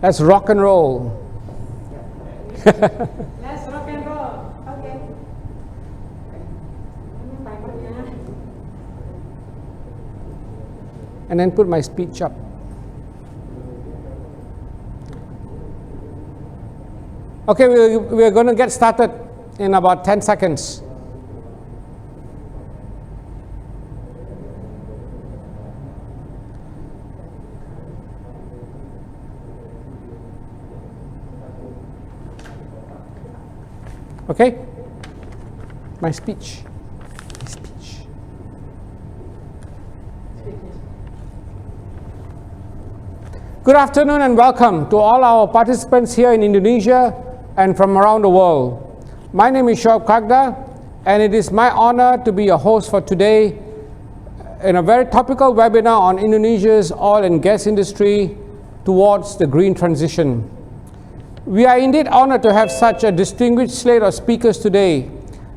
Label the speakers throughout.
Speaker 1: Let's rock and roll.
Speaker 2: Let's rock and roll. Okay.
Speaker 1: And then put my speech up. Okay, we're going to get started in about 10 seconds. Okay? My speech. Good afternoon and welcome to all our participants here in Indonesia and from around the world. My name is Shoaib Kagda, and it is my honor to be your host for today in a very topical webinar on Indonesia's oil and gas industry towards the green transition. We are indeed honored to have such a distinguished slate of speakers today,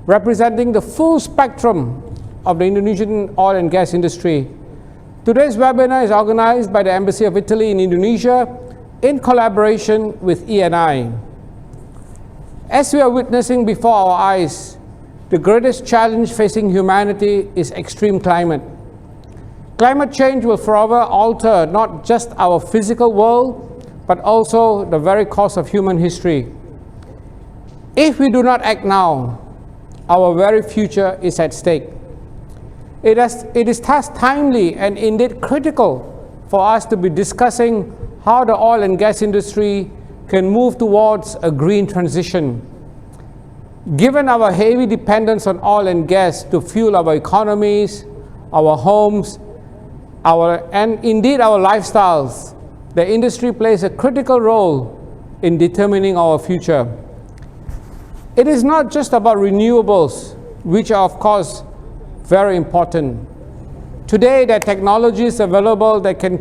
Speaker 1: representing the full spectrum of the Indonesian oil and gas industry. Today's webinar is organized by the Embassy of Italy in Indonesia in collaboration with E&I. As we are witnessing before our eyes, the greatest challenge facing humanity is extreme climate. Climate change will forever alter not just our physical world, but also the very course of human history. If we do not act now, our very future is at stake. It is thus timely and indeed critical for us to be discussing how the oil and gas industry can move towards a green transition. Given our heavy dependence on oil and gas to fuel our economies, our homes, and indeed our lifestyles, the industry plays a critical role in determining our future. It is not just about renewables, which are of course very important. Today, there are technologies available that can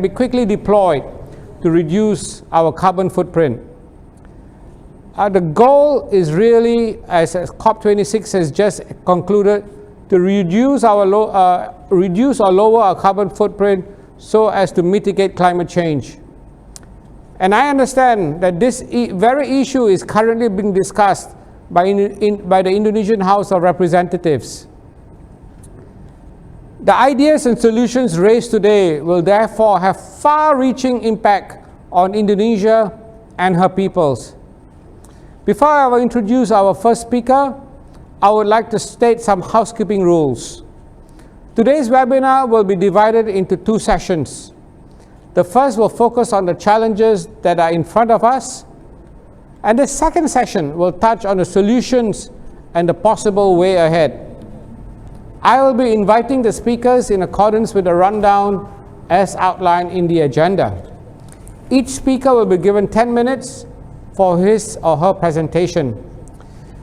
Speaker 1: be quickly deployed to reduce our carbon footprint. The goal is really, as COP26 has just concluded, to reduce or lower our carbon footprint so as to mitigate climate change. And I understand that this very issue is currently being discussed by the Indonesian House of Representatives. The ideas and solutions raised today will therefore have far-reaching impact on Indonesia and her peoples. Before I will introduce our first speaker, I would like to state some housekeeping rules. Today's webinar will be divided into two sessions. The first will focus on the challenges that are in front of us, and the second session will touch on the solutions and the possible way ahead. I will be inviting the speakers in accordance with the rundown as outlined in the agenda. Each speaker will be given 10 minutes for his or her presentation.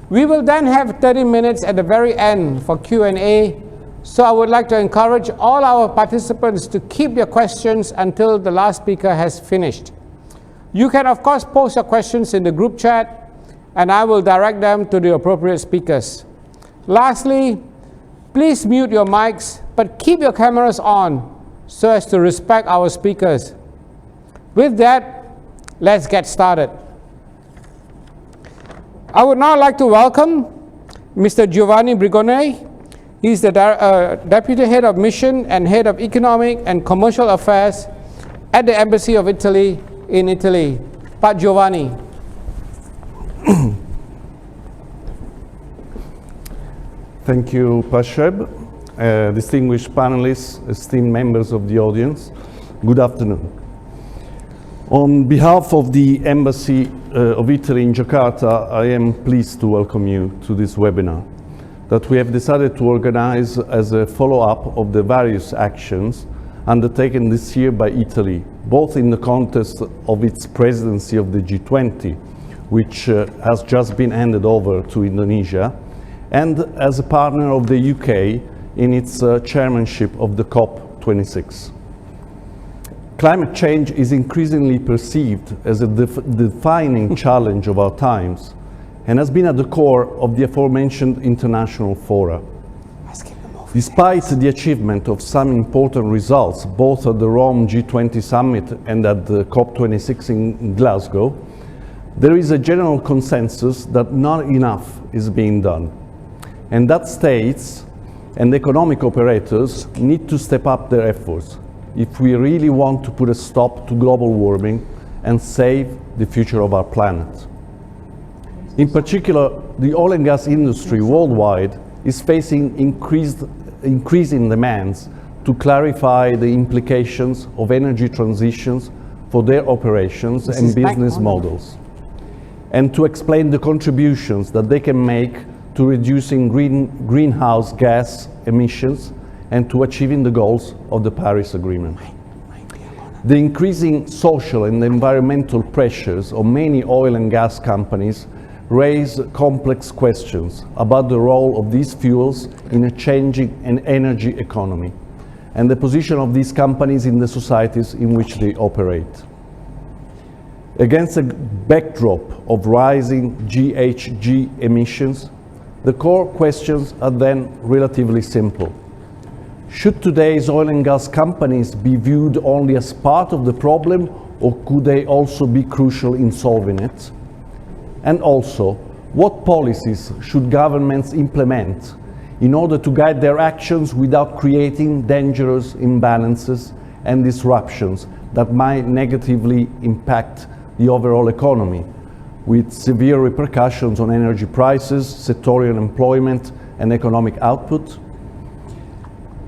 Speaker 1: We will then have 30 minutes at the very end for Q&A, so I would like to encourage all our participants to keep their questions until the last speaker has finished. You can of course post your questions in the group chat, and I will direct them to the appropriate speakers. Lastly, please mute your mics, but keep your cameras on so as to respect our speakers. With that, let's get started. I would now like to welcome Mr. Giovanni Brigone. He's the Deputy Head of Mission and Head of Economic and Commercial Affairs at the Embassy of Italy in Italy. Pat Giovanni.
Speaker 3: Thank you, Shoaib. Distinguished panelists, esteemed members of the audience, good afternoon. On behalf of the Embassy of Italy in Jakarta, I am pleased to welcome you to this webinar that we have decided to organize as a follow-up of the various actions undertaken this year by Italy, both in the context of its presidency of the G20, which has just been handed over to Indonesia, and as a partner of the UK in its chairmanship of the COP26. Climate change is increasingly perceived as a defining challenge of our times and has been at the core of the aforementioned international fora. Despite the achievement of some important results, both at the Rome G20 summit and at the COP26 in Glasgow, there is a general consensus that not enough is being done, and that states and economic operators need to step up their efforts if we really want to put a stop to global warming and save the future of our planet. In particular, the oil and gas industry worldwide is facing increasing demands to clarify the implications of energy transitions for their operations and business models, and to explain the contributions that they can make to reducing greenhouse gas emissions and to achieving the goals of the Paris Agreement. The increasing social and environmental pressures on many oil and gas companies raise complex questions about the role of these fuels in a changing energy economy and the position of these companies in the societies in which they operate. Against a backdrop of rising GHG emissions, the core questions are then relatively simple. Should today's oil and gas companies be viewed only as part of the problem, or could they also be crucial in solving it? And also, what policies should governments implement in order to guide their actions without creating dangerous imbalances and disruptions that might negatively impact the overall economy, with severe repercussions on energy prices, sectorial employment, and economic output?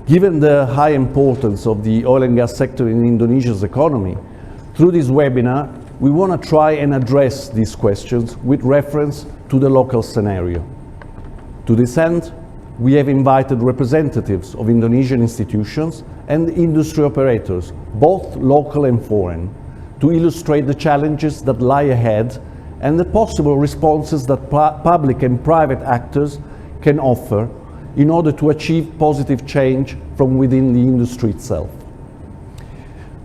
Speaker 3: Given the high importance of the oil and gas sector in Indonesia's economy, through this webinar, we want to try and address these questions with reference to the local scenario. To this end, we have invited representatives of Indonesian institutions and industry operators, both local and foreign, to illustrate the challenges that lie ahead and the possible responses that public and private actors can offer in order to achieve positive change from within the industry itself.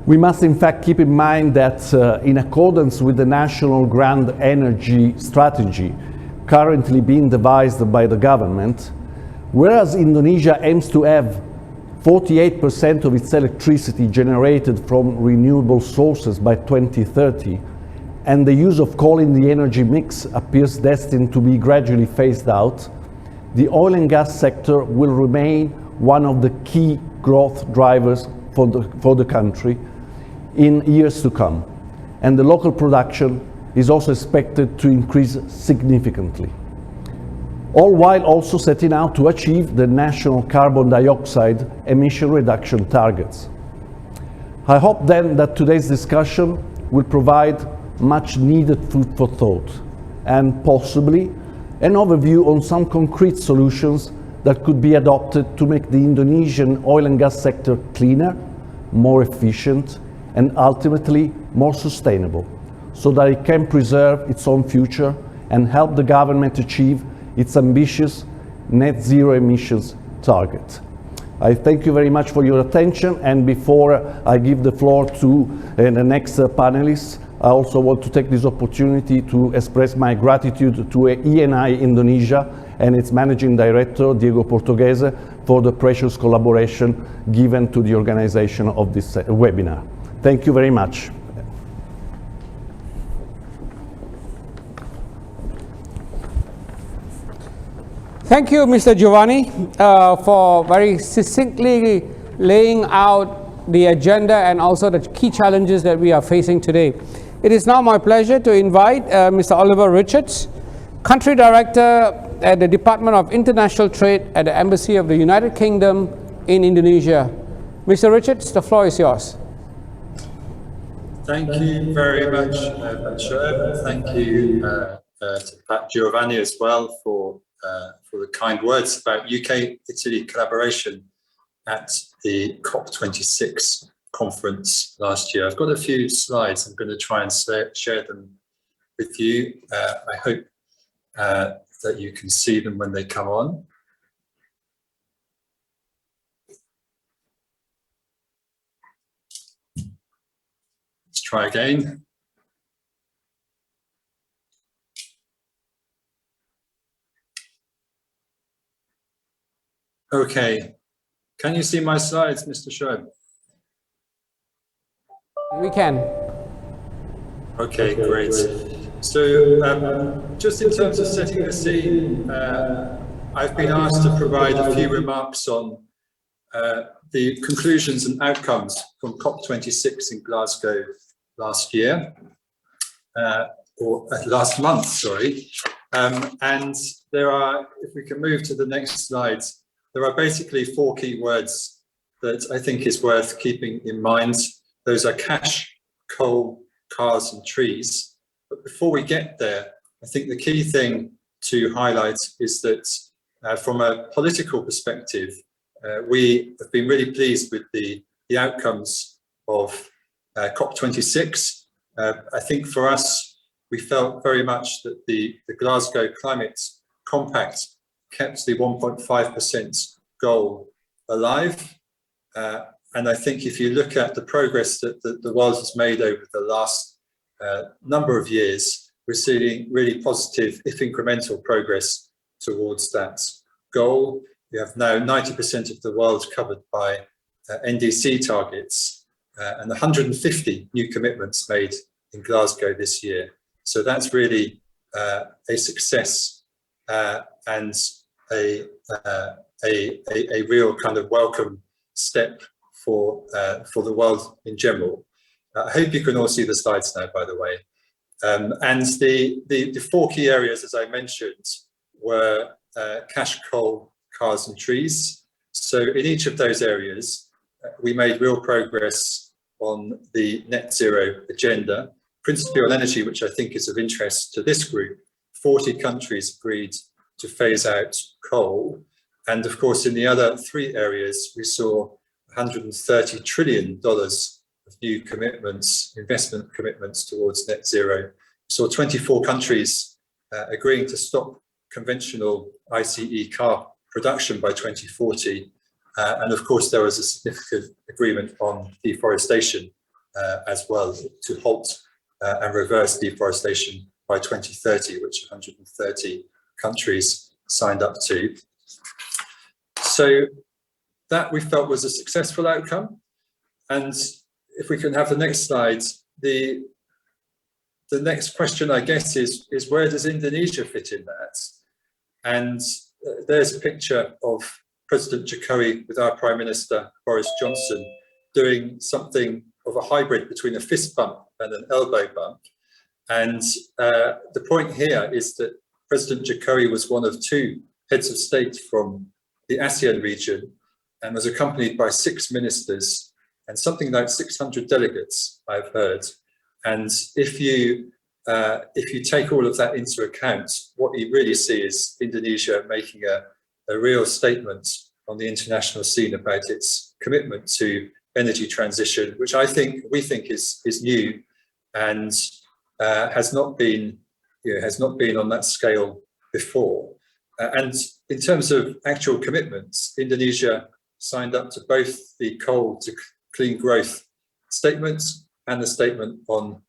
Speaker 3: We must in fact keep in mind that in accordance with the National Grand Energy Strategy currently being devised by the government, whereas Indonesia aims to have 48% of its electricity generated from renewable sources by 2030, and the use of coal in the energy mix appears destined to be gradually phased out, the oil and gas sector will remain one of the key growth drivers for the country in years to come, and the local production is also expected to increase significantly, all while also setting out to achieve the national carbon dioxide emission reduction targets. I hope then that today's discussion will provide much needed food for thought and possibly an overview on some concrete solutions that could be adopted to make the Indonesian oil and gas sector cleaner, more efficient, and ultimately more sustainable, so that it can preserve its own future and help the government achieve its ambitious net zero emissions target. I thank you very much for your attention, and before I give the floor to the next panelists, I also want to take this opportunity to express my gratitude to ENI Indonesia and its Managing Director, Diego Portuguese, for the precious collaboration given to the organization of this webinar. Thank you very much.
Speaker 1: Thank you, Mr. Giovanni, for very succinctly laying out the agenda and also the key challenges that we are facing today. It is now my pleasure to invite Mr. Oliver Richards, Country Director at the Department of International Trade at the Embassy of the United Kingdom in Indonesia. Mr. Richards, the floor is yours.
Speaker 4: Thank you very much, Bashir. Thank you to Pat Giovanni as well for the kind words about UK-Italy collaboration at the COP26 conference last year. I've got a few slides. I'm going to try and share them with you. I hope that you can see them when they come on. Let's try again. Okay, Can you see my slides, Mr. Shoaib?
Speaker 1: We can.
Speaker 4: Okay, great. So just in terms of setting the scene, I've been asked to provide a few remarks on the conclusions and outcomes from COP26 in Glasgow last year, or last month, sorry. And there are, if we can move to the next slide, there are basically 4 key words that I think is worth keeping in mind. Those are cash, coal, cars and trees. But before we get there, I think the key thing to highlight is that from a political perspective, we have been really pleased with the outcomes of COP26. I think for us, we felt very much that the Glasgow Climate Compact kept the 1.5% goal alive. And I think if you look at the progress that the world has made over the last number of years, we're seeing really positive, if incremental, progress towards that goal. We have now 90% of the world covered by NDC targets and 150 new commitments made in Glasgow this year. So that's really a success and a real kind of welcome step for the world in general. I hope you can all see the slides now, by the way. And the 4 key areas, as I mentioned, were cash, coal, cars and trees. So in each of those areas, we made real progress on the net zero agenda, principally on energy, which I think is of interest to this group. 40 countries agreed to phase out coal. And of course, in the other 3 areas, we saw $130 trillion of new commitments, investment commitments towards net zero. We saw 24 countries agreeing to stop conventional ICE car production by 2040. And of course, there was a significant agreement on deforestation as well, to halt and reverse deforestation by 2030, which 130 countries signed up to. So that we felt was a successful outcome. And if we can have the next slide, the next question, I guess, is where does Indonesia fit in that? And there's a picture of President Jokowi with our Prime Minister, Boris Johnson, doing something of a hybrid between a fist bump and an elbow bump. And the point here is that President Jokowi was one of 2 heads of state from the ASEAN region and was accompanied by 6 ministers and something like 600 delegates, I've heard. And if you take all of that into account, what you really see is Indonesia making a real statement on the international scene about its commitment to energy transition, which we think is new and has not been on that scale before. And in terms of actual commitments, Indonesia signed up to both the coal to clean growth statements and the statement on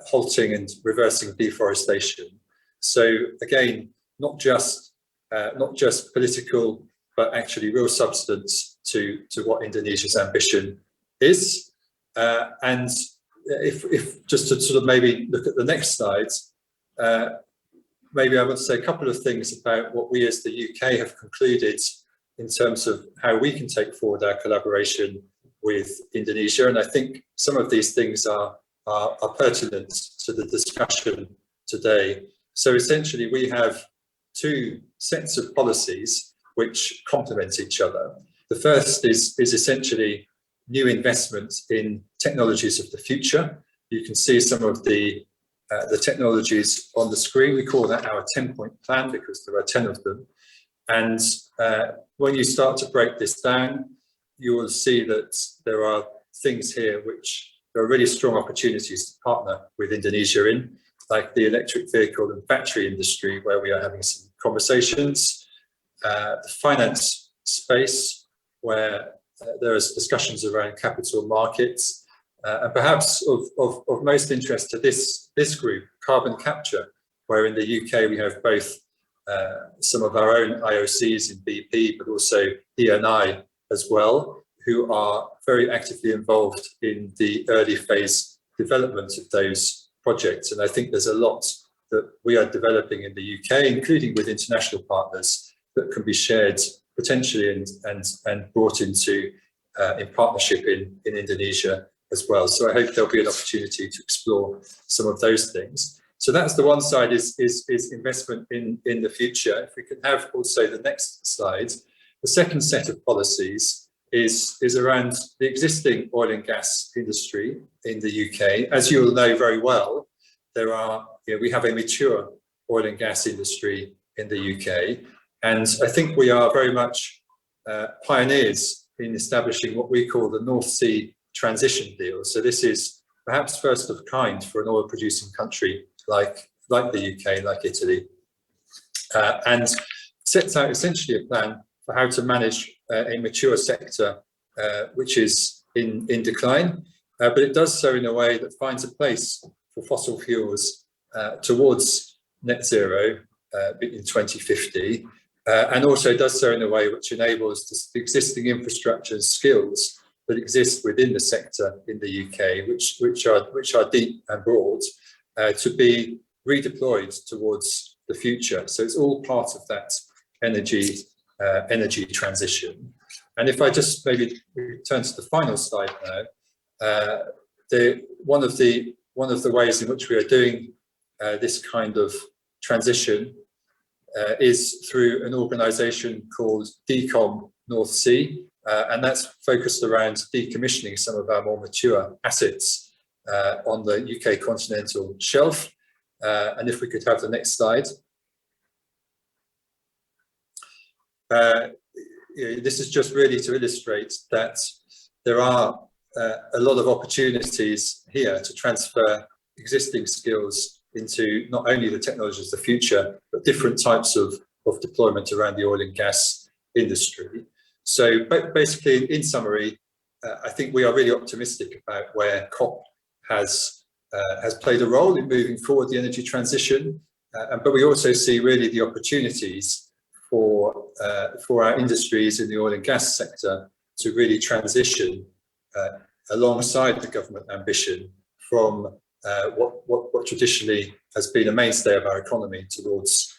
Speaker 4: halting and reversing deforestation. So again, not just political, but actually real substance to what Indonesia's ambition is. And if just to sort of maybe look at the next slides, maybe I want to say a couple of things about what we as the UK have concluded in terms of how we can take forward our collaboration with Indonesia. And I think some of these things are pertinent to the discussion today. So essentially, we have 2 sets of policies which complement each other. The first is essentially new investments in technologies of the future. You can see some of the technologies on the screen. We call that our 10-point plan because there are 10 of them. And when you start to break this down, you will see that there are things here which there are really strong opportunities to partner with Indonesia in, like the electric vehicle and battery industry, where we are having some conversations, the finance space, where there is discussions around capital markets, and perhaps of most interest to this group, carbon capture, where in the UK we have both some of our own IOCs in BP, but also ENI as well, who are very actively involved in the early phase development of those projects. And I think there's a lot that we are developing in the UK, including with international partners, that can be shared potentially and brought into in partnership in Indonesia as well. So I hope there'll be an opportunity to explore some of those things. So that's the one side, is investment in the future. If we can have also the next slide, the second set of policies is around the existing oil and gas industry in the UK. As you will know very well, we have a mature oil and gas industry in the UK, and I think we are very much pioneers in establishing what we call the North Sea transition deal. So this is perhaps first of kind for an oil producing country like the UK, like Italy, and sets out essentially a plan for how to manage a mature sector which is in decline, but it does so in a way that finds a place for fossil fuels towards net zero in 2050, and also does so in a way which enables the existing infrastructure and skills that exist within the sector in the UK, which are deep and broad, to be redeployed towards the future. So it's all part of that energy transition. And if I just maybe turn to the final slide now, one of the ways in which we are doing this kind of transition is through an organisation called DECOM North Sea, and that's focused around decommissioning some of our more mature assets on the UK continental shelf. And if we could have the next slide. This is just really to illustrate that there are a lot of opportunities here to transfer existing skills into not only the technologies of the future, but different types of deployment around the oil and gas industry. So basically, in summary, I think we are really optimistic about where COP has played a role in moving forward the energy transition, but we also see really the opportunities for our industries in the oil and gas sector to really transition alongside the government ambition from what traditionally has been a mainstay of our economy towards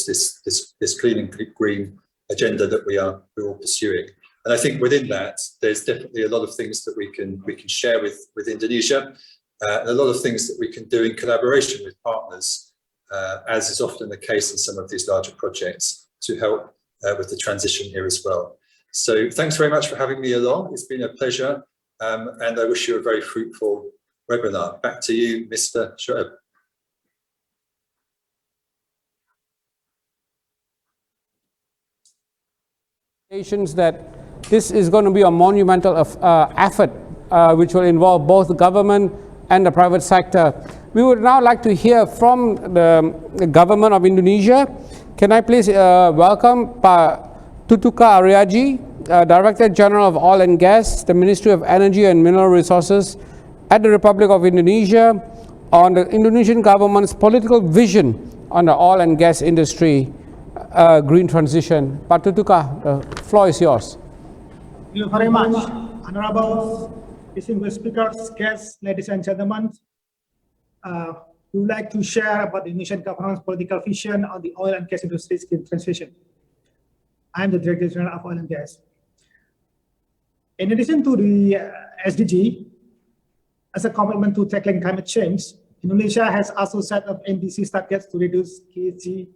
Speaker 4: this clean and green agenda that we're all pursuing. And I think within that, there's definitely a lot of things that we can share with Indonesia, and a lot of things that we can do in collaboration with partners, as is often the case in some of these larger projects, to help with the transition here as well. So thanks very much for having me along. It's been a pleasure, and I wish you a very fruitful webinar. Back to you, Mr. Shoaib.
Speaker 1: That this is going to be a monumental effort which will involve both the government and the private sector. We would now like to hear from the government of Indonesia. Can I please welcome Pak Tutuka Aryaji, Director General of Oil and Gas, the Ministry of Energy and Mineral Resources at the Republic of Indonesia, on the Indonesian government's political vision on the oil and gas industry green transition. Pak Tutuka, the floor is yours.
Speaker 2: Thank you very much, Honorable distinguished speakers, guests, ladies and gentlemen. We would like to share about the Indonesian government's political vision on the oil and gas industry's green transition. I am the Director General of Oil and Gas. In addition to the SDG, as a commitment to tackling climate change, Indonesia has also set up ambitious targets to reduce GHG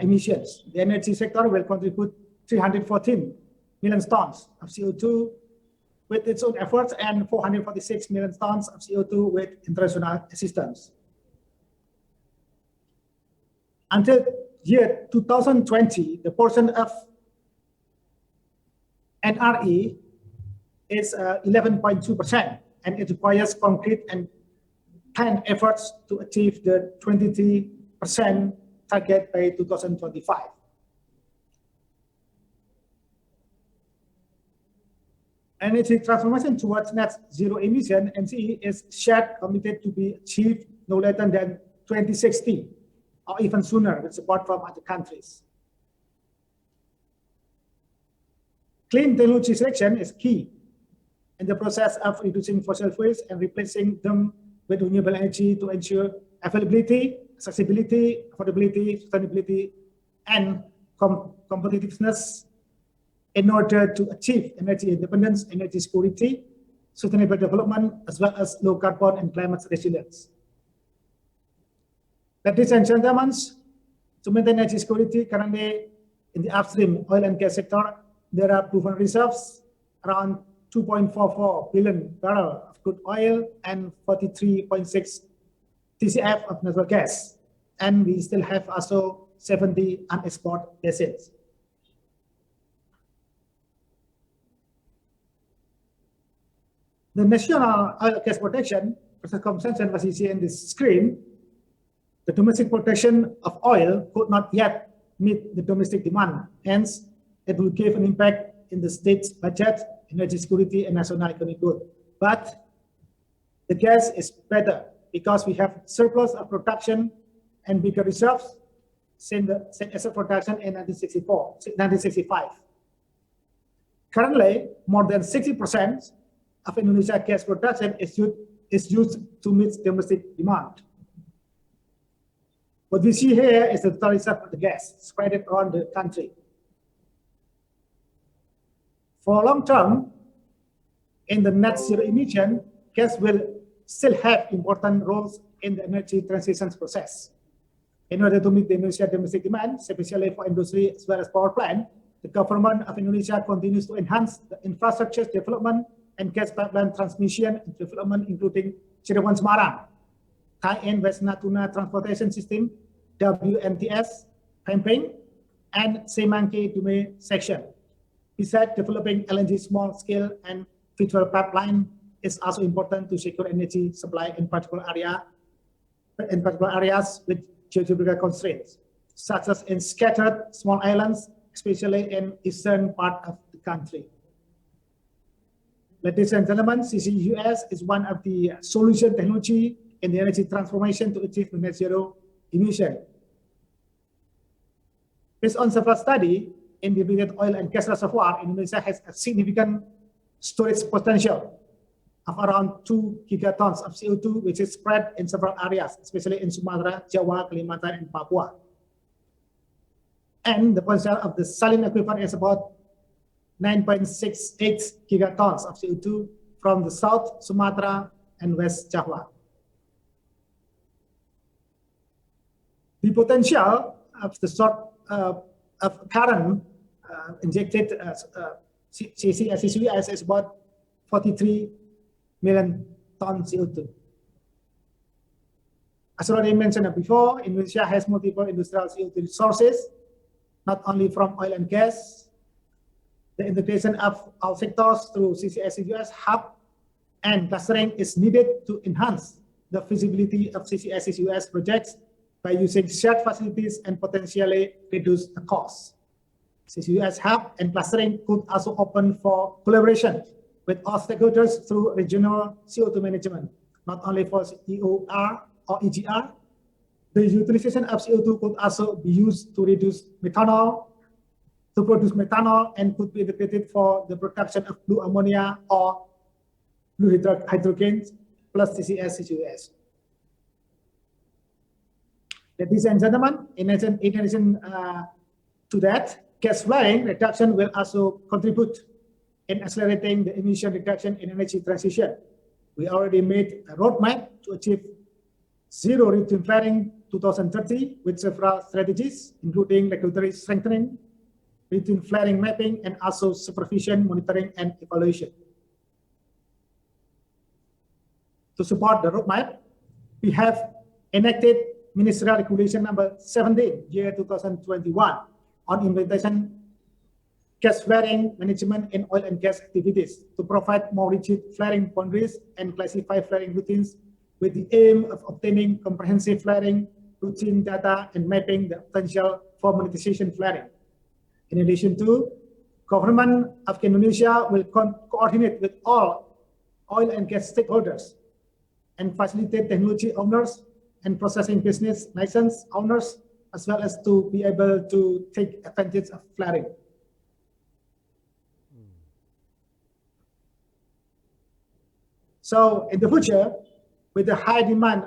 Speaker 2: emissions. The energy sector will contribute 314 million tons of CO2 with its own efforts and 446 million tons of CO2 with international assistance. Until year 2020, the portion of NRE is 11.2%, and it requires concrete and planned efforts to achieve the 23% target by 2025. Energy transformation towards net zero emission, NZE, is shared committed to be achieved no later than 2060 or even sooner with support from other countries. Clean technology selection is key in the process of reducing fossil fuels and replacing them with renewable energy to ensure availability, accessibility, affordability, sustainability, and competitiveness in order to achieve energy independence, energy security, sustainable development, as well as low carbon and climate resilience. Ladies and gentlemen, to maintain energy security, currently in the upstream oil and gas sector, there are proven reserves around 2.44 billion barrels of crude oil and 43.6 TCF of natural gas. And we still have also 70 unexplored assets. The national oil and gas protection, for circumstances as you see in this screen, the domestic production of oil could not yet meet the domestic demand. Hence, it will give an impact in the state's budget, energy security, and national economic growth. But the gas is better because we have surplus of production and bigger reserves since asset production in 1965. Currently, more than 60% of Indonesia gas production is used to meet domestic demand. What we see here is the total reserve of the gas spread around the country. For long term, in the net zero emission, gas will still have important roles in the energy transition process. In order to meet the Indonesia domestic demand, especially for industry as well as power plant, the government of Indonesia continues to enhance the infrastructure development and gas pipeline transmission and development, including Cirebon Semarang, tie-in West Natuna Transportation System, WNTS, Pemping, and Semangke Dume section. Besides developing LNG small scale and virtual pipeline is also important to secure energy supply in particular areas with geographical constraints, such as in scattered small islands, especially in eastern part of the country. Ladies and gentlemen, CCUS is one of the solution technology in the energy transformation to achieve net zero emission. Based on several studies, in depleted oil and gas reservoir, Indonesia has a significant storage potential of around 2 gigatons of CO2, which is spread in several areas, especially in Sumatra, Jawa, Kalimantan, and Papua. And the potential of the saline aquifer is about 9.68 gigatons of CO2 from the South Sumatra and West Java. The potential of the sort of current injected CCUS is about 43 million tons CO2. As already mentioned before, Indonesia has multiple industrial CO2 resources, not only from oil and gas. The integration of all sectors through CCS hub and clustering is needed to enhance the feasibility of CCS projects by using shared facilities and potentially reduce the cost. CCUS hub and clustering could also open for collaboration with all stakeholders through regional CO2 management, not only for EOR or EGR. The utilization of CO2 could also be used to produce methanol, and could be integrated for the production of blue ammonia or blue hydrogen plus CCS. Ladies and gentlemen, in addition to that, gas flaring reduction will also contribute in accelerating the emission reduction in energy transition. We already made a roadmap to achieve zero routine flaring 2030 with several strategies, including regulatory strengthening, routine flaring mapping, and also supervision, monitoring, and evaluation. To support the roadmap, we have enacted Ministerial Regulation number 17, year 2021, on implementation gas flaring management in oil and gas activities to provide more rigid flaring boundaries and classify flaring routines with the aim of obtaining comprehensive flaring routine data and mapping the potential for monetization flaring. In addition to, government of Indonesia will coordinate with all oil and gas stakeholders and facilitate technology owners and processing business license owners, as well as to be able to take advantage of flaring. So in the future, with the high demand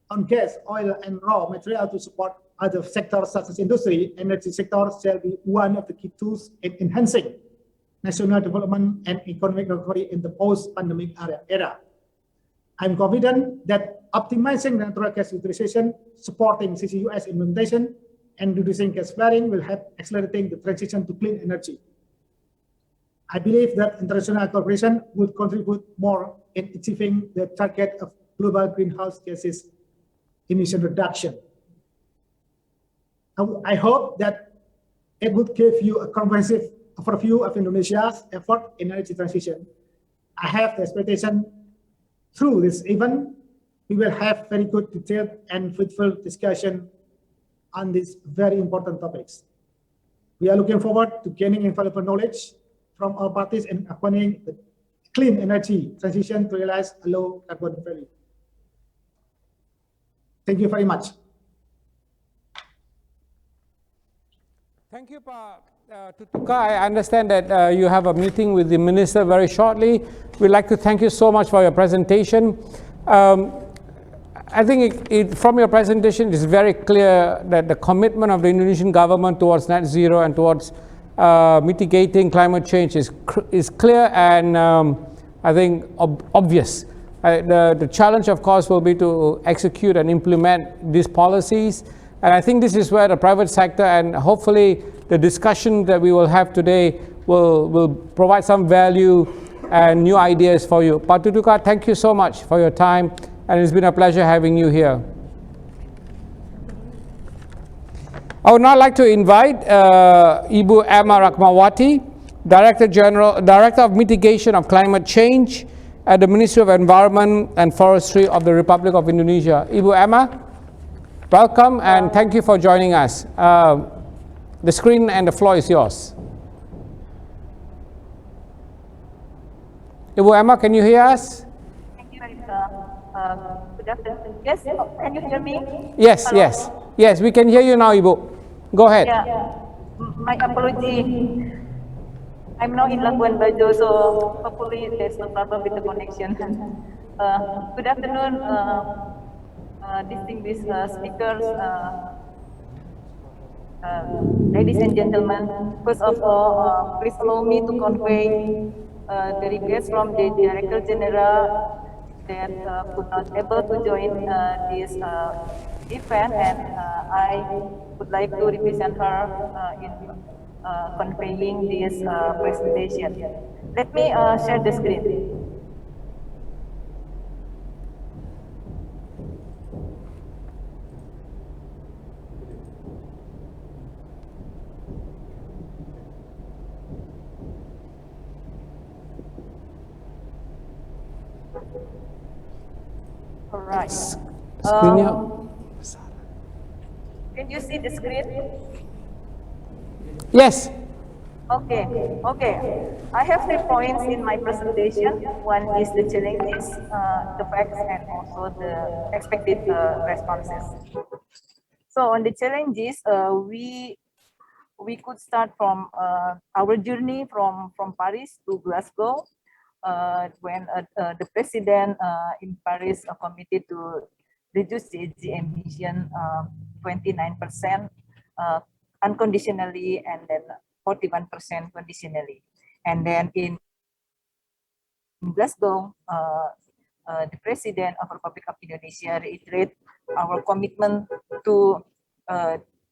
Speaker 2: on gas, oil, and raw material to support other sectors such as industry, energy sector shall be one of the key tools in enhancing national development and economic recovery in the post-pandemic era. I'm confident that optimizing natural gas utilization, supporting CCUS implementation, and reducing gas flaring will help accelerating the transition to clean energy. I believe that international cooperation would contribute more in achieving the target of global greenhouse gases emission reduction. I hope that it would give you a comprehensive overview of Indonesia's effort in energy transition. I have the expectation through this event, we will have very good, detailed, and fruitful discussion on these very important topics. We are looking forward to gaining invaluable knowledge from all parties in accompanying the clean energy transition to realize a low carbon value. Thank you very much.
Speaker 1: Thank you, Pak Tutuka. I understand that you have a meeting with the minister very shortly. We'd like to thank you so much for your presentation. I think from your presentation, it's very clear that the commitment of the Indonesian government towards net zero and towards mitigating climate change is clear and I think obvious. The challenge, of course, will be to execute and implement these policies. And I think this is where the private sector and hopefully the discussion that we will have today will provide some value and new ideas for you. Pak Tutuka, thank you so much for your time, and it's been a pleasure having you here. I would now like to invite Ibu Emma Rahmawati, Director of Mitigation of Climate Change at the Ministry of Environment and Forestry of the Republic of Indonesia. Ibu Emma, welcome and thank you for joining us. The screen and the floor is yours. Ibu Emma, can you hear us?
Speaker 5: Thank you, good afternoon. Yes, can you hear me?
Speaker 1: Yes,
Speaker 5: Hello?
Speaker 1: yes. Yes, we can hear you now, Ibu. Go ahead.
Speaker 5: Yeah, my apology. I'm now in Labuan Bajo, so hopefully there's no problem with the connection. Good afternoon, distinguished speakers, ladies and gentlemen. First of all, please allow me to convey the request from the Director General that could not able to join this event, and I would like to represent her in conveying this presentation. Let me share the screen. All right. Can you see the screen?
Speaker 1: Yes.
Speaker 5: Okay. I have 3 points in my presentation. One is the challenges, the facts, and also the expected responses. So on the challenges, we could start from our journey from Paris to Glasgow, when the president in Paris committed to reduce GHG emission 29% unconditionally, and then 41% conditionally. And then in Glasgow, the President of the Republic of Indonesia reiterated our commitment to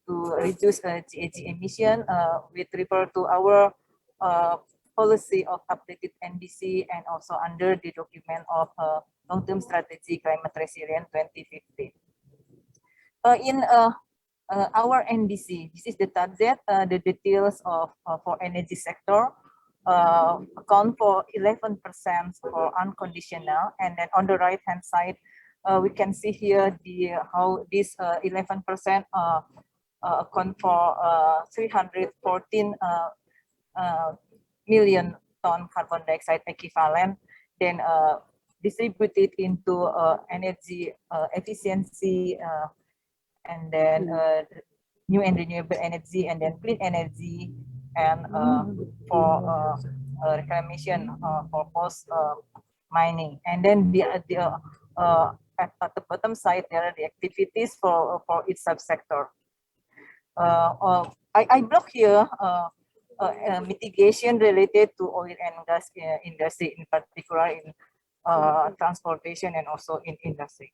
Speaker 5: reduce GHG emission with refer to our policy of updated NDC and also under the document of long-term strategy climate resilient 2050. In our NDC, this is the target, the details of for energy sector account for 11% for unconditional, and then on the right hand side we can see here the how this 11% account for 314 million ton carbon dioxide equivalent, then distributed into energy efficiency, and then new and renewable energy, and then clean energy, and for reclamation for post mining. And then at the bottom side, there are the activities for each subsector. I block here mitigation related to oil and gas industry, in particular in transportation and also in industry.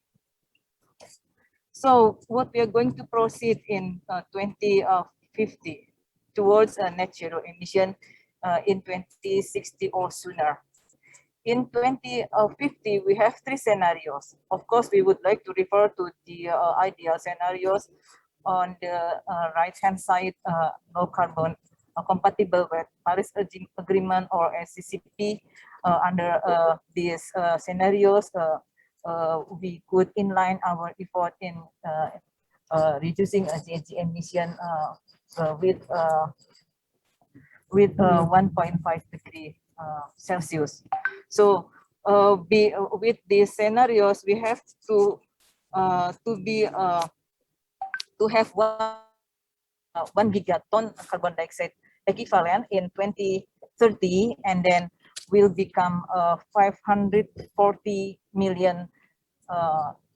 Speaker 5: So what we are going to proceed in 2050 towards a net zero emission in 2060 or sooner. In 2050, we have 3 scenarios. Of course, we would like to refer to the ideal scenarios on the right-hand side, low carbon, compatible with Paris Agreement or SCCP. Under these scenarios, we could inline our effort in reducing GHG emission with 1.5 degree Celsius. So with these scenarios, we have to have 1 gigaton carbon dioxide equivalent in 2030, and then will become 540 million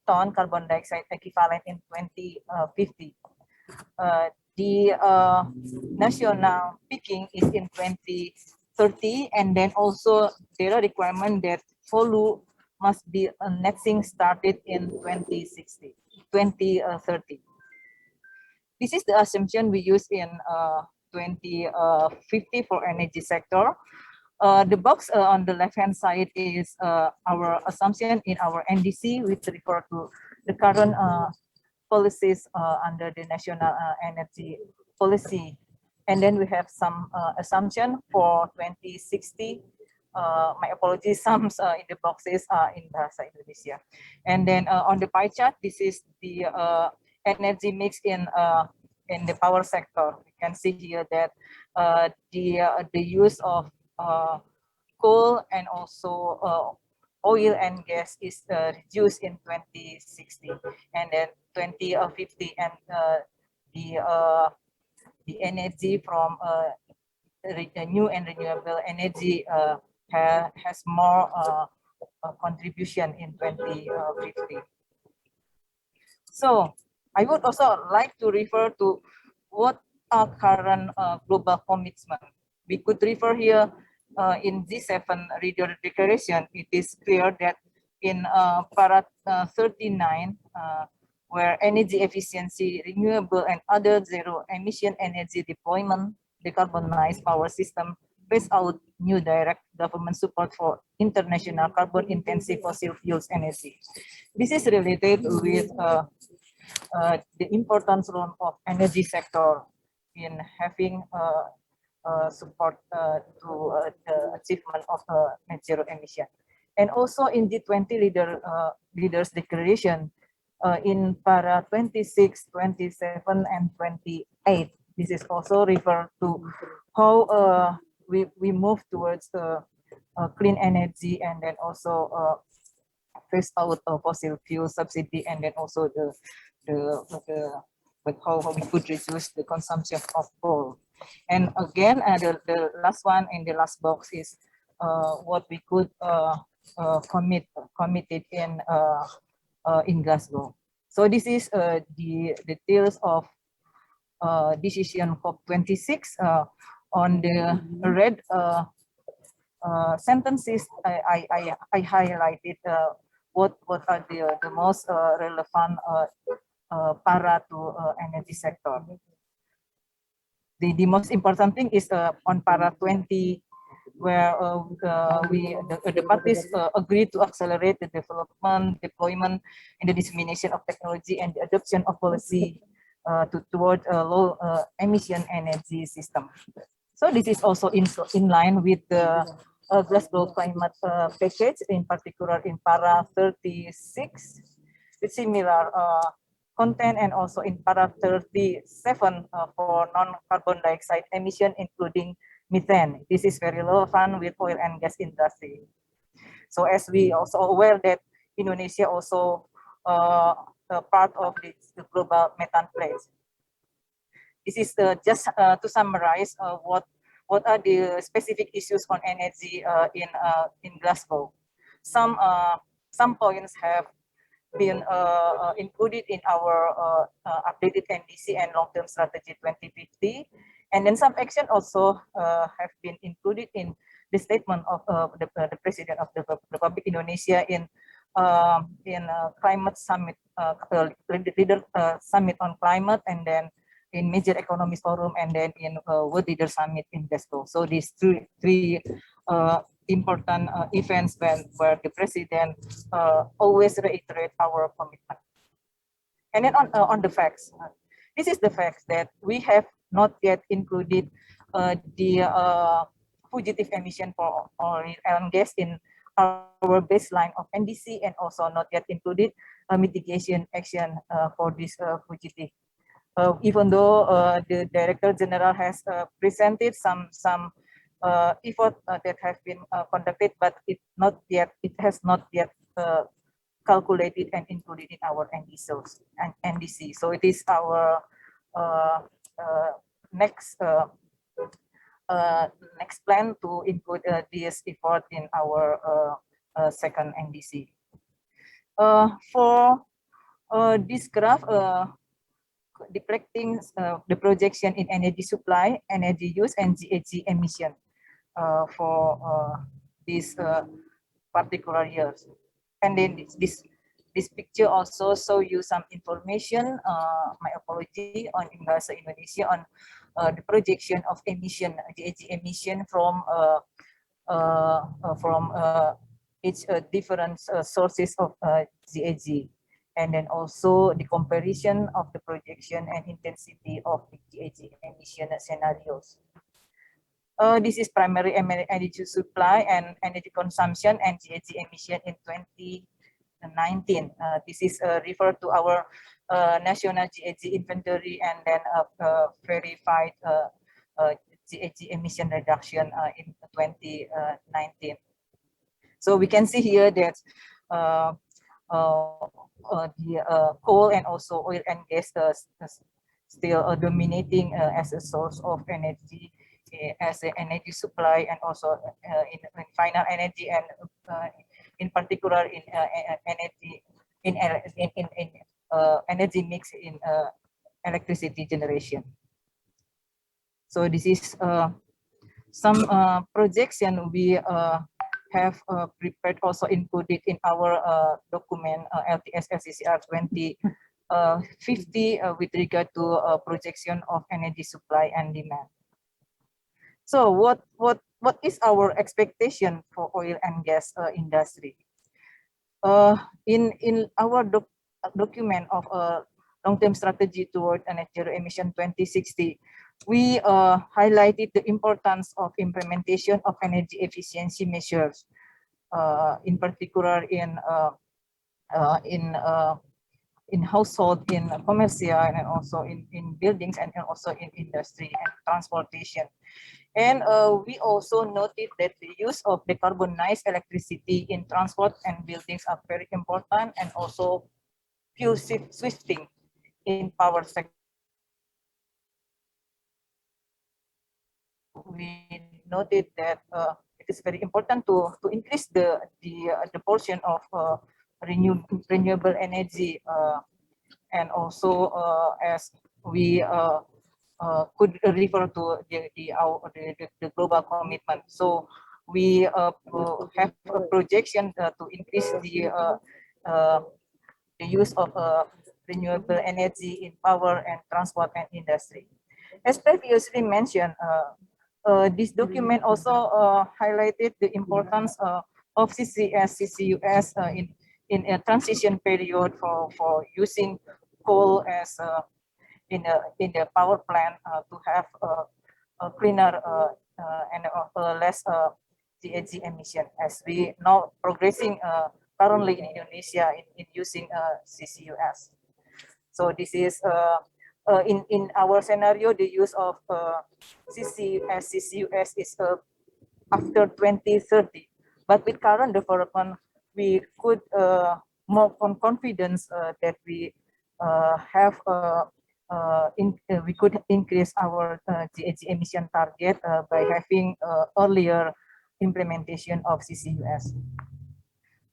Speaker 5: ton carbon dioxide equivalent in 2050. The national peaking is in 2030, and then also there are requirement that follow must be a net sink started in 2030. This is the assumption we use in 2050 for energy sector. The box on the left-hand side is our assumption in our NDC, which refer to the current policies under the national energy policy. And then we have some assumption for 2060. My apologies, some in the boxes are in Bahasa Indonesia. And then on the pie chart, this is the energy mix in the power sector. You can see here that the use of coal and also oil and gas is reduced in 2060, and then 2050, and the energy from new and renewable energy has more contribution in 2050. So I would also like to refer to what are current global commitments. We could refer here in G7 Radio Declaration. It is clear that in para 39, where energy efficiency, renewable and other zero emission energy deployment, decarbonized power system, phase out new direct government support for international carbon intensive fossil fuels energy. This is related with the importance role of energy sector in having support to the achievement of net zero emission. And also in the 20 leaders declaration in para 26, 27, and 28. This is also refer to how we move towards clean energy, and then also phase out of fossil fuel subsidy, and then also how we could reduce the consumption of coal. And again, the last one in the last box is what we could committed in Glasgow. So this is the details of decision COP26. On the red sentences, I highlighted what are the most relevant para to energy sector. The most important thing is on para 20, where the parties agreed to accelerate the development, deployment, and the dissemination of technology and the adoption of policy toward a low emission energy system. So this is also in line with the Glasgow climate package, in particular in para 36, with similar content, and also in para 37 for non-carbon dioxide emission, including methane. This is very relevant with oil and gas industry. So as we also aware that Indonesia also part of the global methane pledge. This is just to summarize what are the specific issues on energy in Glasgow. some points have been included in our updated NDC and long-term strategy 2050, and then some action also have been included in the statement of the President of the Republic Indonesia in climate summit, leader summit on climate, and then in major economies forum, and then in World Leader Summit in Glasgow. So these three important events where the President always reiterate our commitment. And then on the facts, this is the fact that we have not yet included the fugitive emission for oil and gas in our baseline of NDC, and also not yet included mitigation action for this fugitive. Even though the Director General has presented some effort that have been conducted, but it has not yet calculated and included in our NDC. So it is our next plan to include this effort in our second NDC. For this graph, depicting the projection in energy supply, energy use, and GHG emission for these particular years. And then this picture also show you some information, my apology, on Bahasa Indonesia on the projection of emission, GHG emission from each different sources of GHG. And then also the comparison of the projection and intensity of the GHG emission scenarios. This is primary energy supply and energy consumption and GHG emission in 2019. This is referred to our national GHG inventory and then verified GHG emission reduction in 2019. So we can see here that the coal and also oil and gas still dominating as a source of energy, as an energy supply, and also in final energy, and in particular in energy mix in electricity generation. So this is some projection we have prepared, also included in our document LTS SCCR 2050 with regard to projection of energy supply and demand. So what is our expectation for oil and gas industry? In our document of long-term strategy toward a net zero emission 2060, we highlighted the importance of implementation of energy efficiency measures, in particular in household, in commercial, and also in buildings, and also in industry and transportation. And we also noted that the use of decarbonized electricity in transport and buildings are very important, and also fuel switching in power sector. We noted that it is very important to increase the portion of renewable energy, and also as we could refer to the global commitment. So we have a projection to increase the use of renewable energy in power and transport and industry. As previously mentioned, this document also highlighted the importance of CCS, CCUS in a transition period for using coal as in the power plant to have a cleaner and less GHG emission, as we now progressing currently in Indonesia in using CCUS. So this is in our scenario, the use of CCUS is after 2030. But with current development, we could more confidence that we have we could increase our GHG emission target by having earlier implementation of CCUS.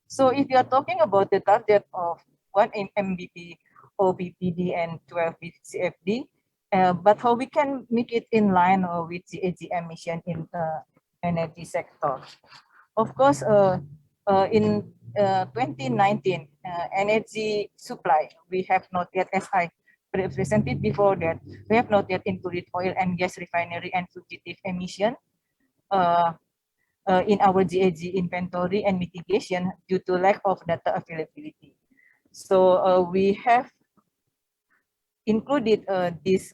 Speaker 5: So if you are talking about the target of 1 Mbp OBPD and 12 CFD, but how we can make it in line with the GHG emission in the energy sector. Of course, in 2019, energy supply, we have not yet, as I presented before that, we have not yet included oil and gas refinery and fugitive emission in our GHG inventory and mitigation due to lack of data availability. So we have included this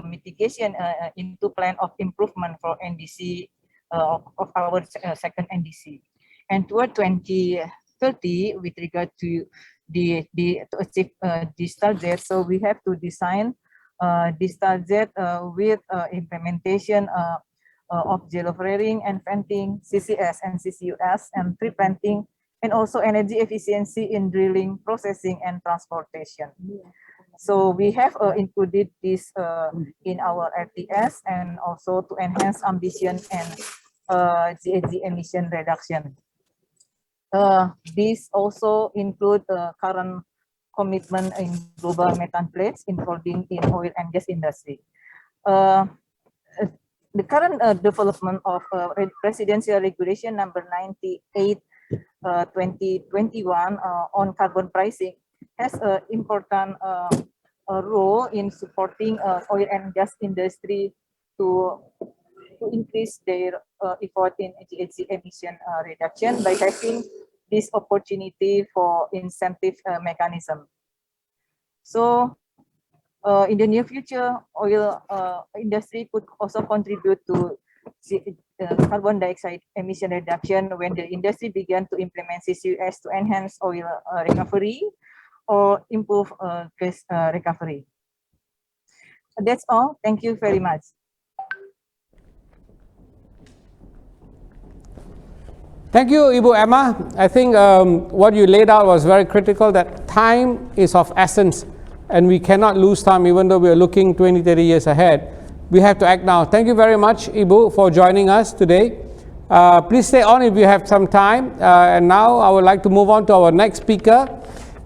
Speaker 5: mitigation into plan of improvement for NDC of our second NDC. And toward 2030, with regard to to achieve this target, so we have to design this target with implementation of zero flaring and venting, CCS and CCUS, and tree planting, and also energy efficiency in drilling, processing, and transportation. So we have included this in our RTS, and also to enhance ambition and GHG emission reduction. These also include current commitment in global methane pledge, including in oil and gas industry. The current development of Presidential Regulation number 98 2021 on carbon pricing has an important role in supporting oil and gas industry to increase their effort in GHG emission reduction by having this opportunity for incentive mechanism. So in the near future, oil industry could also contribute to carbon dioxide emission reduction when the industry began to implement CCUS to enhance oil recovery or improve gas recovery. That's all. Thank you very much.
Speaker 1: Thank you, Ibu Emma. I think what you laid out was very critical, that time is of essence and we cannot lose time even though we are looking 20, 30 years ahead. We have to act now. Thank you very much, Ibu, for joining us today. Please stay on if you have some time. And now I would like to move on to our next speaker,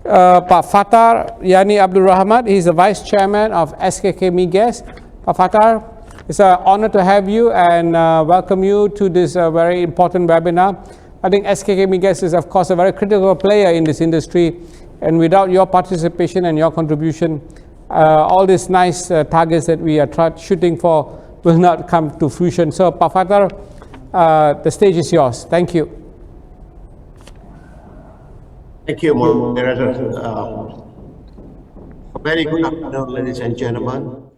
Speaker 1: Pak Fathar Yani Abdul Rahman. He's the Vice Chairman of SKK Migas. Pak Fathar, it's an honor to have you and welcome you to this very important webinar. I think SKK Migas is, of course, a very critical player in this industry, and without your participation and your contribution, all these nice targets that we are shooting for will not come to fruition. So, Pak Fathar, the stage is yours. Thank you.
Speaker 6: Thank you, moderator. Very good afternoon, ladies and gentlemen.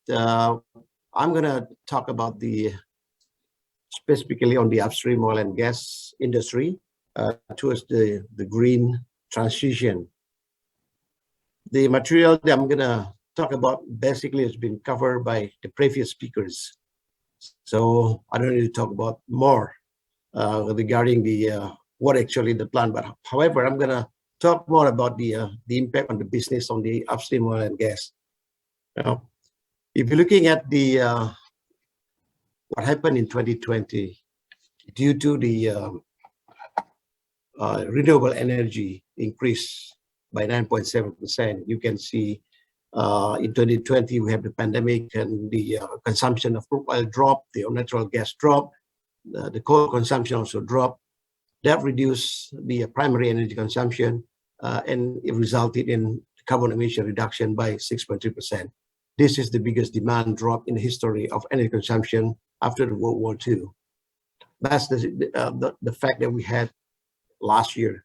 Speaker 6: I'm going to talk about specifically on the upstream oil and gas industry towards the green transition. The material that I'm going to talk about basically has been covered by the previous speakers. So I don't need to talk about more regarding what actually the plan. But however, I'm going to talk more about the impact on the business on the upstream oil and gas. Now, if you're looking at what happened in 2020, due to the renewable energy increase by 9.7%, you can see in 2020 we have the pandemic and the consumption of crude oil dropped, the natural gas dropped, the coal consumption also dropped. That reduced the primary energy consumption and it resulted in carbon emission reduction by 6.3%. This is the biggest demand drop in the history of energy consumption after the World War II. That's the fact that we had last year.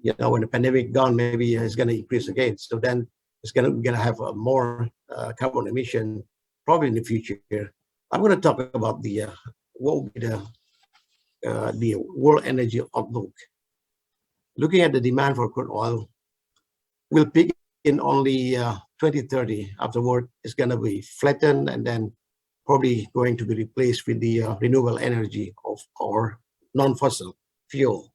Speaker 6: You know, when the pandemic gone, maybe it's going to increase again. So then we're going to have more carbon emission probably in the future. I'm going to talk about what will be the world energy outlook. Looking at the demand for crude oil, will peak in only 2030. Afterward, it's going to be flattened and then probably going to be replaced with the renewable energy or non-fossil fuel.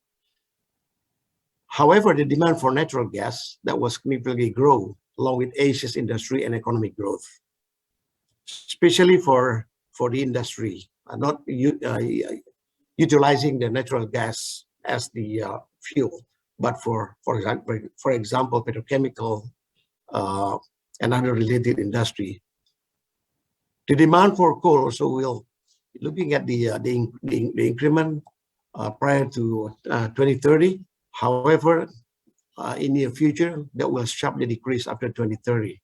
Speaker 6: However, the demand for natural gas that was significantly grow along with Asia's industry and economic growth, especially for the industry, not utilizing the natural gas as the fuel, but for example, petrochemical and other related industry. The demand for coal also will, looking at the increment prior to 2030. However, in the future, that will sharply decrease after 2030.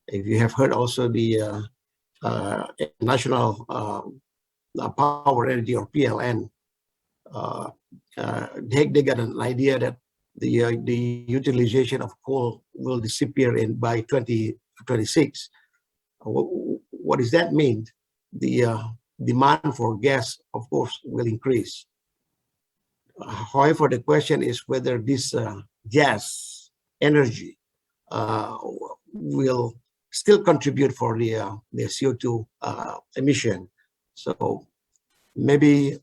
Speaker 6: If you have heard also the National Power Energy, or PLN, they got an idea that the utilization of coal will disappear by 2026. What does that mean? The demand for gas, of course, will increase. However, the question is whether this gas energy will still contribute for the CO2 emission. So maybe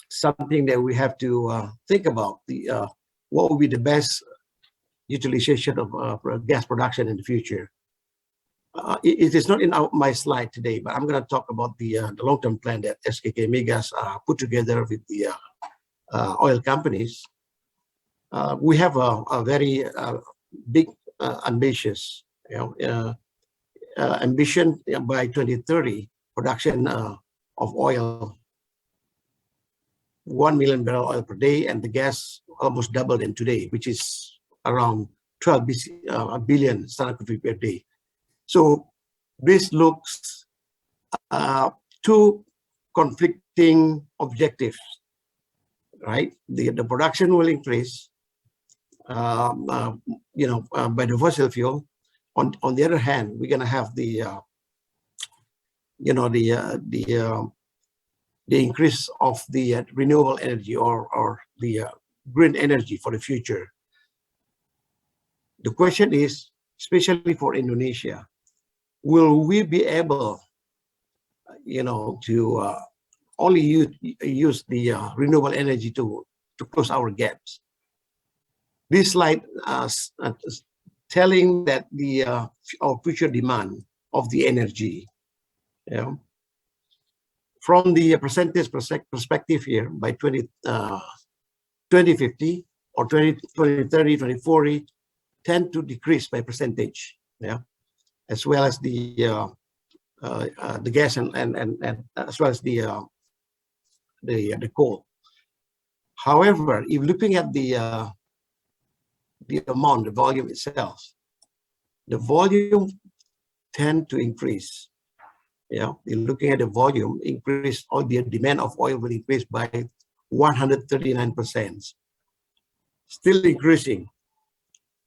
Speaker 6: something that we have to think about, what would be the best utilization of gas production in the future. It is not in my slide today, but I'm going to talk about the long-term plan that SKK Migas put together with the oil companies. We have a very big, ambitious, ambition by 2030, production of oil, 1 million barrel oil per day, and the gas almost doubled in today, which is around 12 billion standard cubic feet per day. So this looks two conflicting objectives, right? The production will increase, by the fossil fuel. On the other hand, we're going to have the increase of the renewable energy or the green energy for the future. The question is, especially for Indonesia, will we be able, to only use the renewable energy to close our gaps? This slide telling that our future demand of the energy, from the percentage perspective here, by 2050 or 2030, 2040, tend to decrease by percentage, as well as the gas and as well as the coal. However, if looking at the amount, the volume itself, the volume tend to increase. Looking at the volume increase, or the demand of oil will increase by 139%, still increasing,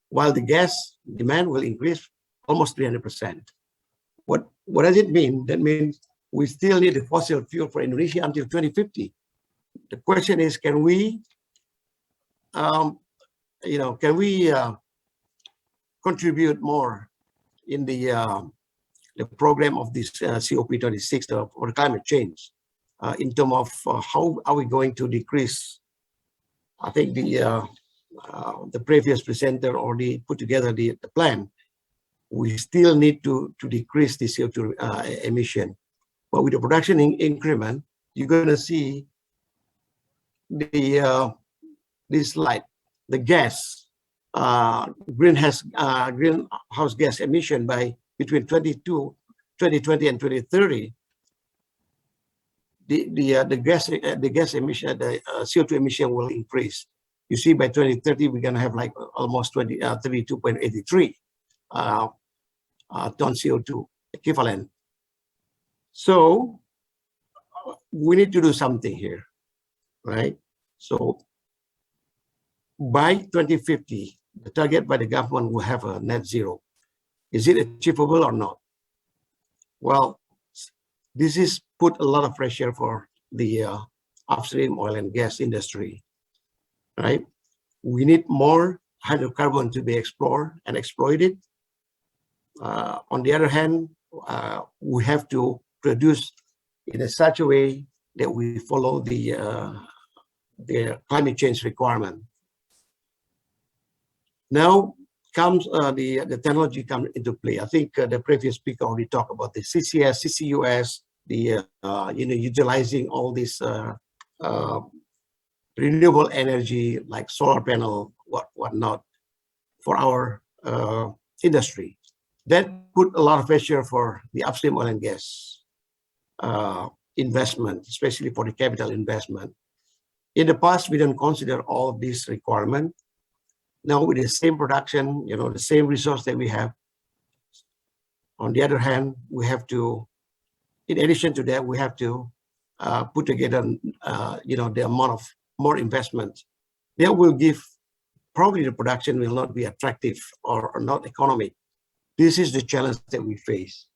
Speaker 6: while the gas demand will increase almost 300%. What does it mean? That means we still need a fossil fuel for Indonesia until 2050. The question is, can we contribute more in the program of this COP26 or climate change, in terms of how are we going to decrease? I think the previous presenter already put together the plan. We still need to decrease the CO2 emission, but with the production increment, you're going to see this slide, the gas greenhouse gas emission by between 2020 and 2030. The gas emission, the CO2 emission will increase. You see, by 2030, we're going to have like almost 32.83 ton CO2 equivalent. So we need to do something here, right? So by 2050, the target by the government will have a net zero. Is it achievable or not? Well, this is put a lot of pressure for the upstream oil and gas industry, right? We need more hydrocarbon to be explored and exploited. On the other hand, we have to produce in such a way that we follow the climate change requirement. Now comes the technology comes into play. I think the previous speaker already talked about the CCS, CCUS, the utilizing all these renewable energy like solar panel, whatnot, for our industry. That put a lot of pressure for the upstream oil and gas investment, especially for the capital investment. In the past, we didn't consider all of these requirements. Now with the same production, the same resource that we have, on the other hand, we have to, in addition to that, we have to put together, the amount of more investment that will give, probably the production will not be attractive or not economic. This is the challenge that we face.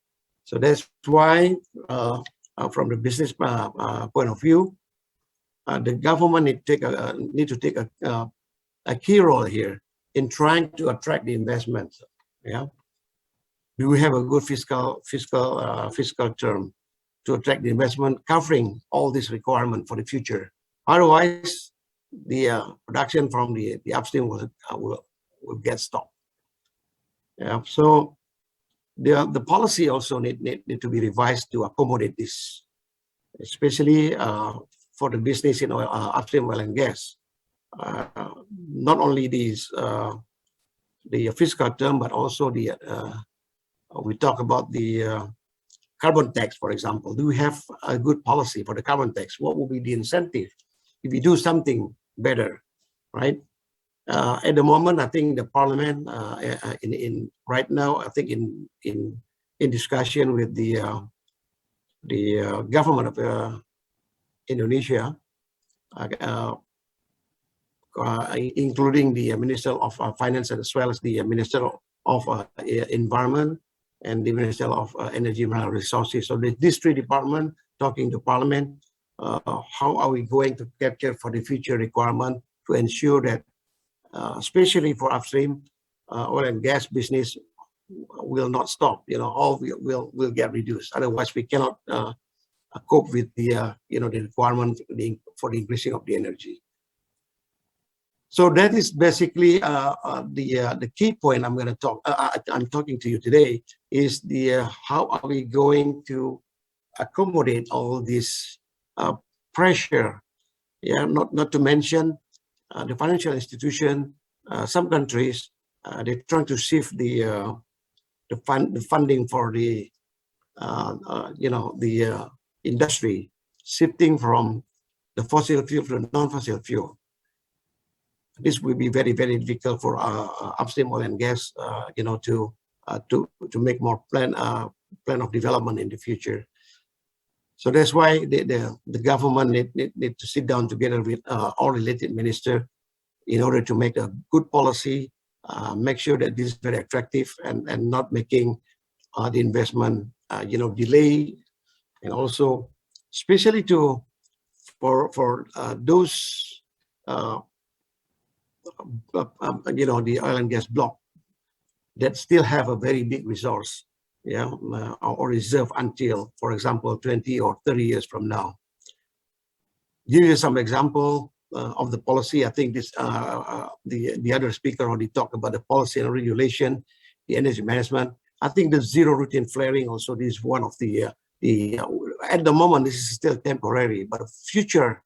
Speaker 6: So that's why, from the business point of view, the government need to take a key role here in trying to attract the investment. Yeah, do we have a good fiscal term to attract the investment, covering all these requirements for the future? Otherwise, the production from the upstream will get stopped. Yeah, so the policy also need to be revised to accommodate this, especially for the business in upstream oil and gas. Not only these the fiscal term, but also we talk about the carbon tax, for example. Do we have a good policy for the carbon tax? What will be the incentive if we do something better, right? At the moment, I think the parliament right now, I think in discussion with the government of Indonesia, including the Minister of Finance as well as the Minister of Environment and the Minister of Energy and Mineral Resources. So these three departments talking to Parliament, how are we going to capture for the future requirement to ensure that, especially for upstream oil and gas business, will not stop. All will get reduced. Otherwise, we cannot cope with the the requirement for the increasing of the energy. So that is basically the key point I'm going to talk. I'm talking to you today is how are we going to accommodate all this pressure? Yeah, not to mention the financial institution. Some countries they're trying to shift the funding for the industry, shifting from the fossil fuel to non-fossil fuel. This will be very, very difficult for upstream oil and gas, to make more plan of development in the future. So that's why the government need to sit down together with all related ministers in order to make a good policy, make sure that this is very attractive and not making the investment, delay, and also especially for those. The oil and gas block that still have a very big resource, or reserve until, for example, 20 or 30 years from now. Give you some example of the policy. I think this the other speaker already talked about the policy and regulation, the energy management. I think the zero routine flaring also is one of the at the moment this is still temporary, but future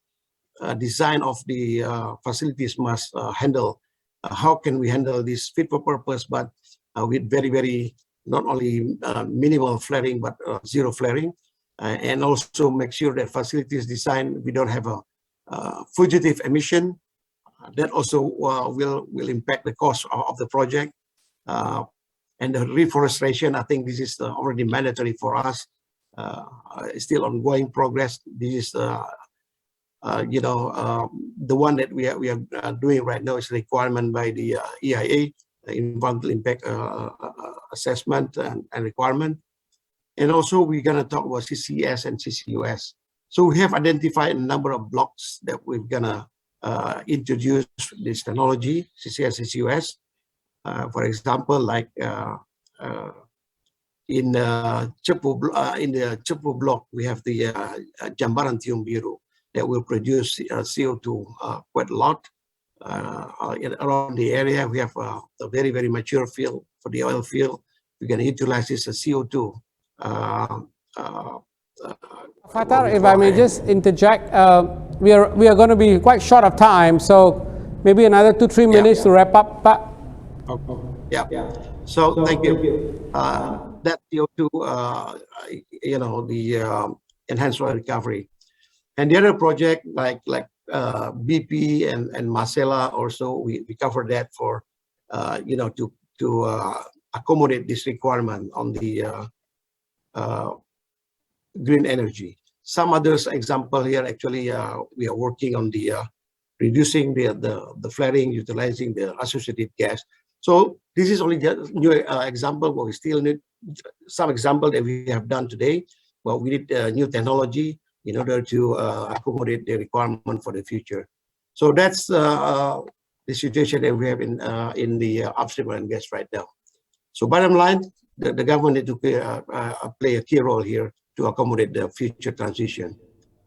Speaker 6: design of the facilities must handle how can we handle this fit for purpose, but with very, very not only minimal flaring, but zero flaring, and also make sure that facilities design we don't have a fugitive emission. That also will impact the cost of the project, and the reforestation. I think this is already mandatory for us. Still ongoing progress. This is the one that we are doing right now is a requirement by the EIA, environmental impact assessment and requirement. And also we're going to talk about CCS and CCUS. So we have identified a number of blocks that we're going to introduce this technology, CCS, CCUS. For example, like in the Cepu block, we have the Jambaran Tiung Biru that will produce CO2 quite a lot. Around the area, we have a very, very mature field for the oil field. We're going to utilize this as CO2.
Speaker 1: Fatar, if I may just interject, we are going to be quite short of time, so maybe another 2-3 minutes to wrap up, Pak.
Speaker 6: Okay. Yeah. So thank you. That CO2, the enhanced oil recovery, and the other project like BP and Marcella also, we covered that for to accommodate this requirement on the green energy. Some others example here, actually, we are working on the reducing the flaring, utilizing the associated gas. So this is only just new example, but we still need some example that we have done today. Well, we need new technology in order to accommodate the requirement for the future. So that's the situation that we have in the upstream oil and gas right now. So bottom line, the government need to play a key role here to accommodate the future transition.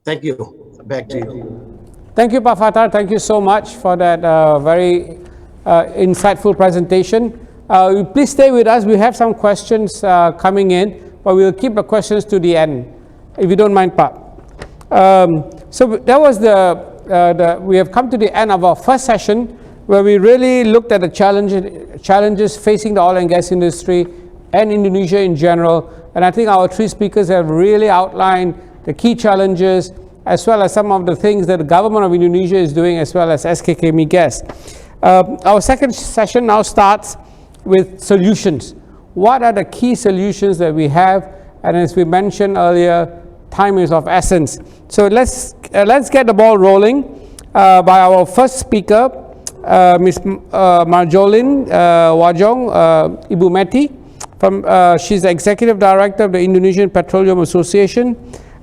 Speaker 6: Thank you. Back to you.
Speaker 1: Thank you, Pak Fathar. Thank you so much for that very insightful presentation. Please stay with us. We have some questions coming in, but we'll keep the questions to the end, if you don't mind, Pak. So that was we have come to the end of our first session, where we really looked at the challenges facing the oil and gas industry and Indonesia in general. And I think our 3 speakers have really outlined the key challenges, as well as some of the things that the government of Indonesia is doing, as well as SKK Migas. Our second session now starts with solutions. What are the key solutions that we have? And as we mentioned earlier, time is of essence. So let's get the ball rolling by our first speaker, Ms. Marjolin Wajong, Ibu Meti. She's the Executive Director of the Indonesian Petroleum Association,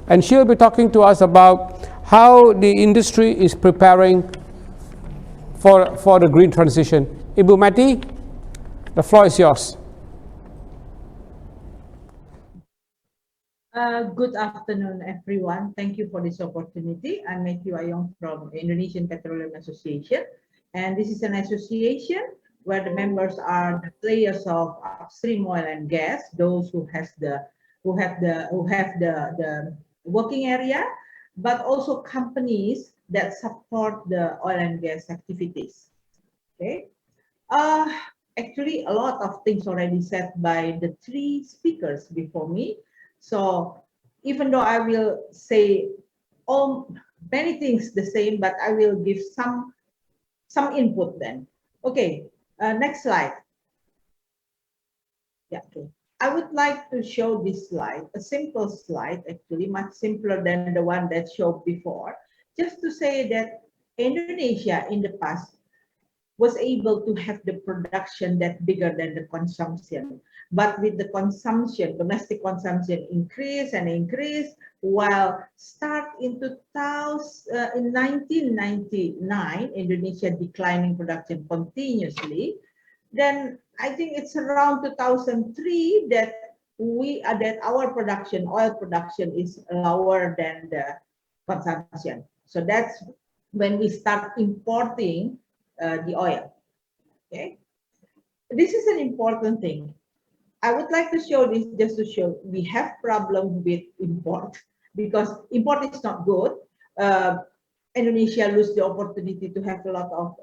Speaker 1: and she'll be talking to us about how the industry is preparing for the green transition. Ibu Meti, the floor is yours.
Speaker 7: Good afternoon, everyone. Thank you for this opportunity. I'm Meti Wajong from the Indonesian Petroleum Association, and this is an association where the members are the players of upstream oil and gas, those who have the working area, but also companies that support the oil and gas activities. Okay. Actually, a lot of things already said by the 3 speakers before me. So even though I will say many things the same, but I will give some input then. Okay. Next slide. Yeah, okay. I would like to show this slide, a simple slide, actually much simpler than the one that showed before, just to say that Indonesia in the past was able to have the production that bigger than the consumption. But with the consumption, domestic consumption increase and increase, while start in 1999, Indonesia declining production continuously. Then I think it's around 2003 that our production, oil production, is lower than the consumption. So that's when we start importing the oil. Okay, this is an important thing. I would like to show this just to show we have problem with import, because import is not good. Indonesia lose the opportunity to have a lot of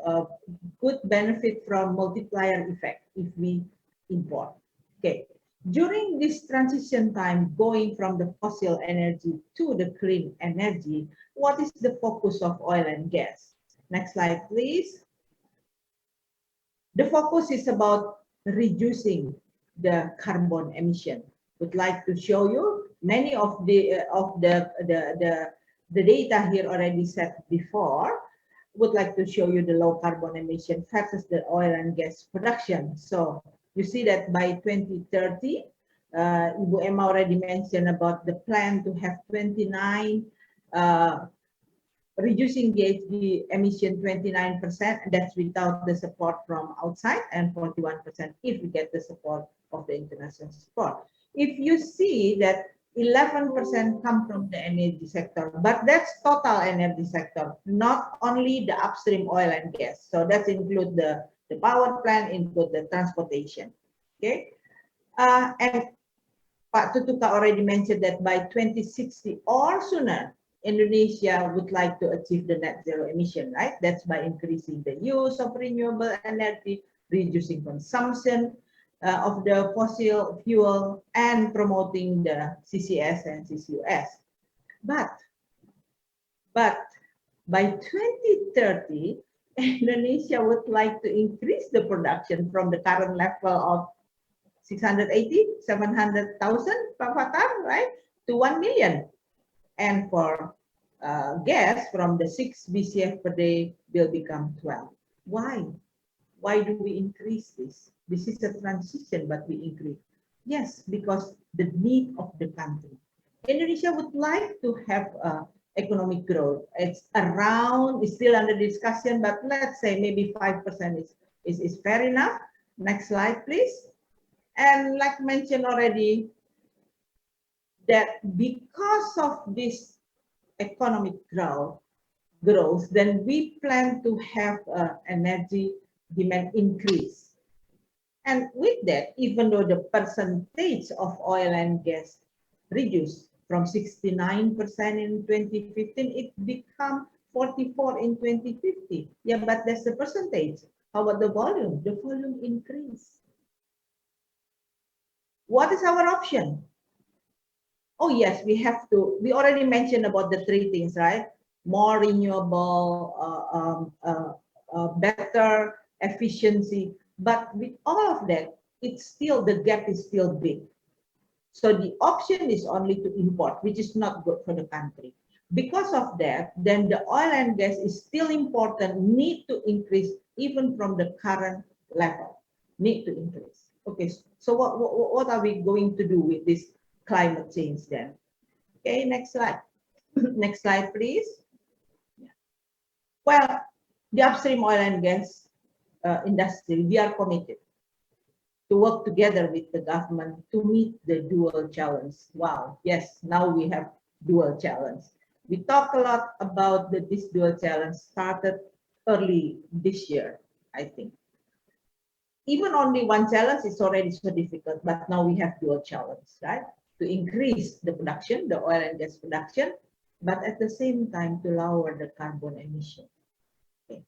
Speaker 7: good benefit from multiplier effect if we import. Okay, during this transition time, going from the fossil energy to the clean energy, what is the focus of oil and gas? Next slide, please. The focus is about reducing the carbon emission. Would like to show you many of the data here already set before. Would like to show you the low carbon emission versus the oil and gas production. So you see that by 2030, Ibu Emma already mentioned about the plan to have 29 reducing GHG emission 29%, and that's without the support from outside, and 41% if we get the support of the international support. If you see that 11% come from the energy sector, but that's total energy sector, not only the upstream oil and gas. So that include the power plant, include the transportation. Okay, and Pak Tutuka already mentioned that by 2060 or sooner, Indonesia would like to achieve the net zero emission, right? That's by increasing the use of renewable energy, reducing consumption of the fossil fuel, and promoting the CCS and CCUS. But by 2030, Indonesia would like to increase the production from the current level of 680, 700,000 per Fatar, right, to 1 million. And for gas from the 6 BCF per day will become 12. Why? Why do we increase this? This is a transition, but we increase. Yes, because the need of the country. Indonesia would like to have economic growth. It's around, it's still under discussion, but let's say maybe 5% is fair enough. Next slide, please. And like mentioned already, that because of this economic growth, then we plan to have energy demand increase. And with that, even though the percentage of oil and gas reduced from 69% in 2015, it become 44 in 2050. Yeah, but that's the percentage. How about the volume? The volume increase. What is our option? Oh yes, we already mentioned about the 3 things, right? More renewable, better efficiency, but with all of that, the gap is still big. So the option is only to import, which is not good for the country. Because of that, then the oil and gas is still important, need to increase even from the current level, need to increase. Okay, so what are we going to do with this climate change then? Okay, next slide. Next slide, please. Well, the upstream oil and gas industry, we are committed to work together with the government to meet the dual challenge. Wow, yes, now we have dual challenge. We talk a lot about this dual challenge started early this year, I think. Even only one challenge is already so difficult, but now we have dual challenge, right? To increase the production, the oil and gas production, but at the same time to lower the carbon emission. Okay.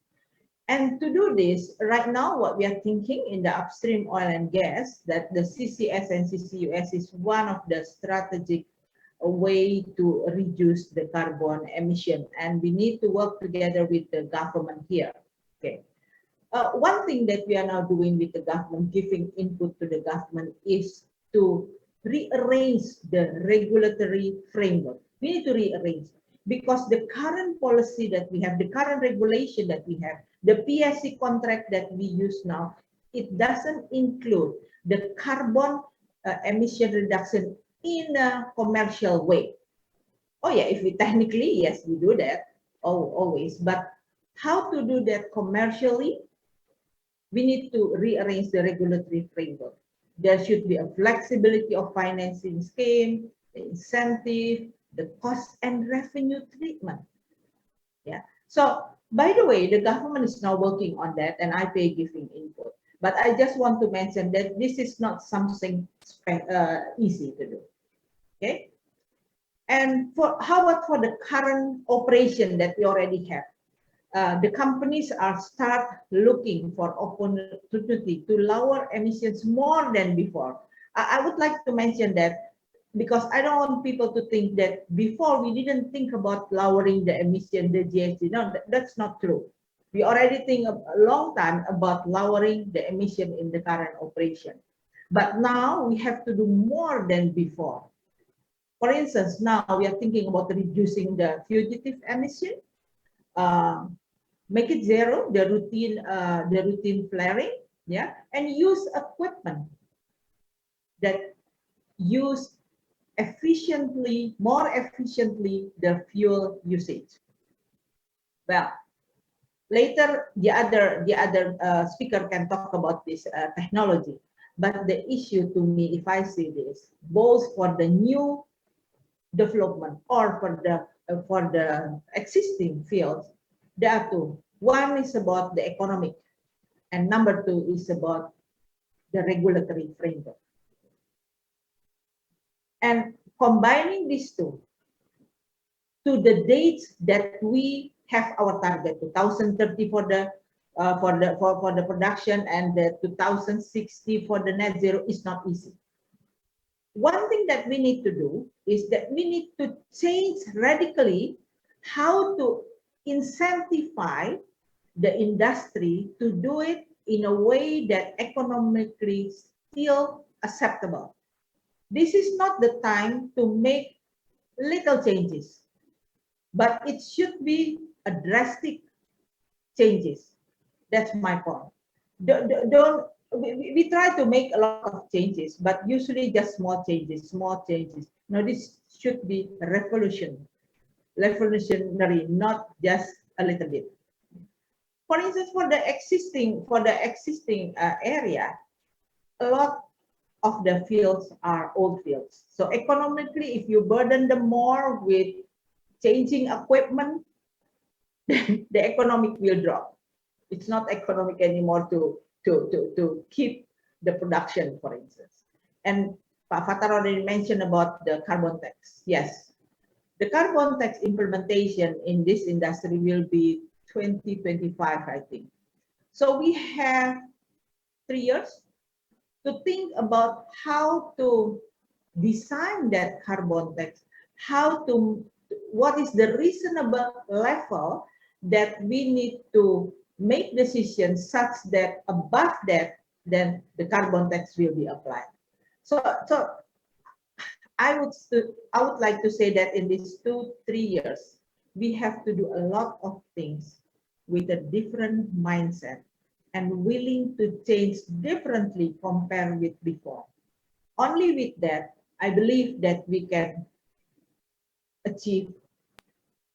Speaker 7: And to do this, right now, what we are thinking in the upstream oil and gas, that the CCS and CCUS is one of the strategic way to reduce the carbon emission. And we need to work together with the government here. Okay. One thing that we are now doing with the government, giving input to the government, is to rearrange the regulatory framework. We need to rearrange because the current policy that we have, the current regulation that we have, the PSC contract that we use now, it doesn't include the carbon emission reduction in a commercial way. Oh yeah, if we technically, yes, we do that always, but how to do that commercially? We need to rearrange the regulatory framework. There should be a flexibility of financing scheme, the incentive, the cost and revenue treatment. Yeah. So, by the way, the government is now working on that, and IPA giving input. But I just want to mention that this is not something easy to do. Okay. And how about for the current operation that we already have? The companies are start looking for opportunity to lower emissions more than before. I would like to mention that because I don't want people to think that before we didn't think about lowering the emission, the GHG. No, that's not true. We already think a long time about lowering the emission in the current operation. But now we have to do more than before. For instance, now we are thinking about reducing the fugitive emission. Make it zero, the routine flaring, yeah, and use equipment that use more efficiently the fuel usage. Well, later the other speaker can talk about this technology, but the issue to me, if I see this, both for the new development or for the existing fields, there are two. One is about the economic, and number two is about the regulatory framework. And combining these two, to the dates that we have our target, 2030 for the production and the 2060 for the net zero is not easy. One thing that we need to do is that we need to change radically how to incentivize the industry to do it in a way that economically still acceptable. This is not the time to make little changes, but it should be a drastic changes. That's my point. We try to make a lot of changes, but usually just small changes. No, this should be revolutionary, not just a little bit. For instance, for the existing area, a lot of the fields are old fields. So economically, if you burden them more with changing equipment, then the economic will drop. It's not economic anymore to keep the production, for instance. And Pak Fatar already mentioned about the carbon tax. Yes, the carbon tax implementation in this industry will be 2025, I think. So we have 3 years to think about how to design that carbon tax, what is the reasonable level that we need to make decisions such that above that, then the carbon tax will be applied. So I would like to say that in these 2-3 years, we have to do a lot of things with a different mindset and willing to change differently compared with before. Only with that, I believe that we can achieve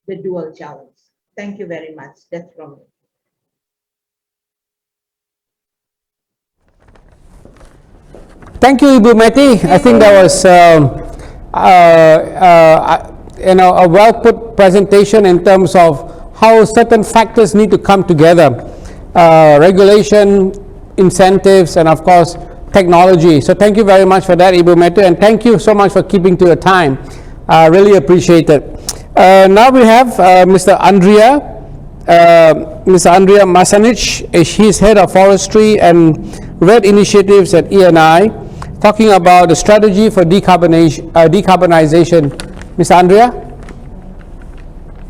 Speaker 7: the dual challenge. Thank you very much. That's from me.
Speaker 1: Thank you, Ibu Meti. I think that was a well put presentation in terms of how certain factors need to come together. Regulation, incentives, and of course, technology. So thank you very much for that, Ibu Meti, and thank you so much for keeping to your time. I really appreciate it. Now we have Mr. Andrea Masanic. He's head of forestry and RED initiatives at ENI, talking about the strategy for decarbonization. Mr. Andrea,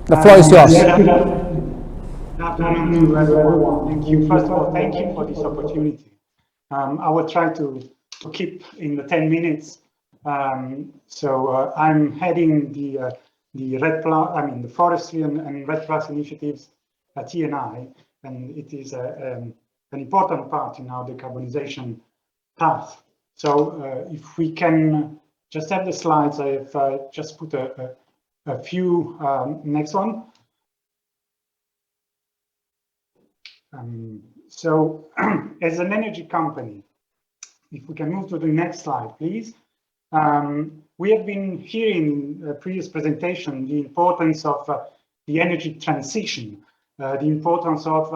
Speaker 1: the floor is yours.
Speaker 8: Good afternoon to everyone. Thank you. First of all, thank you for this opportunity. I will try to keep in the 10 minutes. I'm heading the the forestry and RED Plus initiatives at ENI, and it is an important part in our decarbonization path. So if we can just have the slides, I've just put a few. Next one. As an energy company, if we can move to the next slide, please. We have been hearing in a previous presentation the importance of the energy transition, the importance of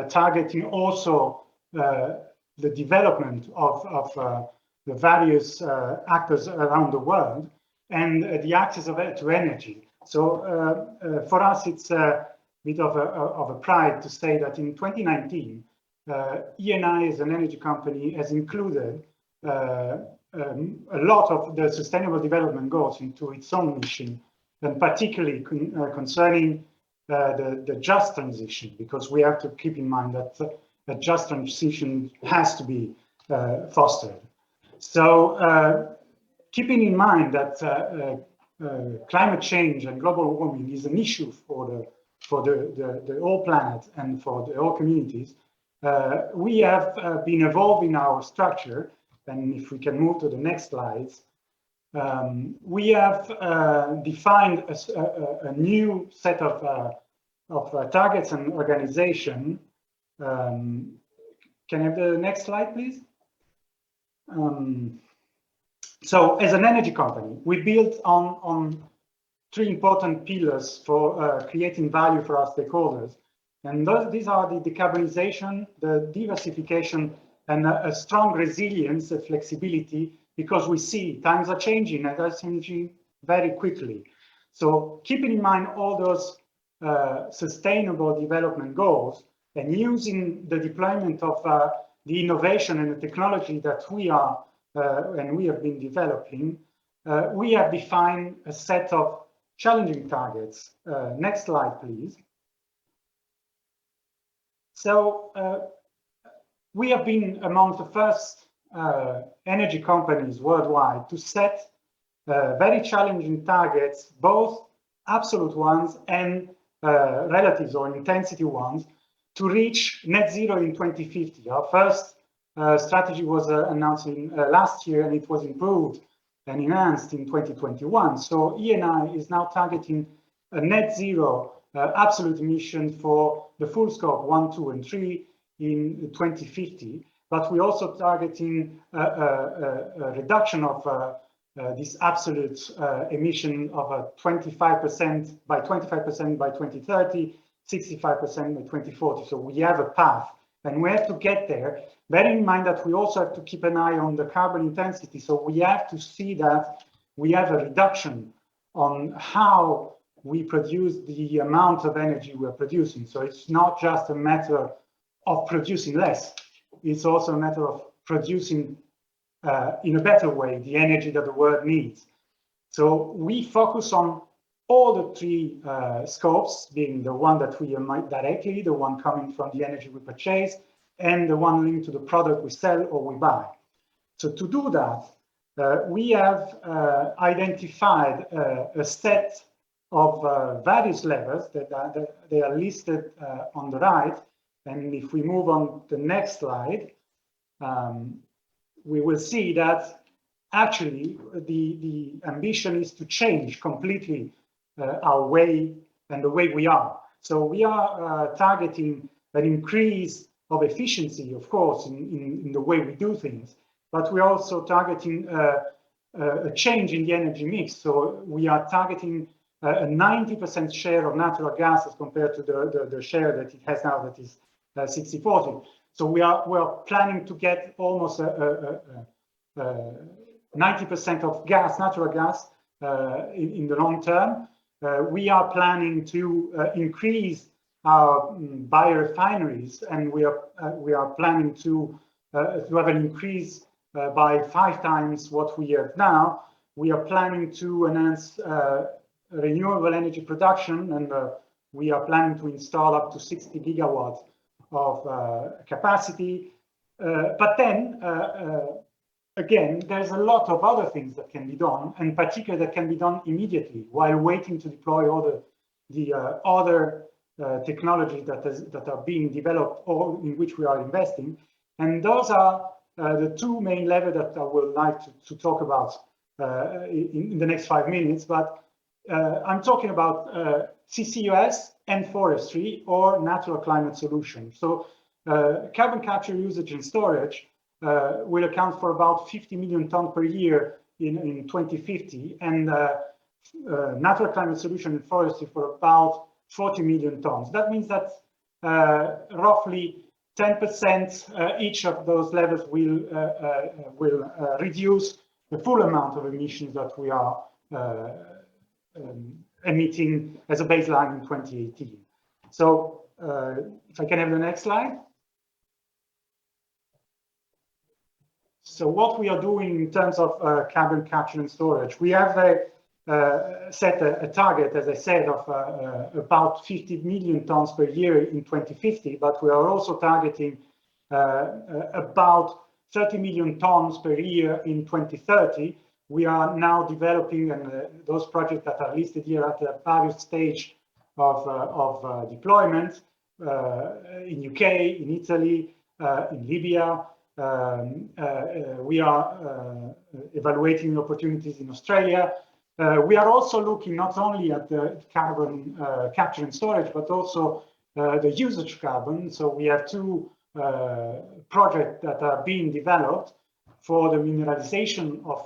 Speaker 8: targeting also the development of the various actors around the world and the access to energy. So for us, it's a bit of a pride to say that in 2019, ENI as an energy company has included a lot of the sustainable development goals into its own mission, and particularly concerning the just transition, because we have to keep in mind that a just transition has to be fostered. So keeping in mind that climate change and global warming is an issue for the whole planet and for the whole communities, we have been evolving our structure. And if we can move to the next slides, we have defined a new set of targets and organization. Can I have the next slide, please? So as an energy company, we built on 3 important pillars for creating value for our stakeholders. And these are the decarbonization, the diversification, and a strong resilience and flexibility, because we see times are changing and are changing very quickly. So keeping in mind all those sustainable development goals and using the deployment of the innovation and the technology that we are and we have been developing, we have defined a set of challenging targets. Next slide, please. So we have been among the first energy companies worldwide to set very challenging targets, both absolute ones and relatives or intensity ones, to reach net zero in 2050. Our first strategy was announced last year, and it was improved and enhanced in 2021. So ENI is now targeting a net zero absolute emission for the full scope 1, 2, and 3 in 2050. But we're also targeting a reduction of this absolute emission of 25% by 2030, 65% by 2040. So we have a path, and we have to get there. Bearing in mind that we also have to keep an eye on the carbon intensity. So we have to see that we have a reduction on how we produce the amount of energy we're producing. So it's not just a matter of producing less. It's also a matter of producing in a better way the energy that the world needs. So we focus on all the three scopes, being the one that we emit directly, the one coming from the energy we purchase, and the one linked to the product we sell or we buy. So to do that, we have identified a set of various levels that they are listed on the right. And if we move on to the next slide, we will see that actually the ambition is to change completely our way and the way we are. So we are targeting an increase of efficiency, of course, in the way we do things, but we're also targeting a change in the energy mix. So we are targeting a 90% share of natural gas as compared to the share that it has now, that is 60-40. So we are planning to get almost 90% of gas, natural gas, in the long term. We are planning to increase our biorefineries, and we are planning to have an increase by 5 times what we have now. We are planning to enhance renewable energy production, and we are planning to install up to 60 gigawatts of capacity. But then, again, there's a lot of other things that can be done, and particularly that can be done immediately while waiting to deploy all the other technologies that are being developed or in which we are investing. And those are the two main levels that I would like to talk about in the next 5 minutes. But I'm talking about CCUS and forestry, or natural climate solutions. So carbon capture, usage and storage will account for about 50 million tons per year in 2050, and natural climate solution and forestry for about 40 million tons. That means that roughly 10% each of those levels will reduce the full amount of emissions that we are emitting as a baseline in 2018. So if I can have the next slide. So what we are doing in terms of carbon capture and storage, we have set a target, as I said, of about 50 million tons per year in 2050, but we are also targeting about 30 million tons per year in 2030. We are now developing, and those projects that are listed here at the various stage of deployment in UK, in Italy, in Libya. We are evaluating opportunities in Australia. We are also looking not only at the carbon capture and storage, but also the usage of carbon. So we have 2 projects that are being developed for the mineralization of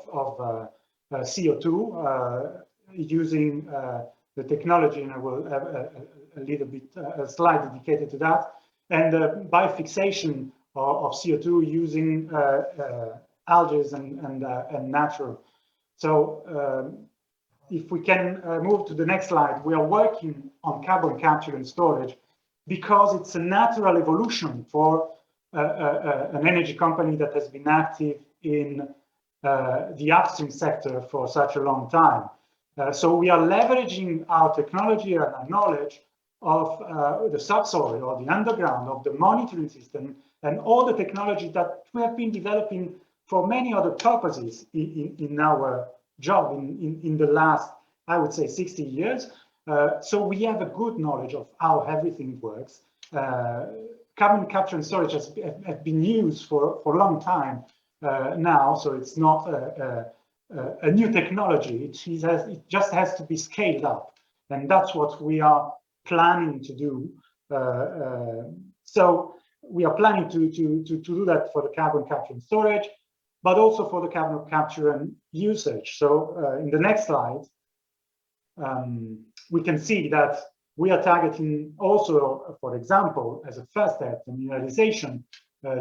Speaker 8: CO2 using the technology, and I will have a slide dedicated to that, and biofixation of CO2 using algae and natural. So if we can move to the next slide, we are working on carbon capture and storage because it's a natural evolution for an energy company that has been active in the upstream sector for such a long time. So we are leveraging our technology and our knowledge of the subsoil or the underground, of the monitoring system, and all the technology that we have been developing for many other purposes in our job in the last, I would say, 60 years. So we have a good knowledge of how everything works. Carbon capture and storage has been used for a long time now, so it's not a new technology. It just has to be scaled up, and that's what we are planning to do. So we are planning to do that for the carbon capture and storage, but also for the carbon capture and usage. So in the next slide, we can see that we are targeting also, for example, as a first step, the mineralization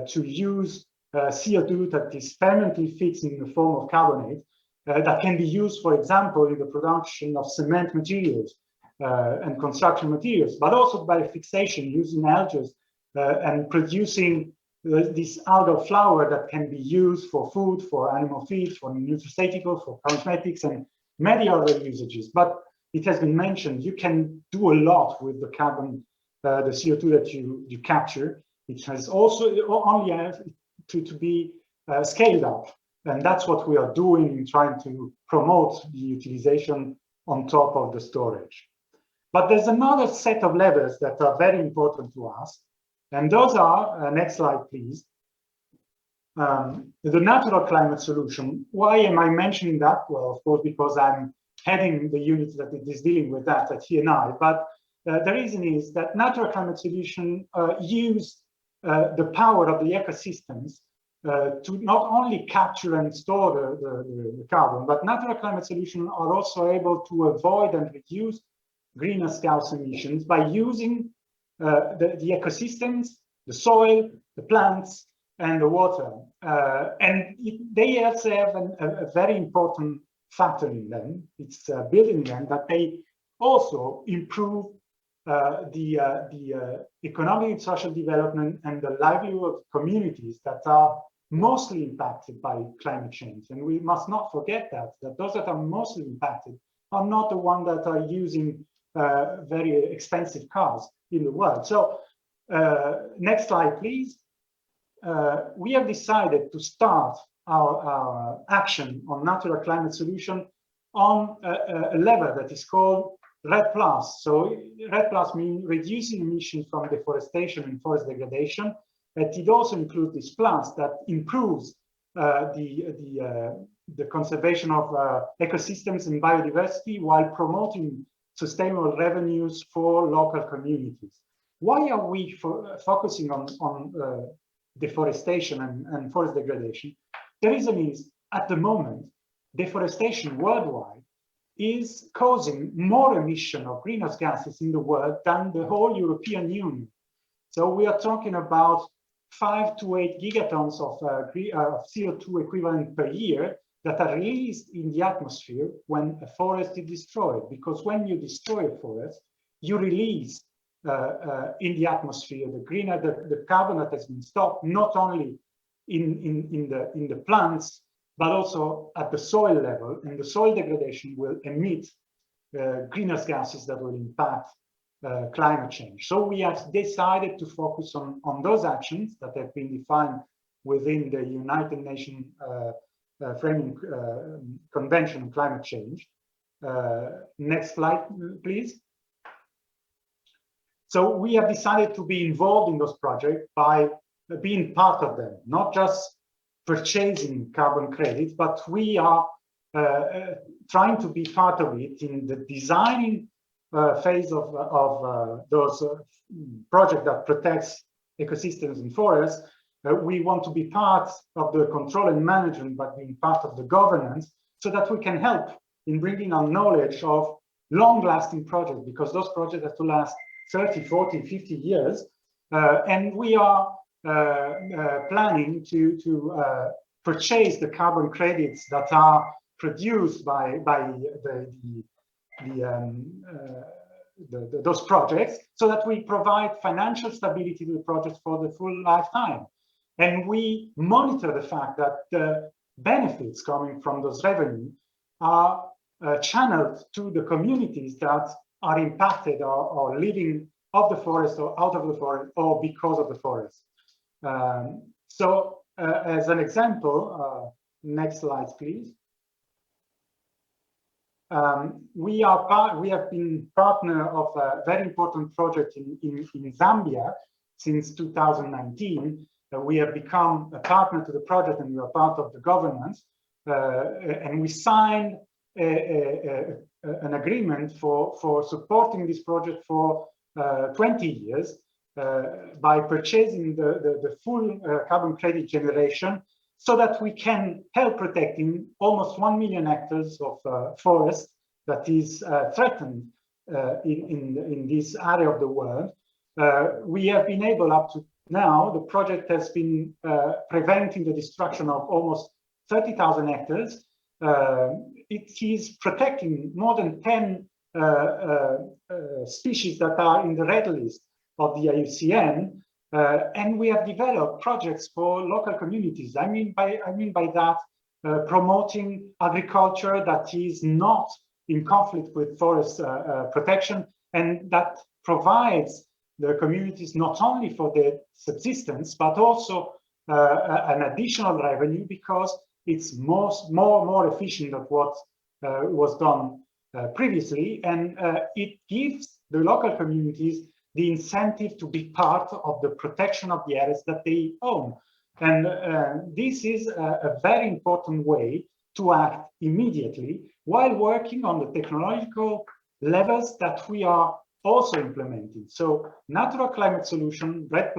Speaker 8: to use CO2 that is permanently fixed in the form of carbonate that can be used, for example, in the production of cement materials and construction materials, but also by fixation using algae and producing this algal flour that can be used for food, for animal feed, for nutraceuticals, for cosmetics, and many other usages. But it has been mentioned, you can do a lot with the carbon, the CO2 that you capture. It has also only have to be scaled up. And that's what we are doing in trying to promote the utilization on top of the storage. But there's another set of levers that are very important to us. And those are, next slide, please. The natural climate solution. Why am I mentioning that? Well, of course, because I'm heading the unit that is dealing with that at TNI. But the reason is that natural climate solution use the power of the ecosystems to not only capture and store the carbon, but natural climate solutions are also able to avoid and reduce greenhouse gas emissions by using the ecosystems, the soil, the plants, and the water. They also have a very important factor in them. It's building them that they also improve the economic and social development and the livelihood of communities that are mostly impacted by climate change. And we must not forget that those that are mostly impacted are not the ones that are using very expensive cars in the world. So next slide, please. We have decided to start our action on natural climate solution on a level that is called REDD+. So REDD+ means reducing emissions from deforestation and forest degradation. But it also includes this plus that improves the conservation of ecosystems and biodiversity while promoting sustainable revenues for local communities. Why are we focusing on deforestation and forest degradation? The reason is, at the moment, deforestation worldwide is causing more emission of greenhouse gases in the world than the whole European Union. So we are talking about 5 to 8 gigatons of CO2 equivalent per year that are released in the atmosphere when a forest is destroyed. Because when you destroy a forest, you release in the atmosphere the carbon that has been stopped, not only in the plants, but also at the soil level. And the soil degradation will emit greenhouse gases that will impact climate change. So we have decided to focus on those actions that have been defined within the United Nations Framing Convention on Climate Change. Next slide, please. So we have decided to be involved in those projects by being part of them, not just purchasing carbon credits, but we are trying to be part of it in the designing phase of those projects that protects ecosystems and forests. We want to be part of the control and management, but being part of the governance, so that we can help in bringing our knowledge of long-lasting projects, because those projects have to last 30, 40, 50 years. And we are planning to purchase the carbon credits that are produced by those projects, so that we provide financial stability to the projects for the full lifetime. And we monitor the fact that the benefits coming from those revenue are channeled to the communities that are impacted or living of the forest or out of the forest or because of the forest. As an example, next slide, please. We have been partner of a very important project in Zambia since 2019. We have become a partner to the project, and we are part of the governance. And we signed an agreement for supporting this project for 20 years by purchasing the full carbon credit generation, so that we can help protecting almost 1 million hectares of forest that is threatened in this area of the world. We have been able, up to now, the project has been preventing the destruction of almost 30,000 hectares. It is protecting more than 10 species that are in the red list of the IUCN. And we have developed projects for local communities. I mean by that, promoting agriculture that is not in conflict with forest protection, and that provides the communities not only for their subsistence, but also an additional revenue, because it's more efficient than what was done previously, and it gives the local communities the incentive to be part of the protection of the areas that they own. And this is a very important way to act immediately while working on the technological levels that we are also implementing. So natural climate solution, REDD+,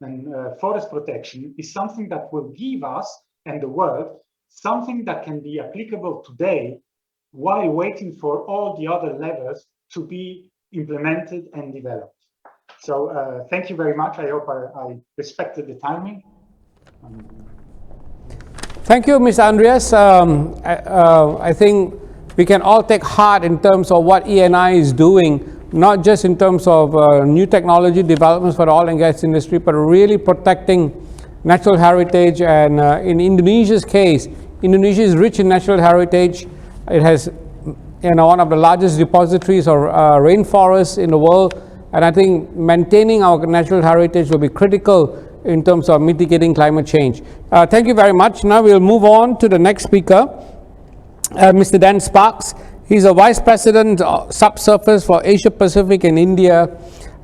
Speaker 8: and forest protection is something that will give us and the world something that can be applicable today, while waiting for all the other levels to be implemented and developed. So thank you very much. I hope I respected the timing.
Speaker 1: Thank you, Mr. Andreas. I think we can all take heart in terms of what ENI is doing, not just in terms of new technology developments for the oil and gas industry, but really protecting natural heritage. And in Indonesia's case, Indonesia is rich in natural heritage. It has one of the largest depositories of rainforests in the world. And I think maintaining our natural heritage will be critical in terms of mitigating climate change. Thank you very much. Now we'll move on to the next speaker, Mr. Dan Sparks. He's a Vice President Subsurface for Asia Pacific and India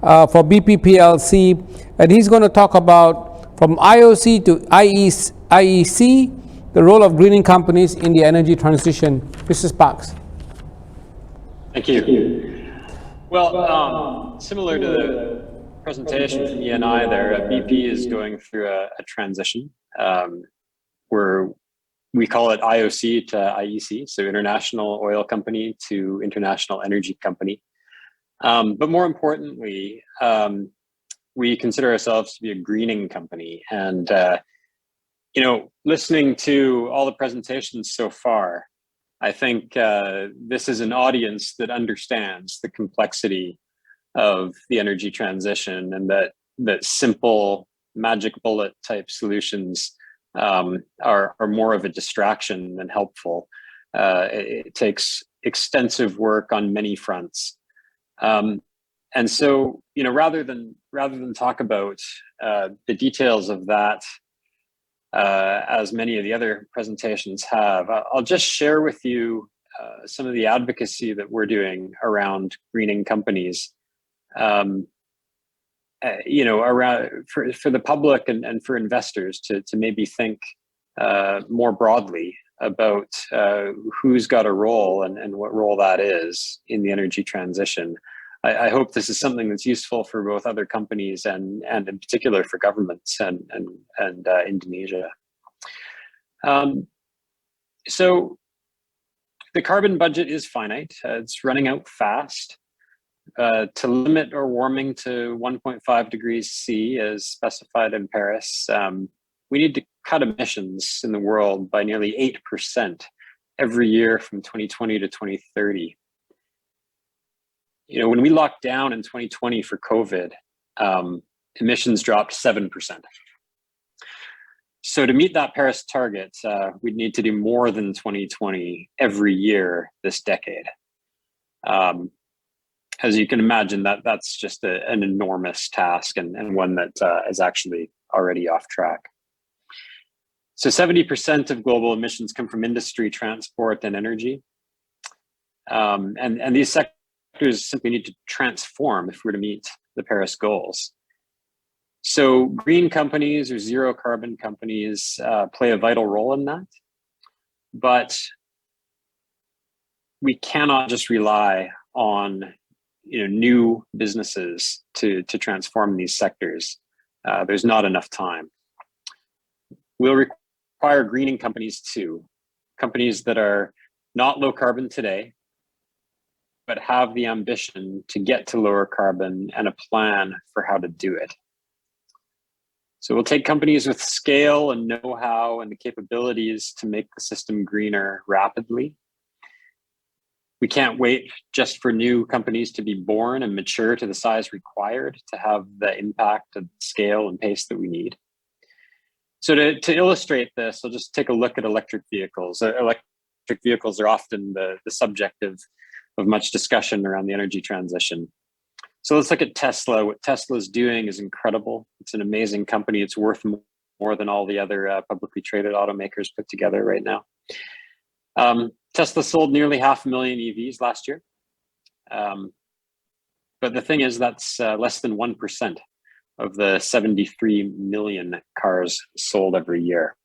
Speaker 1: for BP PLC. And he's going to talk about from IOC to IEC, the role of greening companies in the energy transition. Mr. Sparks.
Speaker 9: Thank you. Well, similar to the presentation from ENI there, BP is going through a transition where we call it IOC to IEC, so International Oil Company to International Energy Company. But more importantly, we consider ourselves to be a greening company. And, listening to all the presentations so far, I think this is an audience that understands the complexity of the energy transition, and that simple magic bullet type solutions are more of a distraction than helpful. It takes extensive work on many fronts. And so, rather than talk about the details of that, as many of the other presentations have, I'll just share with you some of the advocacy that we're doing around greening companies. Around for the public and for investors to maybe think more broadly about who's got a role and what role that is in the energy transition. I hope this is something that's useful for both other companies and in particular for governments and Indonesia. So the carbon budget is finite. It's running out fast. To limit our warming to 1.5 degrees C as specified in Paris, we need to cut emissions in the world by nearly 8% every year from 2020 to 2030. You know, when we locked down in 2020 for COVID, emissions dropped 7%. So to meet that Paris target, we'd need to do more than 2020 every year this decade. As you can imagine, that's just an enormous task, and one that is actually already off track. So 70% of global emissions come from industry, transport, and energy. And these sectors simply need to transform if we're to meet the Paris goals. So green companies or zero carbon companies play a vital role in that. But we cannot just rely on new businesses to transform these sectors. There's not enough time. We'll require greening companies too, companies that are not low carbon today, but have the ambition to get to lower carbon and a plan for how to do it. So we'll take companies with scale and know-how and the capabilities to make the system greener rapidly. We can't wait just for new companies to be born and mature to the size required to have the impact and scale and pace that we need. So to illustrate this, I'll just take a look at electric vehicles. Electric vehicles are often the subject of much discussion around the energy transition. So let's look at Tesla. What Tesla is doing is incredible. It's an amazing company. It's worth more than all the other publicly traded automakers put together right now. Tesla sold nearly 500,000 EVs last year. But the thing is, that's less than 1% of the 73 million cars sold every year.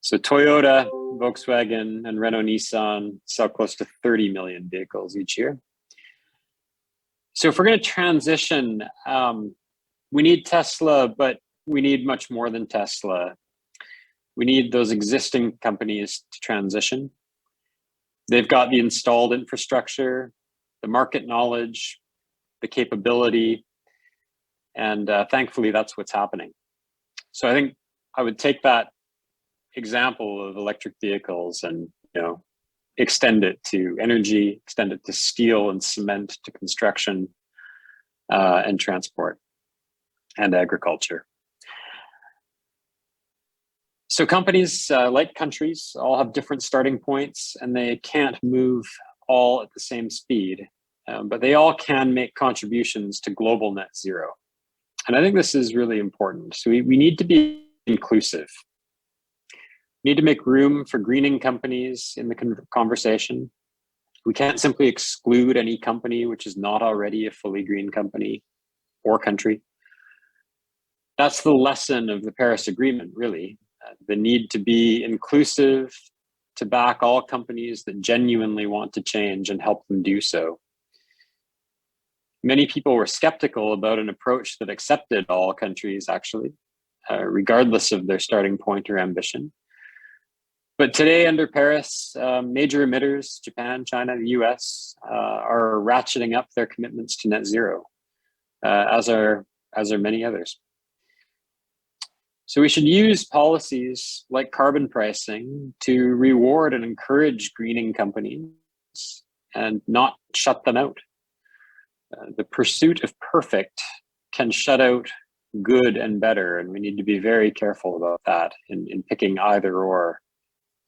Speaker 9: So Toyota, Volkswagen, and Renault Nissan sell close to 30 million vehicles each year. So if we're going to transition, we need Tesla, but we need much more than Tesla. We need those existing companies to transition. They've got the installed infrastructure, the market knowledge, the capability, and thankfully that's what's happening. So I think I would take that example of electric vehicles and extend it to energy, extend it to steel and cement, to construction and transport and agriculture. So companies, like countries, all have different starting points, and they can't move all at the same speed, but they all can make contributions to global net zero. And I think this is really important. So we need to be inclusive. We need to make room for greening companies in the conversation. We can't simply exclude any company which is not already a fully green company or country. That's the lesson of the Paris Agreement, really. The need to be inclusive, to back all companies that genuinely want to change and help them do so. Many people were skeptical about an approach that accepted all countries, actually, regardless of their starting point or ambition. But today, under Paris, major emitters, Japan, China, the US, are ratcheting up their commitments to net zero, as are many others. So we should use policies like carbon pricing to reward and encourage greening companies and not shut them out. The pursuit of perfect can shut out good and better, and we need to be very careful about that in picking either or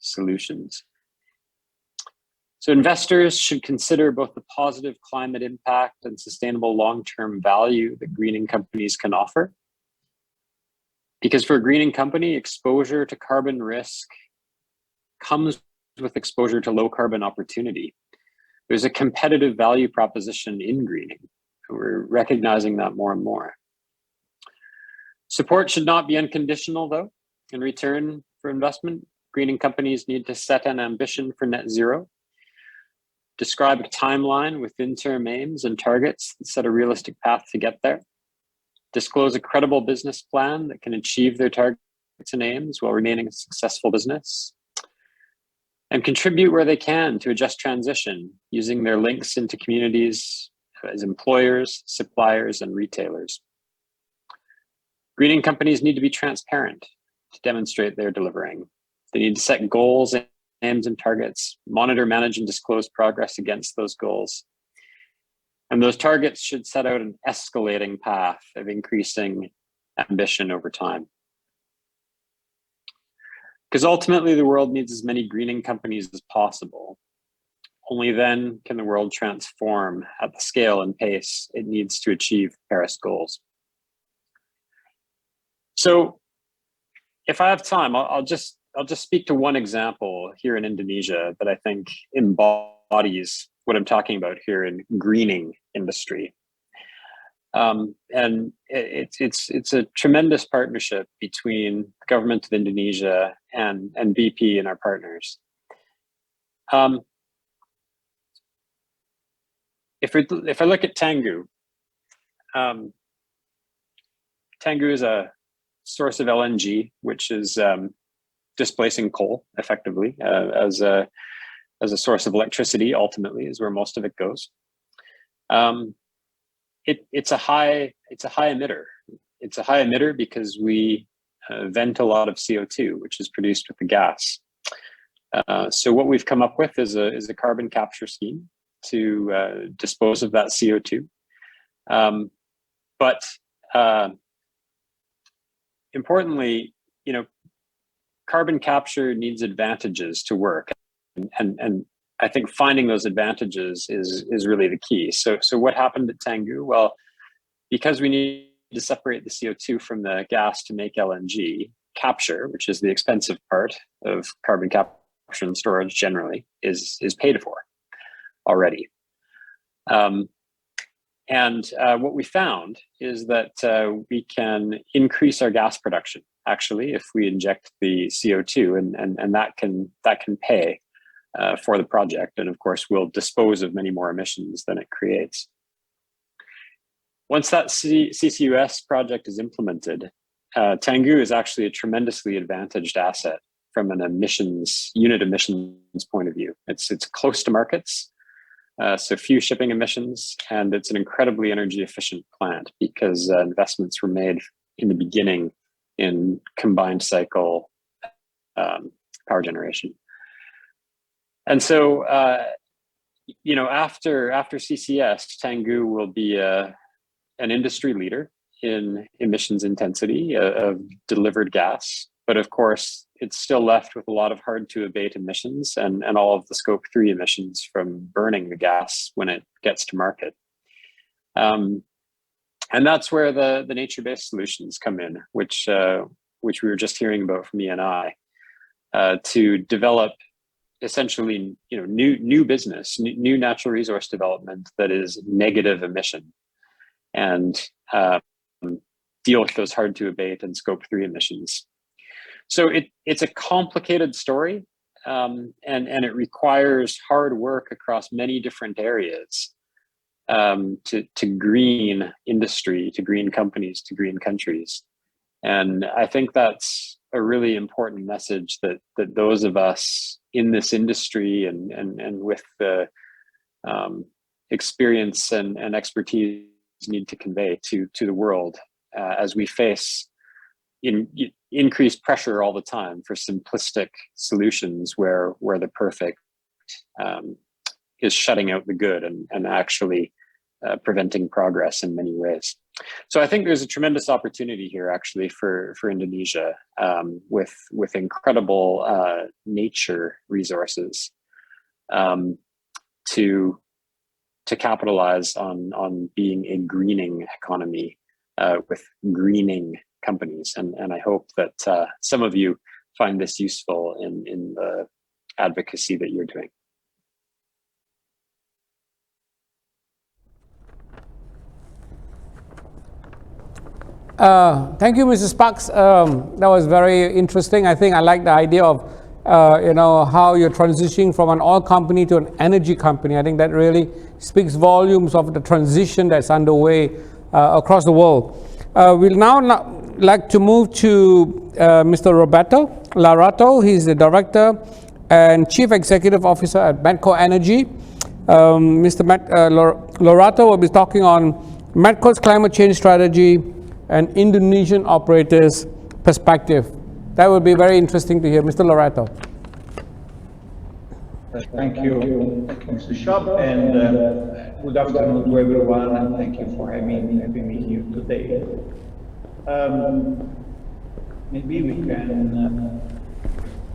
Speaker 9: solutions. So investors should consider both the positive climate impact and sustainable long-term value that greening companies can offer. Because for a greening company, exposure to carbon risk comes with exposure to low carbon opportunity. There's a competitive value proposition in greening. We're recognizing that more and more. Support should not be unconditional, though. In return for investment, greening companies need to set an ambition for net zero, describe a timeline with interim aims and targets that set a realistic path to get there, disclose a credible business plan that can achieve their targets and aims while remaining a successful business, and contribute where they can to a just transition using their links into communities as employers, suppliers, and retailers. Greening companies need to be transparent to demonstrate they're delivering. They need to set goals aims and targets, monitor, manage, and disclose progress against those goals. And those targets should set out an escalating path of increasing ambition over time. Because ultimately the world needs as many greening companies as possible. Only then can the world transform at the scale and pace it needs to achieve Paris goals. So if I have time, I'll just speak to one example here in Indonesia that I think embodies what I'm talking about here in greening industry. And it's a tremendous partnership between the government of Indonesia and BP and our partners. If I look at Tangguh, Tangguh is a source of LNG, which is displacing coal effectively as a source of electricity. Ultimately, is where most of it goes. It's a high emitter. It's a high emitter because we vent a lot of CO2, which is produced with the gas. So what we've come up with is a carbon capture scheme to dispose of that CO2. But importantly, carbon capture needs advantages to work, and I think finding those advantages is really the key. So what happened at Tangguh? Well, because we need to separate the CO2 from the gas to make LNG, capture, which is the expensive part of carbon capture and storage generally, is paid for already. What we found is that we can increase our gas production actually if we inject the CO2, and that can pay for the project, and of course will dispose of many more emissions than it creates. Once that CCUS project is implemented, Tangguh is actually a tremendously advantaged asset from an unit emissions point of view. It's close to markets, so few shipping emissions, and it's an incredibly energy efficient plant because investments were made in the beginning in combined cycle power generation. And so, after CCS, Tangguh will be an industry leader in emissions intensity of delivered gas. But of course, it's still left with a lot of hard to abate emissions and all of the scope 3 emissions from burning the gas when it gets to market. And that's where the nature-based solutions come in, which we were just hearing about from ENI, to develop essentially, new business, new natural resource development that is negative emission, and deal with those hard to abate and scope 3 emissions. So it's a complicated story, and it requires hard work across many different areas to green industry, to green companies, to green countries. And I think that's a really important message that those of us in this industry and with the experience and expertise need to convey to the world as we face increased pressure all the time for simplistic solutions where the perfect is shutting out the good and actually preventing progress in many ways. So I think there's a tremendous opportunity here actually for Indonesia with incredible nature resources to capitalize on being a greening economy with greening companies. And I hope that some of you find this useful in the advocacy that you're doing.
Speaker 1: Thank you, Mrs. Sparks. That was very interesting. I think I like the idea of, how you're transitioning from an oil company to an energy company. I think that really speaks volumes of the transition that's underway across the world. We'll now like to move to Mr. Roberto Larato. He's the Director and Chief Executive Officer at Medco Energy. Mr. Larato will be talking on Medco's climate change strategy and Indonesian operators' perspective. That would be very interesting to hear. Mr. Larato.
Speaker 10: Thank you, Mr. Shop, and good afternoon to everyone, and thank you for having me here today. Maybe we can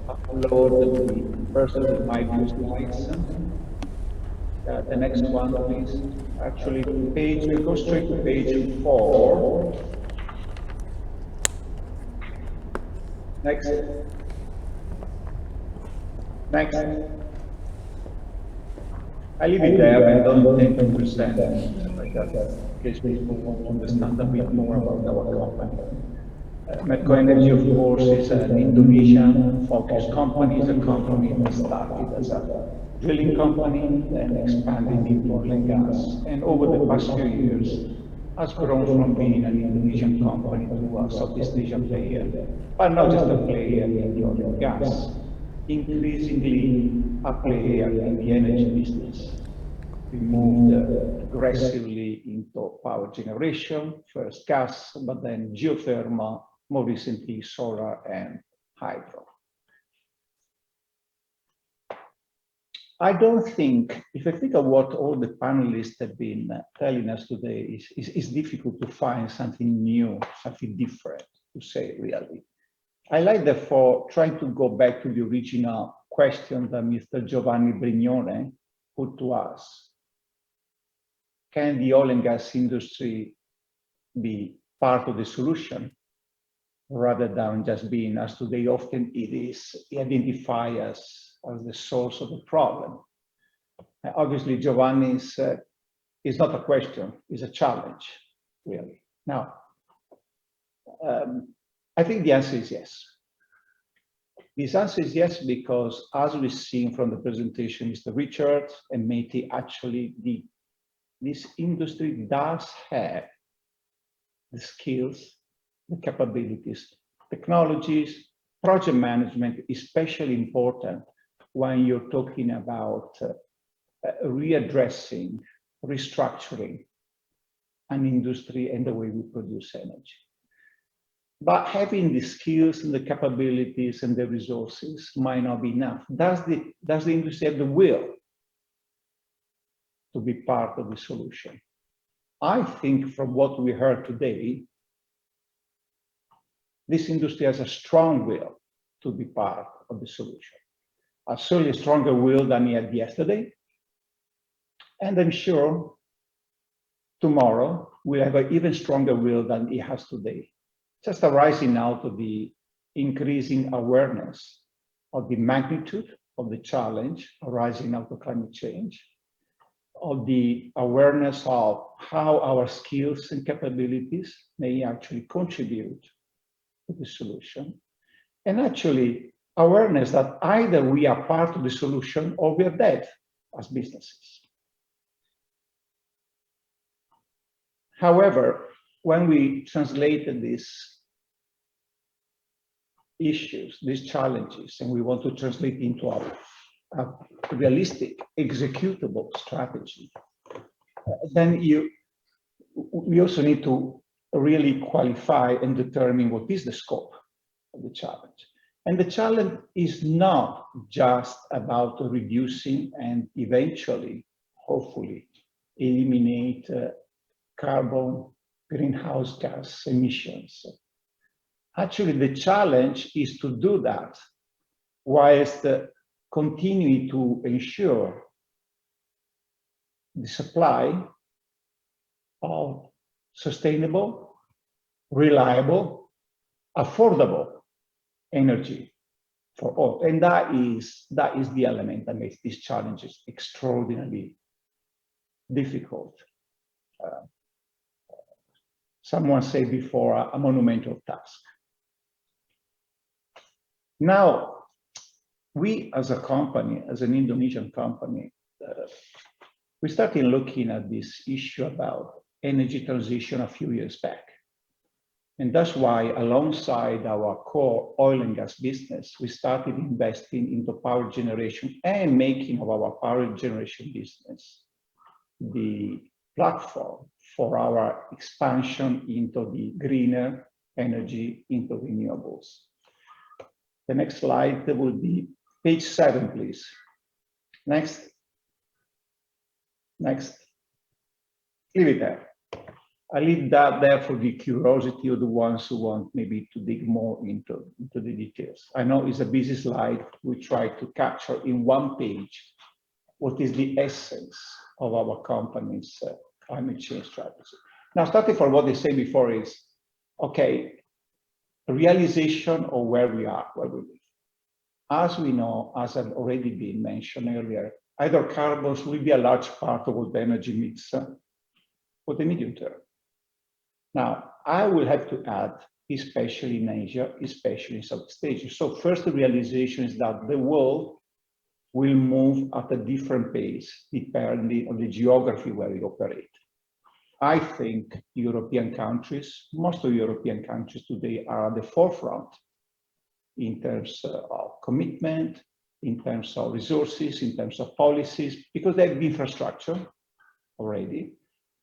Speaker 10: upload the first of my two slides. The next one, please. Actually, we go straight to page 4. Next. Next. I leave it there and don't tend to present like that, in case people want to understand a bit more about our company. Medco Energy, of course, is an Indonesian-focused company. It's a company that started as a drilling company, then expanded into oil and gas, and over the past few years has grown from being an Indonesian company to a Southeast Asia player, but not just a player in the oil and gas, increasingly a player in the energy business. We moved aggressively into power generation, first gas, but then geothermal, more recently solar and hydro. I don't think, if I think of what all the panelists have been telling us today, it's difficult to find something new, something different to say, really. I like, therefore, trying to go back to the original question that Mr. Giovanni Brignone put to us. Can the oil and gas industry be part of the solution rather than just being, as today often it is, identified as the source of the problem? Obviously, Giovanni's is not a question, it's a challenge, really. Now, I think the answer is yes. This answer is yes, because as we've seen from the presentation, Mr. Richard and Meti, actually, this industry does have the skills, the capabilities, technologies, project management, especially important when you're talking about readdressing, restructuring an industry and the way we produce energy. But having the skills and the capabilities and the resources might not be enough. Does the industry have the will to be part of the solution? I think from what we heard today, this industry has a strong will to be part of the solution. Certainly a stronger will than he had yesterday. And I'm sure tomorrow we'll have an even stronger will than he has today. Just arising out of the increasing awareness of the magnitude of the challenge arising out of climate change, of the awareness of how our skills and capabilities may actually contribute to the solution, and actually awareness that either we are part of the solution or we are dead as businesses. However, when we translated these issues, these challenges, and we want to translate into a realistic, executable strategy, then we also need to really qualify and determine what is the scope of the challenge. And the challenge is not just about reducing and eventually, hopefully, eliminate carbon greenhouse gas emissions. Actually, the challenge is to do that whilst continuing to ensure the supply of sustainable, reliable, affordable energy for all. And that is the element that makes these challenges extraordinarily difficult. Someone said before, a monumental task. Now, we as a company, as an Indonesian company, we started looking at this issue about energy transition a few years back. And that's why, alongside our core oil and gas business, we started investing into power generation and making of our power generation business the platform for our expansion into the greener energy, into renewables. The next slide will be page 7, please. Next. Next. Leave it there. I leave that there for the curiosity of the ones who want maybe to dig more into the details. I know it's a busy slide. We try to capture in one page what is the essence of our company's climate change strategy. Now, starting from what they said before is, okay, realization of where we are, where we live. As we know, as had already been mentioned earlier, hydrocarbons will be a large part of the energy mix for the medium term. Now, I will have to add, especially in Asia, especially in Southeast Asia. So first, the realization is that the world will move at a different pace depending on the geography where we operate. I think European countries, most of European countries today are at the forefront in terms of commitment, in terms of resources, in terms of policies, because they have the infrastructure already,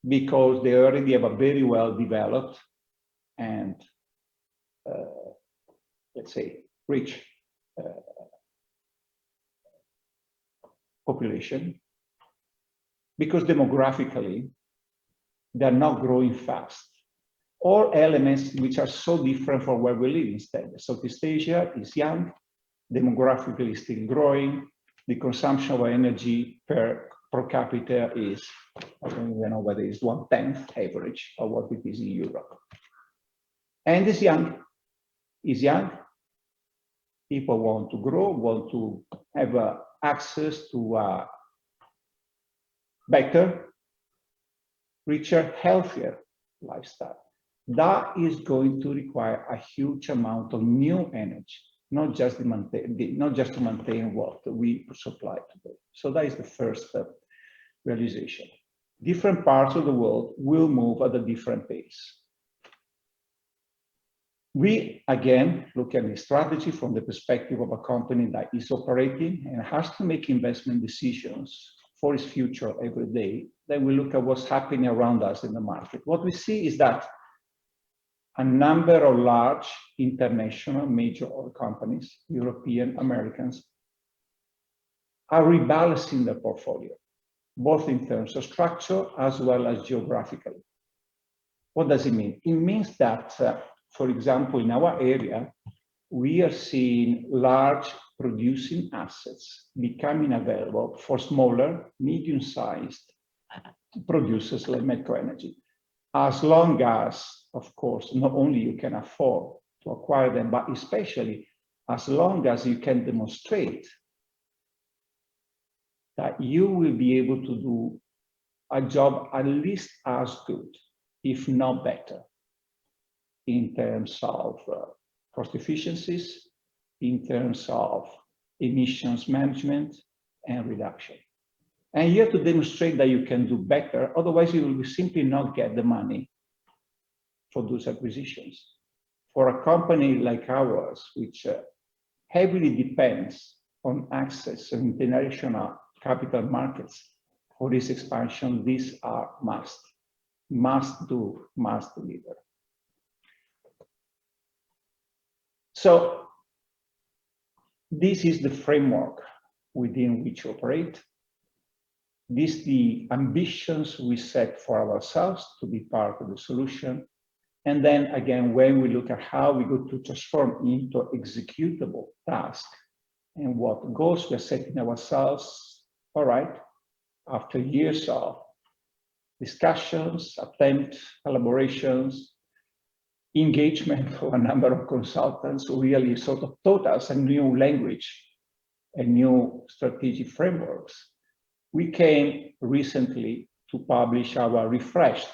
Speaker 10: because they already have a very well developed and, let's say, rich population, because demographically, they're not growing fast. All elements which are so different from where we live instead. Southeast Asia is young, demographically still growing, the consumption of energy per capita is, I don't even know whether it's 1/10 average of what it is in Europe. And it's young, People want to grow, want to have access to better, richer, healthier lifestyle. That is going to require a huge amount of new energy, not just to maintain what we supply today. So that is the first realization. Different parts of the world will move at a different pace. We, again, look at the strategy from the perspective of a company that is operating and has to make investment decisions for its future every day. Then we look at what's happening around us in the market. What we see is that a number of large international major oil companies, European, Americans, are rebalancing their portfolio, both in terms of structure as well as geographically. What does it mean? It means that, for example, in our area, we are seeing large producing assets becoming available for smaller, medium-sized producers like Medco Energy. As long as, of course, not only you can afford to acquire them, but especially as long as you can demonstrate that you will be able to do a job at least as good, if not better, in terms of cost efficiencies, in terms of emissions management and reduction. And you have to demonstrate that you can do better, otherwise you will simply not get the money for those acquisitions. For a company like ours, which heavily depends on access to international capital markets for this expansion, these are must deliver. So this is the framework within which we operate. These are the ambitions we set for ourselves to be part of the solution. And then again, when we look at how we go to transform into executable tasks and what goals we're setting ourselves, all right, after years of discussions, attempts, collaborations, engagement of a number of consultants who really sort of taught us a new language and new strategic frameworks. We came recently to publish our refreshed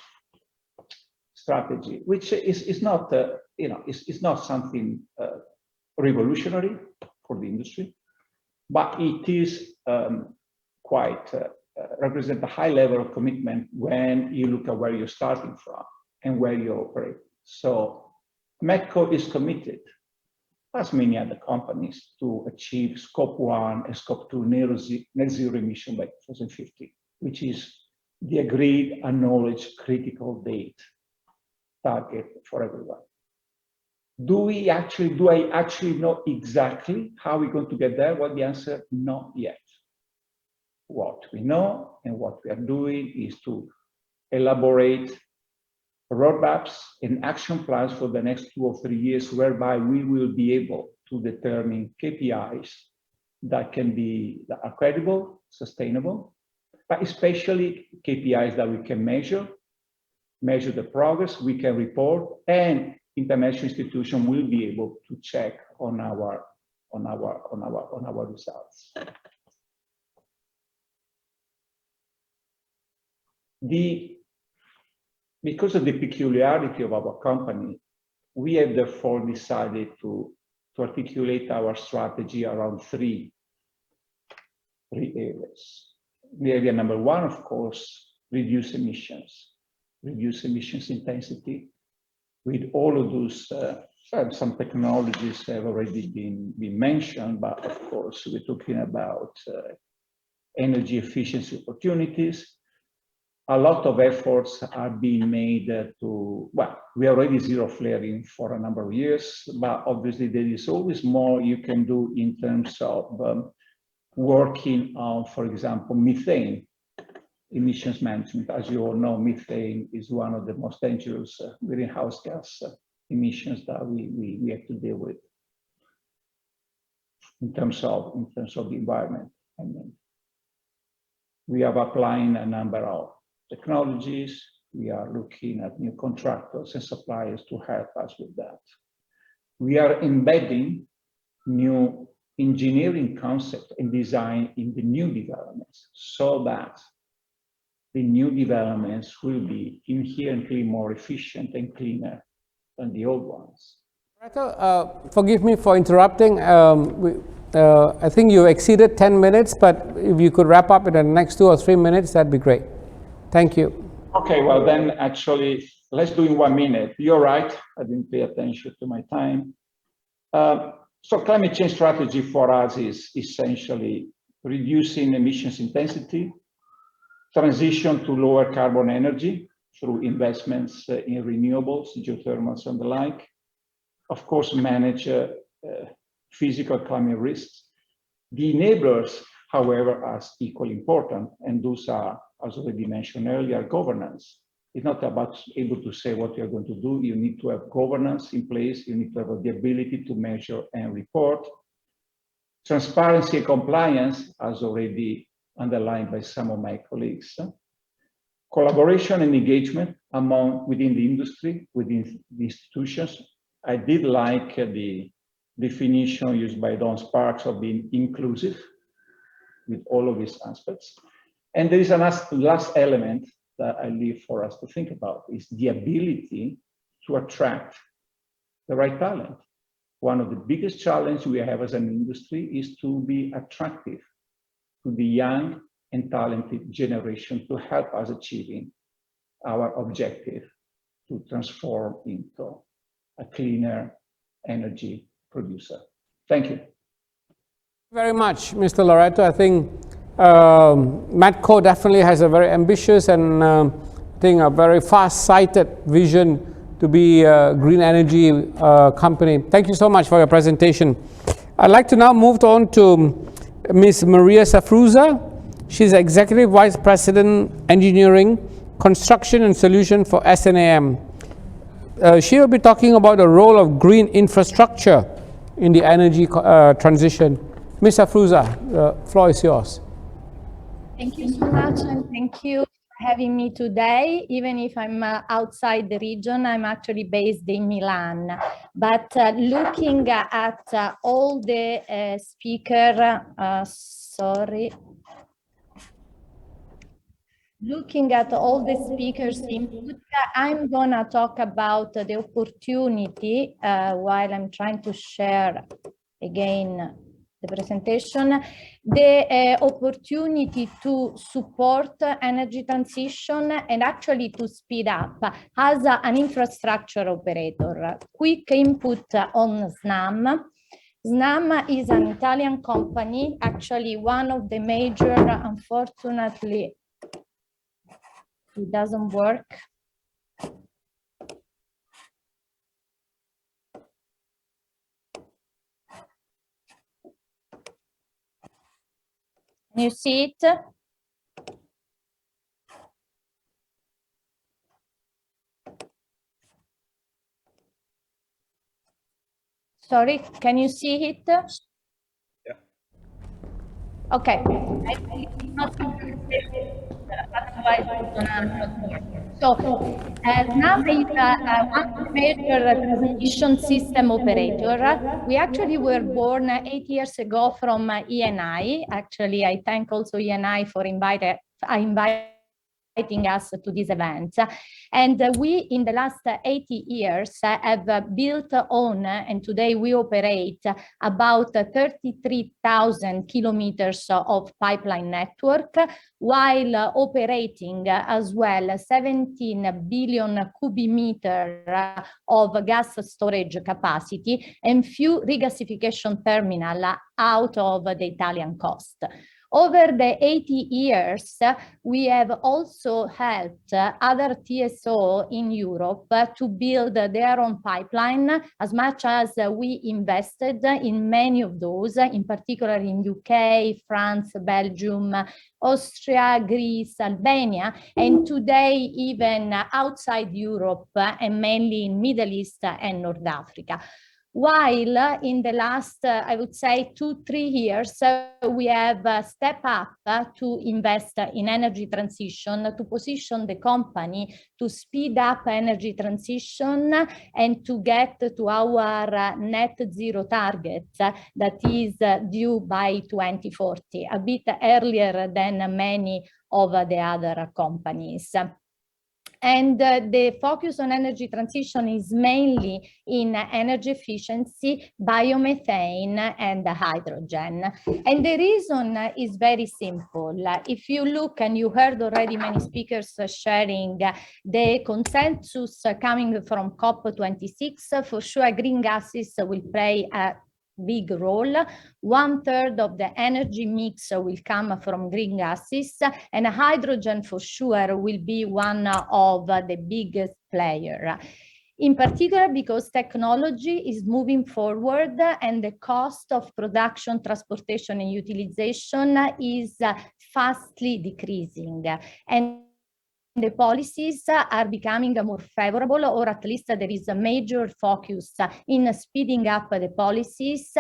Speaker 10: strategy, which is not, it's not something revolutionary for the industry, but it is quite represent a high level of commitment when you look at where you're starting from and where you operate. So Medco is committed, as many other companies, to achieve Scope 1 and Scope 2 net zero emission by 2050, which is the agreed, acknowledged critical date target for everyone. Do I actually know exactly how we're going to get there? Well, the answer, not yet. what we know and what we are doing is to elaborate roadmaps and action plans for the next 2 or 3 years, whereby we will be able to determine KPIs that are credible, sustainable, but especially KPIs that we can measure the progress, we can report, and international institutions will be able to check on our results. Because of the peculiarity of our company, we have therefore decided to articulate our strategy around three areas. The area number one, of course, reduce emissions intensity. With all of those, some technologies have already been mentioned, but of course, we're talking about energy efficiency opportunities. A lot of efforts are being made we are already zero flaring for a number of years, but obviously there is always more you can do in terms of working on, for example, methane emissions management. As you all know, methane is one of the most dangerous greenhouse gas emissions that we have to deal with in terms of the environment. I mean, we are applying a number of technologies. We are looking at new contractors and suppliers to help us with that. We are embedding new engineering concept and design in the new developments so that the new developments will be inherently more efficient and cleaner than the old ones.
Speaker 1: Forgive me for interrupting. I think you exceeded 10 minutes, but if you could wrap up in the next 2 or 3 minutes, that'd be great. Thank you.
Speaker 10: Okay, well then actually, let's do in 1 minute. You're right, I didn't pay attention to my time. So climate change strategy for us is essentially reducing emissions intensity, transition to lower carbon energy through investments in renewables, geothermals and the like. Of course, manage physical climate risks. The enablers, however, are equally important, and those are, as already mentioned earlier, governance. It's not about able to say what you're going to do. You need to have governance in place. You need to have the ability to measure and report. Transparency and compliance, as already underlined by some of my colleagues. Collaboration and engagement within the industry, within the institutions. I did like the definition used by Don Sparks of being inclusive with all of these aspects. And there is a last element that I leave for us to think about, is the ability to attract the right talent. One of the biggest challenges we have as an industry is to be attractive to the young and talented generation to help us achieving our objective to transform into a cleaner energy producer. Thank you.
Speaker 1: Very much, Mr. Loreto. I think MATCO definitely has a very ambitious and I think a very fast-sighted vision to be a green energy company. Thank you so much for your presentation. I'd like to now move on to Ms. Maria Safruza. She's Executive Vice President, Engineering, Construction and Solution for SNAM. She will be talking about the role of green infrastructure in the energy transition. Ms. Safruza, the floor is yours.
Speaker 11: Thank you so much, and thank you for having me today. Even if I'm outside the region, I'm actually based in Milan. But looking at all the Looking at all the speakers' input, I'm gonna talk about the opportunity while I'm trying to share again the presentation, the opportunity to support energy transition and actually to speed up as an infrastructure operator. Quick input on SNAM. SNAM is an Italian company, actually one of the major, unfortunately, it doesn't work. Can you see it? Sorry, can you see it?
Speaker 3: Yeah.
Speaker 11: Okay. Otherwise, it's gonna not work. So NAM is one major transmission system operator. We actually were born 8 years ago from ENI. Actually, I thank also ENI for inviting us to this event. And we, in the last 80 years, have built on, and today we operate about 33,000 kilometers of pipeline network, while operating as well 17 billion cubic meter of gas storage capacity and few regasification terminal out of the Italian coast. Over the 80 years, we have also helped other TSO in Europe to build their own pipeline, as much as we invested in many of those, in particular in UK, France, Belgium, Austria, Greece, Albania, and today even outside Europe and mainly in Middle East and North Africa. While in the last, I would say 2-3 years, we have stepped up to invest in energy transition, to position the company to speed up energy transition and to get to our net zero target that is due by 2040, a bit earlier than many of the other companies. And the focus on energy transition is mainly in energy efficiency, biomethane, and hydrogen. And the reason is very simple. If you look, and you heard already many speakers sharing the consensus coming from COP26, for sure green gases will play a big role. 1/3 of the energy mix will come from green gases, and hydrogen for sure will be one of the biggest player. In particular, because technology is moving forward and the cost of production, transportation, and utilization is fastly decreasing. And the policies are becoming more favorable, or at least there is a major focus in speeding up the policies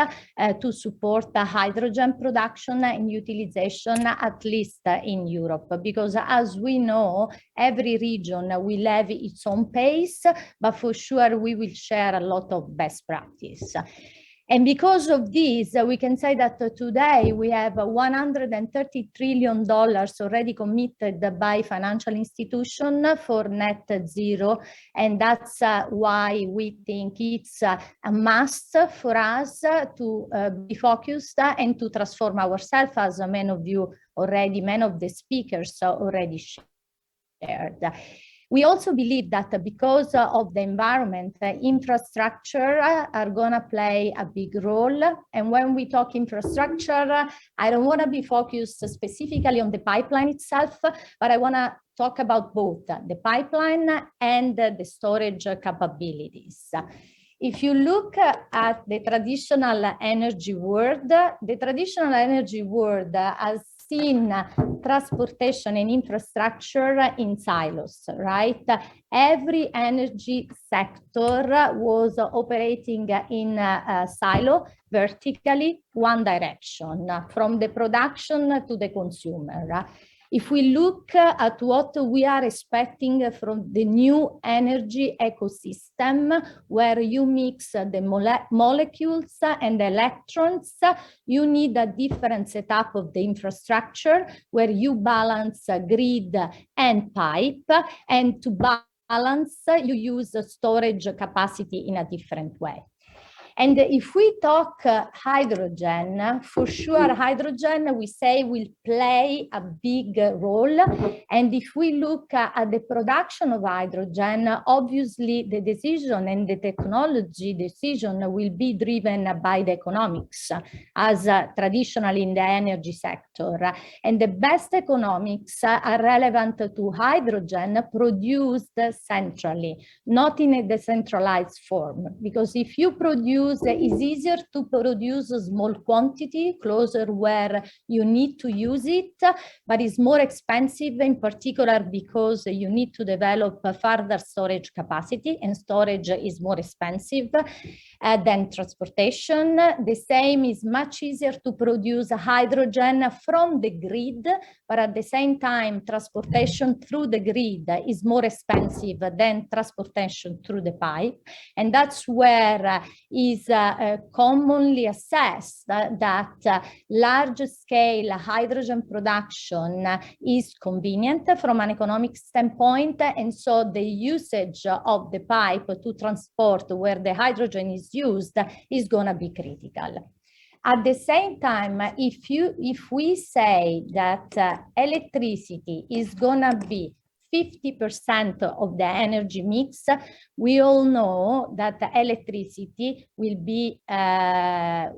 Speaker 11: to support the hydrogen production and utilization, at least in Europe. Because as we know, every region will have its own pace, but for sure we will share a lot of best practice. And because of this, we can say that today we have $130 trillion already committed by financial institutions for net zero. And that's why we think it's a must for us to be focused and to transform ourselves, as many of the speakers already shared. We also believe that because of the environment, infrastructure are going to play a big role. And when we talk infrastructure, I don't want to be focused specifically on the pipeline itself, but I want to talk about both the pipeline and the storage capabilities. If you look at the traditional energy world, has seen transportation and infrastructure in silos, right? Every energy sector was operating in a silo, vertically, one direction, from the production to the consumer. If we look at what we are expecting from the new energy ecosystem, where you mix the molecules and the electrons, you need a different setup of the infrastructure, where you balance grid and pipe, and to balance, you use storage capacity in a different way. And if we talk hydrogen, for sure hydrogen, we say, will play a big role. And if we look at the production of hydrogen, obviously the decision and the technology decision will be driven by the economics, as traditionally in the energy sector. And the best economics are relevant to hydrogen produced centrally, not in a decentralized form. Because if you produce it's easier to produce a small quantity closer where you need to use it, but it's more expensive in particular because you need to develop a further storage capacity, and storage is more expensive than transportation. The same is much easier to produce hydrogen from the grid, but at the same time, transportation through the grid is more expensive than transportation through the pipe. And that's where is commonly assessed that large scale hydrogen production is convenient from an economic standpoint. And so the usage of the pipe to transport where the hydrogen is used is going to be critical. At the same time, if we say that electricity is going to be 50% of the energy mix, we all know that the electricity will be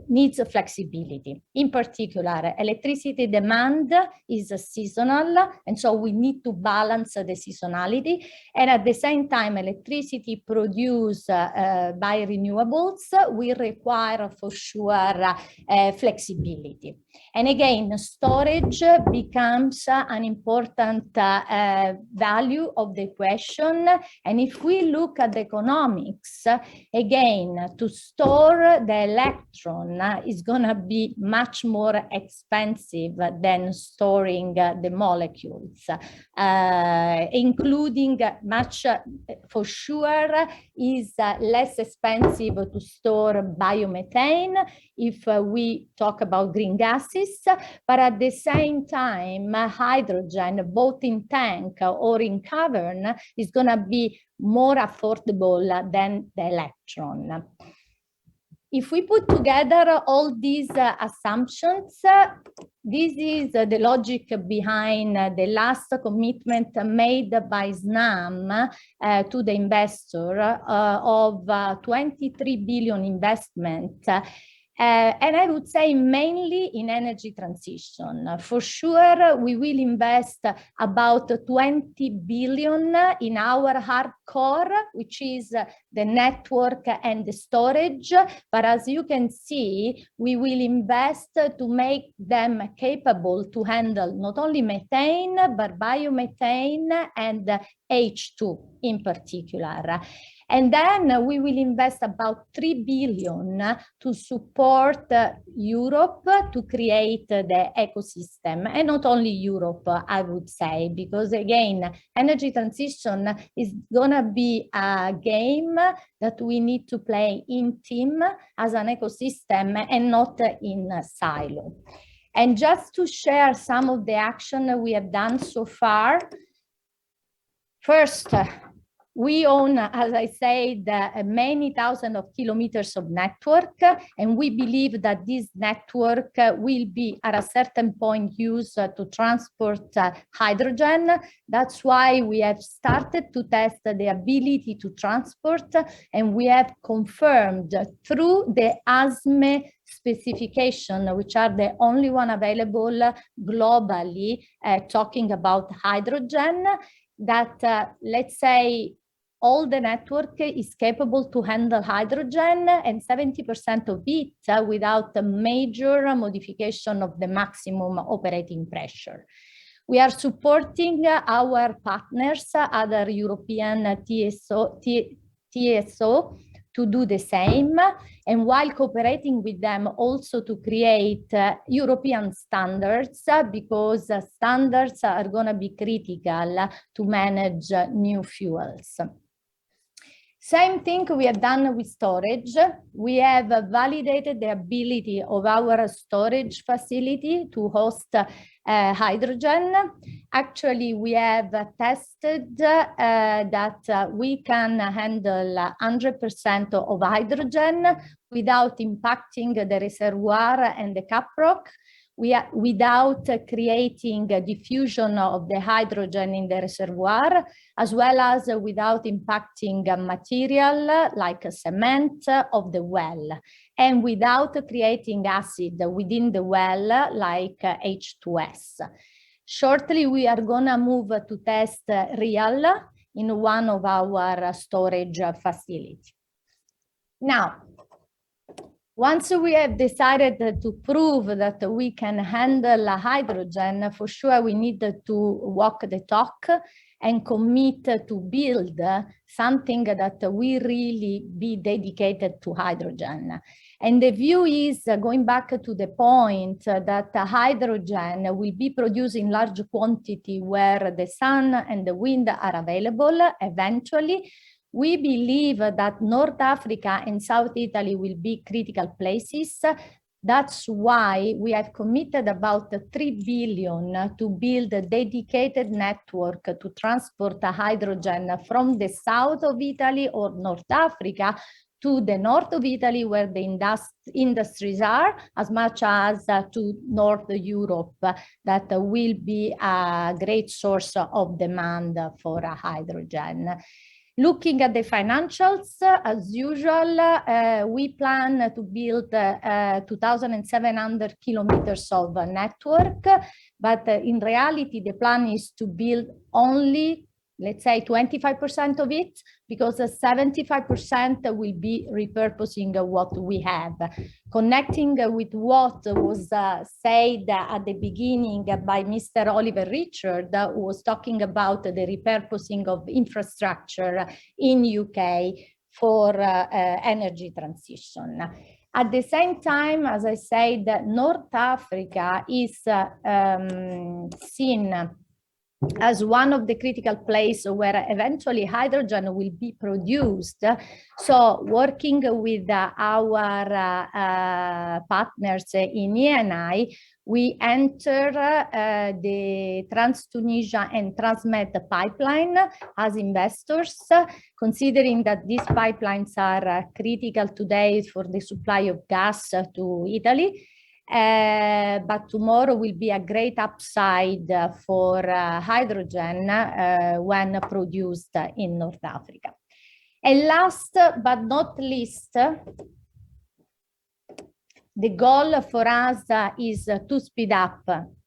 Speaker 11: needs flexibility. In particular, electricity demand is seasonal, and so we need to balance the seasonality. And at the same time, electricity produced by renewables will require for sure flexibility. And again, storage becomes an important value of the equation. And if we look at the economics, again, to store the electron is going to be much more expensive than storing the molecules, including much, for sure, is less expensive to store biomethane if we talk about green gases, but at the same time, hydrogen, both in tank or in cavern, is going to be more affordable than the electron. If we put together all these assumptions, this is the logic behind the last commitment made by SNAM to the investor of 23 billion investment. And I would say mainly in energy transition. For sure, we will invest about 20 billion in our hardcore, which is the network and the storage. But as you can see, we will invest to make them capable to handle not only methane, but biomethane and H2 in particular. And then we will invest about 3 billion to support Europe to create the ecosystem. And not only Europe, I would say, because again, energy transition is gonna be a game that we need to play in team as an ecosystem and not in a silo. And just to share some of the action we have done so far. First, we own, as I said, many thousands of kilometers of network, and we believe that this network will be at a certain point used to transport hydrogen. That's why we have started to test the ability to transport, and we have confirmed through the ASME specification, which are the only one available globally, talking about hydrogen, that let's say all the network is capable to handle hydrogen, and 70% of it without a major modification of the maximum operating pressure. We are supporting our partners, other European TSO, to do the same, and while cooperating with them also to create European standards, because standards are going to be critical to manage new fuels. Same thing we have done with storage. We have validated the ability of our storage facility to host hydrogen. Actually, we have tested that we can handle 100% of hydrogen without impacting the reservoir and the caprock. Without creating a diffusion of the hydrogen in the reservoir, as well as without impacting material like cement of the well, and without creating acid within the well like H2S. Shortly, we are going to move to test real in one of our storage facilities. Now, Once we have decided to prove that we can handle hydrogen, for sure we need to walk the talk and commit to build something that we really be dedicated to hydrogen. And the view is, going back to the point, that hydrogen will be produced in large quantity where the sun and the wind are available eventually. We believe that North Africa and South Italy will be critical places. That's why we have committed about 3 billion to build a dedicated network to transport hydrogen from the south of Italy or North Africa to the north of Italy, where the industries are, as much as to North Europe, that will be a great source of demand for hydrogen. Looking at the financials, as usual, we plan to build 2,700 kilometers of network, but in reality, the plan is to build only, let's say, 25% of it, because 75% will be repurposing what we have. Connecting with what was said at the beginning by Mr. Oliver Richard, who was talking about the repurposing of infrastructure in UK for energy transition. At the same time, as I said, North Africa is seen as one of the critical places where eventually hydrogen will be produced. So working with our partners in ENI, we enter the Trans-Tunisia and Transmed pipeline as investors, considering that these pipelines are critical today for the supply of gas to Italy. But tomorrow will be a great upside for hydrogen when produced in North Africa. And last but not least, the goal for us is to speed up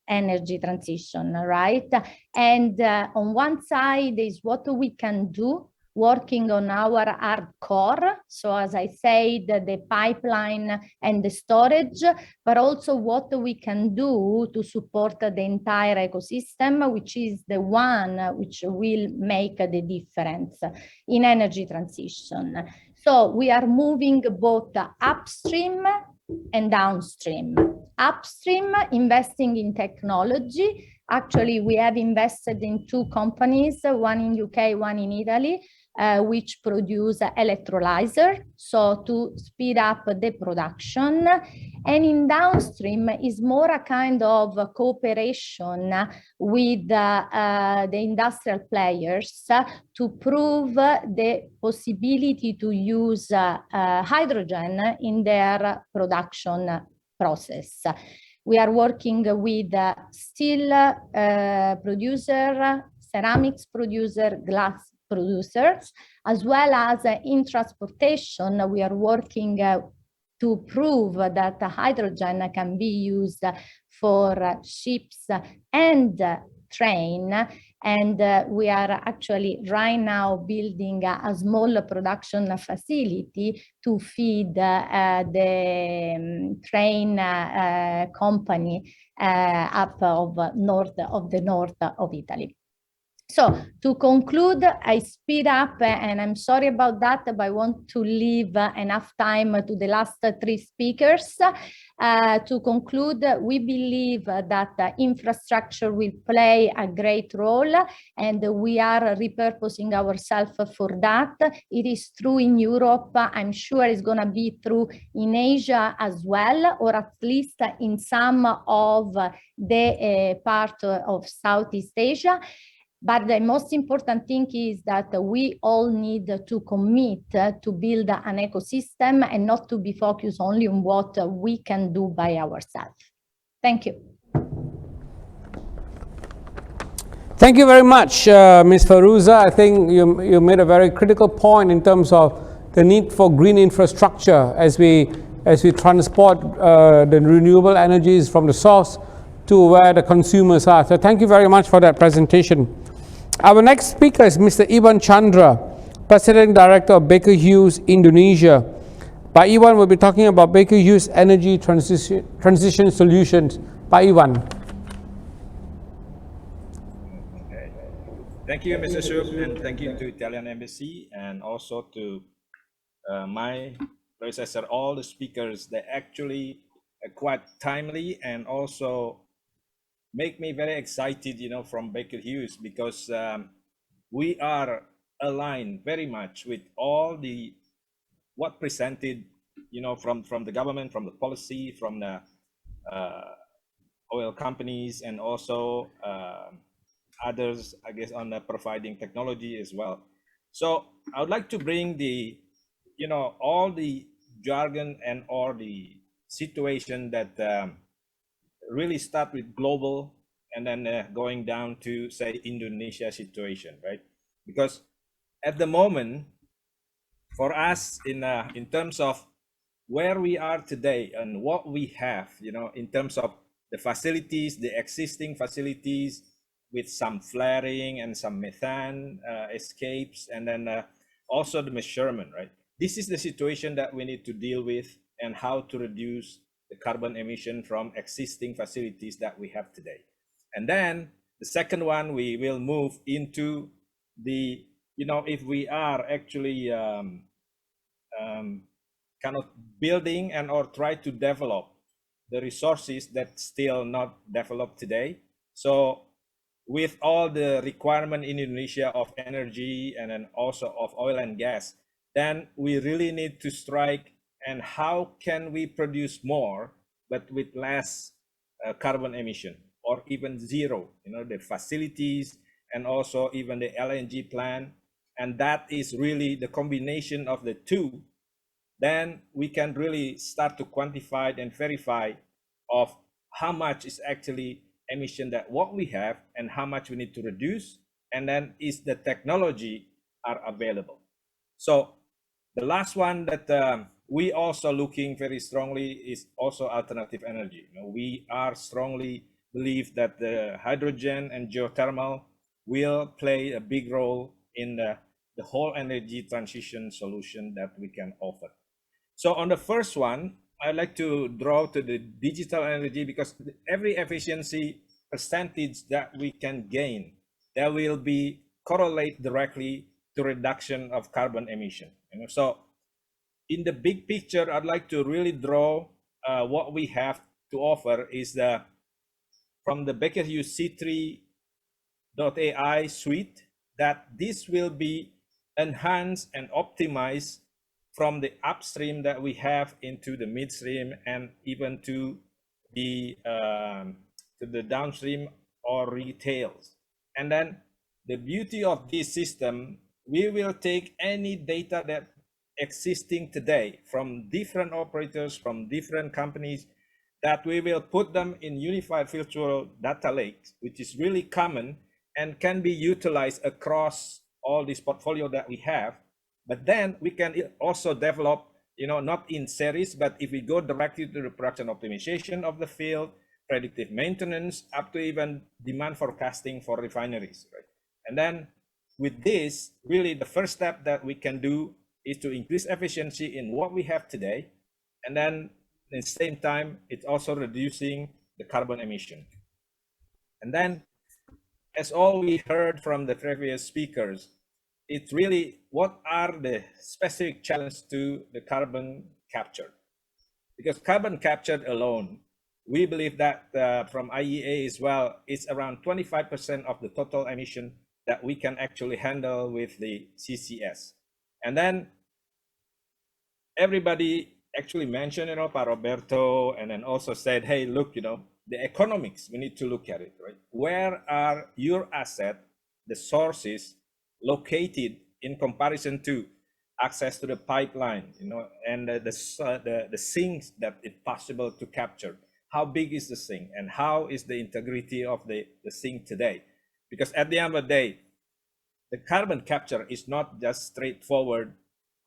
Speaker 11: energy transition, right? And on one side is what we can do, working on our hard core. So as I said, the pipeline and the storage, but also what we can do to support the entire ecosystem, which is the one which will make the difference in energy transition. So we are moving both upstream and downstream. Upstream, investing in technology. Actually, we have invested in 2 companies, one in UK, one in Italy, which produce electrolyzer, so to speed up the production. And in downstream is more a kind of cooperation with the industrial players to prove the possibility to use hydrogen in their production process. We are working with steel producer, ceramics producer, glass producers, as well as in transportation. We are working to prove that hydrogen can be used for ships and train. And we are actually right now building a small production facility to feed the train company up of the north of Italy. So to conclude, I speed up and I'm sorry about that, but I want to leave enough time to the last 3 speakers. To conclude, we believe that infrastructure will play a great role and we are repurposing ourselves for that. It is true in Europe. I'm sure it's going to be true in Asia as well, or at least in some of the part of Southeast Asia. But the most important thing is that we all need to commit to build an ecosystem and not to be focused only on what we can do by ourselves. Thank you.
Speaker 1: Thank you very much, Ms. Faruza. I think you made a very critical point in terms of the need for green infrastructure as we transport the renewable energies from the source to where the consumers are. So thank you very much for that presentation. Our next speaker is Mr. Ivan Chandra, President Director of Baker Hughes, Indonesia. Pak Iwan will be talking about Baker Hughes energy transition solutions. Pak Iwan.
Speaker 12: Okay. Thank you, Mr. Shub, and thank you to Italian Embassy and also to my predecessor, all the speakers. They actually quite timely and also make me very excited, from Baker Hughes, because we are aligned very much with all the what presented, from the government, from the policy, from the oil companies, and also others, I guess, on the providing technology as well. So I would like to bring the, all the jargon and all the situation that really start with global and then going down to, say, Indonesia situation, right? Because at the moment, for us in terms of where we are today and what we have, in terms of the facilities, the existing facilities with some flaring and some methane escapes, and then also the measurement, right? This is the situation that we need to deal with, and how to reduce the carbon emission from existing facilities that we have today. And then the second one, we will move into the, if we are actually kind of building and or try to develop the resources that still not developed today. So with all the requirement in Indonesia of energy and then also of oil and gas, then we really need to strike, and how can we produce more but with less carbon emission, or even zero, the facilities and also even the LNG plant. And that is really the combination of the two. Then we can really start to quantify and verify of how much is actually emission that what we have and how much we need to reduce, and then is the technology are available. So the last one that we also looking very strongly is also alternative energy. We are strongly believe that the hydrogen and geothermal will play a big role in the whole energy transition solution that we can offer. So on the first one, I'd like to draw to the digital energy, because every efficiency percentage that we can gain, that will be correlate directly to reduction of carbon emission. So in the big picture, I'd like to really draw what we have to offer is from the Baker Hughes C3.ai suite, that this will be enhanced and optimized from the upstream that we have into the midstream, and even to the downstream or retails. And then the beauty of this system, we will take any data that existing today from different operators, from different companies, that we will put them in unified virtual data lakes, which is really common and can be utilized across all this portfolio that we have. But then we can also develop, not in series, but if we go directly to the production optimization of the field, predictive maintenance, up to even demand forecasting for refineries, right? And then with this, really the first step that we can do is to increase efficiency in what we have today. And then at the same time, it's also reducing the carbon emission. And then, as all we heard from the previous speakers, it's really what are the specific challenges to the carbon capture. Because carbon captured alone, we believe that from IEA as well, it's around 25% of the total emission that we can actually handle with the CCS. And then everybody actually mentioned, Pak Roberto, and then also said, hey, look, the economics, we need to look at it, right? Where are your assets, the sources located in comparison to access to the pipeline, and the sinks that it's possible to capture? How big is the sink, and how is the integrity of the sink today? Because at the end of the day, the carbon capture is not just straightforward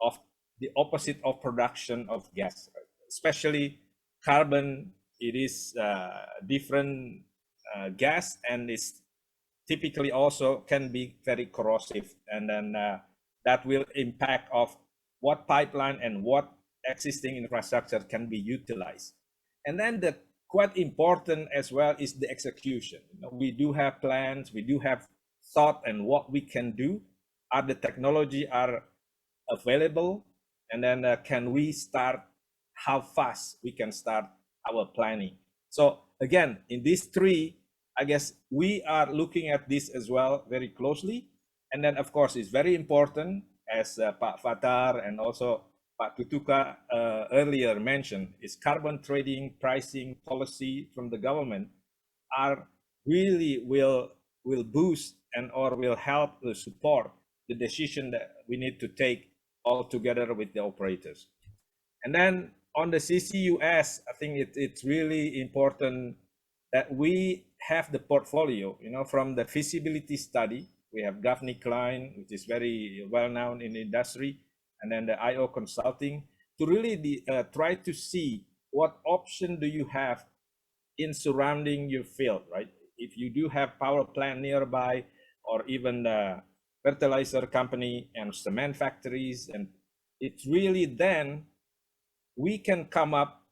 Speaker 12: of the opposite of production of gas, right? Especially carbon, it is different gas, and it's typically also can be very corrosive, and then that will impact of what pipeline and what existing infrastructure can be utilized. And then the quite important as well is the execution. We do have plans, we do have thought and what we can do. Are the technology are available? And then can we start, how fast we can start our planning? So again, in these three, I guess we are looking at this as well very closely. And then of course, it's very important, as Pak Fatar and also Pak Tutuka earlier mentioned, is carbon trading pricing policy from the government are really will boost and or will help to support the decision that we need to take all together with the operators. And then on the CCUS, I think it's really important that we have the portfolio, from the feasibility study. We have Gaffney Klein, which is very well known in the industry, and then the IO Consulting, to really try to see what option do you have in surrounding your field, right? If you do have power plant nearby, or even the fertilizer company and cement factories, and it's really then we can come up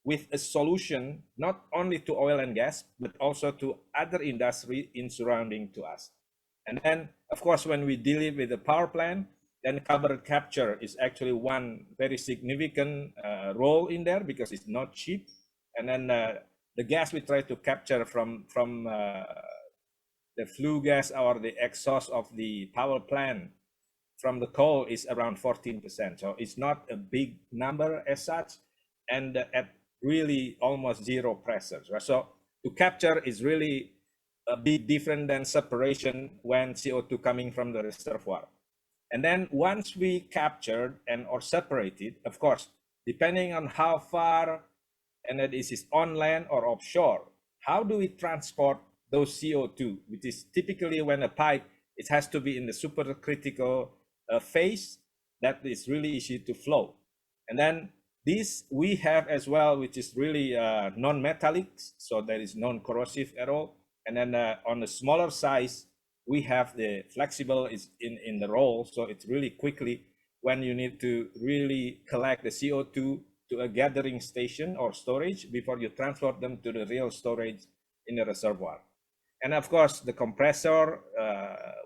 Speaker 12: with a solution not only to oil and gas, but also to other industry in surrounding to us. And then, of course, when we deal with the power plant, then carbon capture is actually one very significant role in there, because it's not cheap. And then the gas we try to capture from the flue gas or the exhaust of the power plant from the coal is around 14%. So it's not a big number as such, and at really almost zero pressures, right? So to capture is really a bit different than separation when CO2 coming from the reservoir. And then once we captured and or separated, of course, depending on how far, and that is on land or offshore, how do we transport those CO2, which is typically when a pipe, it has to be in the supercritical phase that is really easy to flow. And then this we have as well, which is really non-metallic, so that is non-corrosive at all. And then on the smaller size, we have the flexible is in the roll, so it's really quickly when you need to really collect the CO2 to a gathering station or storage before you transport them to the real storage in the reservoir. And of course, the compressor,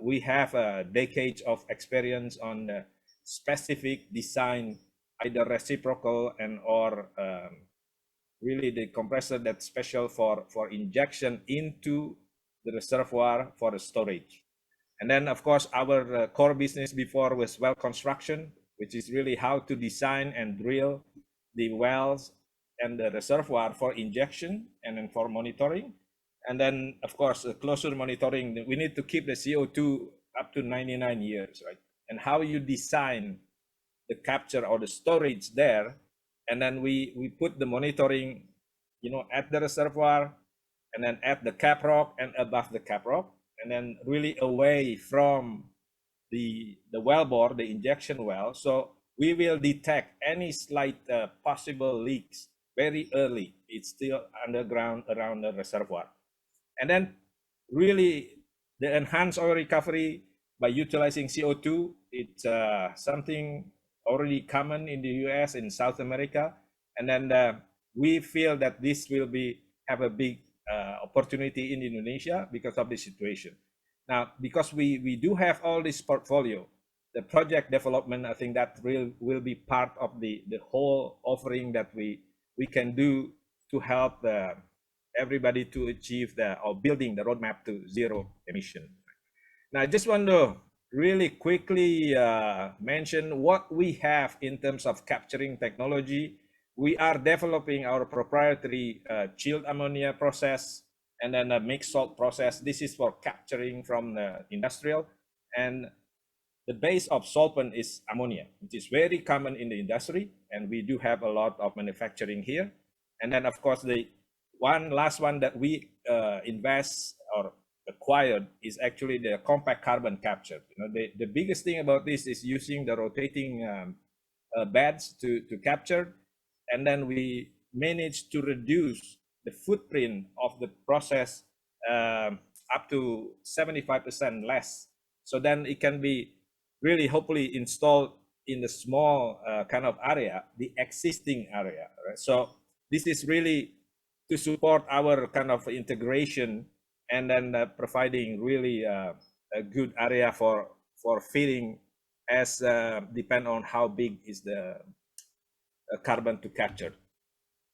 Speaker 12: we have a decade of experience on the specific design, either reciprocal and or really the compressor that's special for injection into the reservoir for the storage. And then of course, our core business before was well construction, which is really how to design and drill the wells and the reservoir for injection and then for monitoring. And then, of course, closer monitoring, we need to keep the CO2 up to 99 years, right? And how you design the capture or the storage there. And then we put the monitoring, at the reservoir, and then at the cap rock and above the cap rock, and then really away from the wellbore, the injection well. So we will detect any slight possible leaks very early. It's still underground around the reservoir. And then really the enhanced oil recovery by utilizing CO2, it's something already common in the US and South America. And then we feel that this will have a big opportunity in Indonesia because of the situation. Now, because we do have all this portfolio, the project development, I think that will be part of the whole offering that we can do to help everybody to achieve or building the roadmap to zero emission. Now, I just want to really quickly mention what we have in terms of capturing technology. We are developing our proprietary chilled ammonia process and then a mixed salt process. This is for capturing from the industrial. And the base of solvent is ammonia, which is very common in the industry. And we do have a lot of manufacturing here. And then, of course, the last one that we invest or acquired is actually the compact carbon capture. The biggest thing about this is using the rotating beds to capture, and then we managed to reduce the footprint of the process up to 75% less. So then it can be really hopefully installed in the small kind of area, the existing area, right? So this is really to support our kind of integration, and then providing really a good area for feeding, as depend on how big is the carbon to capture.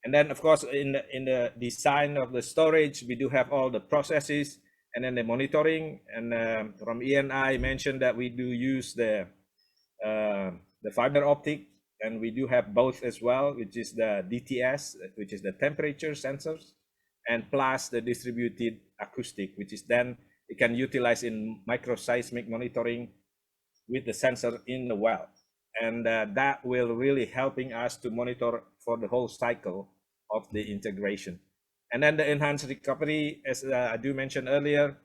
Speaker 12: And then of course in the design of the storage, we do have all the processes, and then the monitoring. And from ENI mentioned that we do use the fiber optic, and we do have both as well, which is the DTS, which is the temperature sensors, and plus the distributed acoustic, which is then it can utilize in microseismic monitoring with the sensor in the well. And that will really helping us to monitor for the whole cycle of the integration. And then the enhanced recovery, as I do mention earlier,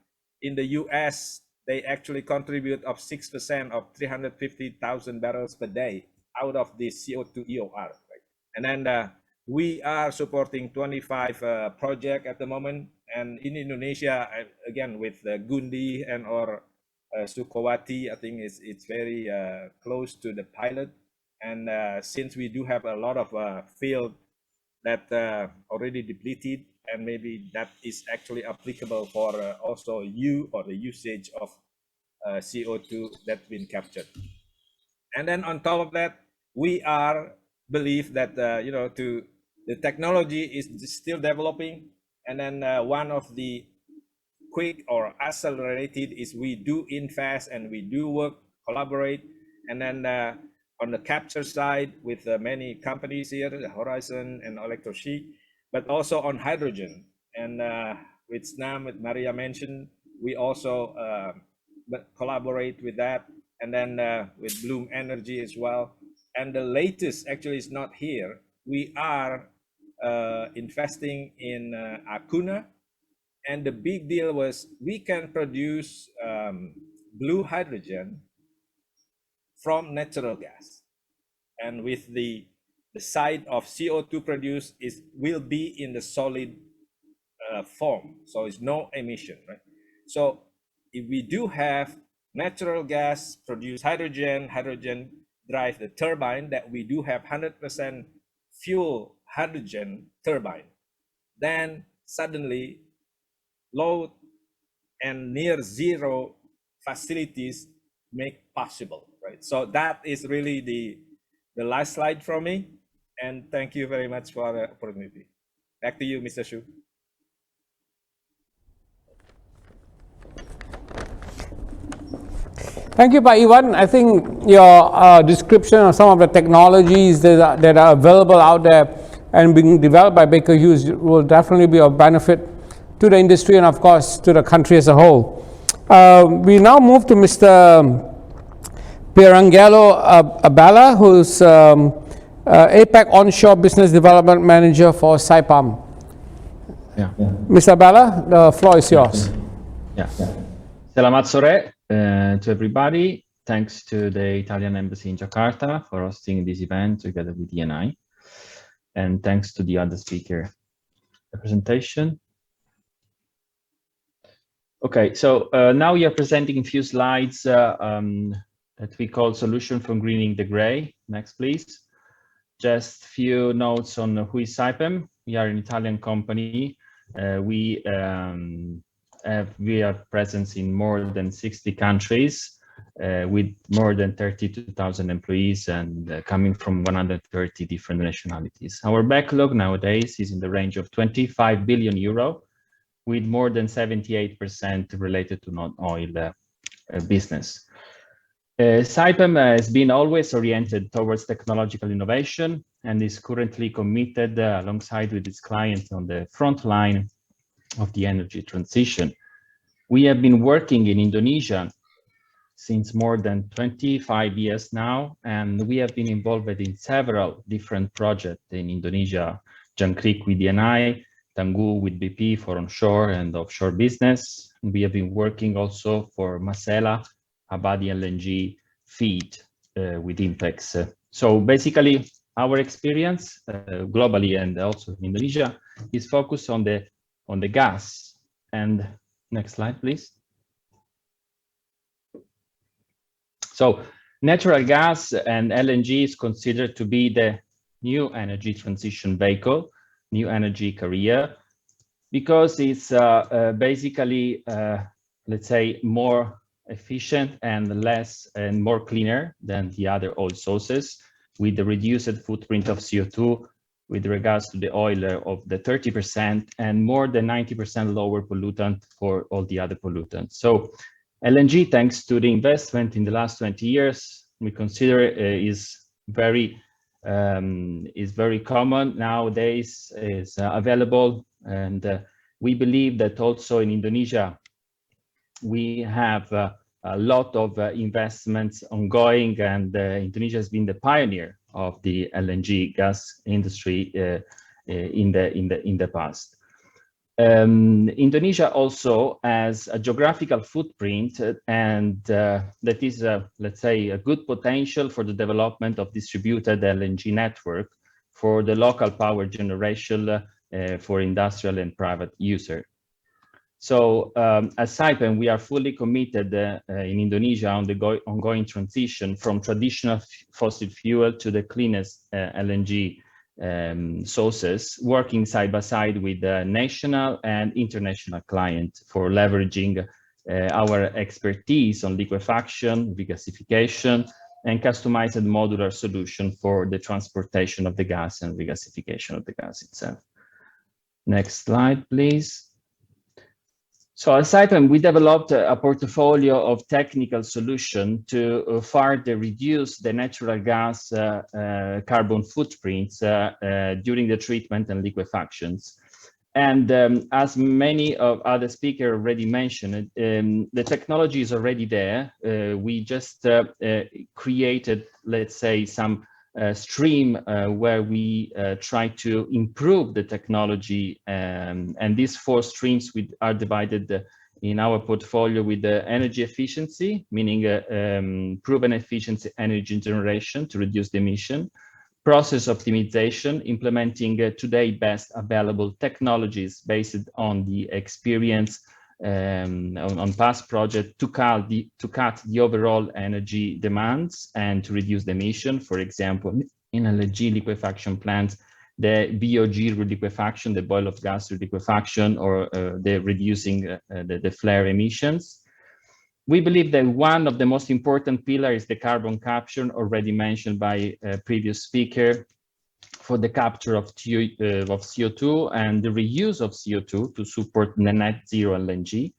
Speaker 12: in the US, they actually contribute of 6% of 350,000 barrels per day out of the CO2 EOR. Right? And then we are supporting 25 projects at the moment. And in Indonesia, again, with Gundi and or Sukowati, I think it's very close to the pilot. And since we do have a lot of field that already depleted, and maybe that is actually applicable for also the usage of CO2 that's been captured. And then on top of that, we are believe that the technology is still developing, and then one of the quick or accelerated is we do invest and we do work, collaborate, and then on the capture side with many companies here, the Horizon and Electroshi, but also on hydrogen. And with SNAM, with Maria mentioned, we also collaborate with that, and then with Bloom Energy as well. And the latest actually is not here. We are investing in Acuna, and the big deal was we can produce blue hydrogen from natural gas, and with the side of CO2 produced will be in the solid form, so it's no emission, right? So if we do have natural gas produce hydrogen drive the turbine, that we do have 100% fuel hydrogen turbine, then suddenly low and near zero facilities make possible, right? So that is really the last slide from me, and thank you very much for the opportunity. Back to you, Mr. Shu.
Speaker 1: Thank you, Pak Iwan. I think your description of some of the technologies that are available out there and being developed by Baker Hughes will definitely be of benefit to the industry and, of course, to the country as a whole. We now move to Mr. Pierangelo Abala, who's APAC Onshore Business Development Manager for Saipem.
Speaker 13: Yeah.
Speaker 1: Mr. Abala, the floor is yours.
Speaker 13: Yeah. Selamat sore to everybody. Thanks to the Italian Embassy in Jakarta for hosting this event together with ENI. And thanks to the other speaker. The presentation. Okay, so now we are presenting a few slides that we call Solution for Greening the Gray. Next, please. Just a few notes on who is Saipem. We are an Italian company. We have presence in more than 60 countries with more than 32,000 employees and coming from 130 different nationalities. Our backlog nowadays is in the range of 25 billion euro, with more than 78% related to non-oil business. Saipem has been always oriented towards technological innovation and is currently committed alongside with its clients on the front line of the energy transition. We have been working in Indonesia since more than 25 years now, and we have been involved in several different projects in Indonesia, Jangkrik with ENI, Tangguh with BP for onshore and offshore business. We have been working also for Masela, Abadi LNG feed with Impex. So basically, our experience globally and also in Indonesia is focused on the gas. And next slide, please. So Natural gas and LNG is considered to be the new energy transition vehicle, new energy carrier, because it's basically, let's say, more efficient and less and more cleaner than the other oil sources, with the reduced footprint of CO2 with regards to the oil of the 30% and more than 90% lower pollutant for all the other pollutants. So LNG, thanks to the investment in the last 20 years, we consider is very common nowadays, is available, and we believe that also in Indonesia we have a lot of investments ongoing, and Indonesia has been the pioneer of the LNG gas industry in the past. Indonesia also has a geographical footprint, and that is, let's say, a good potential for the development of distributed LNG network for the local power generation for industrial and private user. So as Saipem, we are fully committed in Indonesia on the ongoing transition from traditional fossil fuel to the cleanest LNG sources, working side by side with the national and international clients for leveraging our expertise on liquefaction, regasification, and customized modular solution for the transportation of the gas and regasification of the gas itself. Next slide, please. So at Saipem, we developed a portfolio of technical solutions to further reduce the natural gas carbon footprints during the treatment and liquefactions. And as many of other speakers already mentioned, the technology is already there. We just created, let's say, some stream where we try to improve the technology, and these 4 streams are divided in our portfolio with the energy efficiency, meaning proven efficiency energy generation to reduce the emission, process optimization, implementing today best available technologies based on the experience on past projects to cut the overall energy demands and to reduce the emission. For example, in LNG liquefaction plants, the BOG liquefaction, the boil of gas liquefaction, or the reducing the flare emissions. We believe that one of the most important pillars is the carbon capture, already mentioned by a previous speaker, for the capture of CO2 and the reuse of CO2 to support the net zero LNG,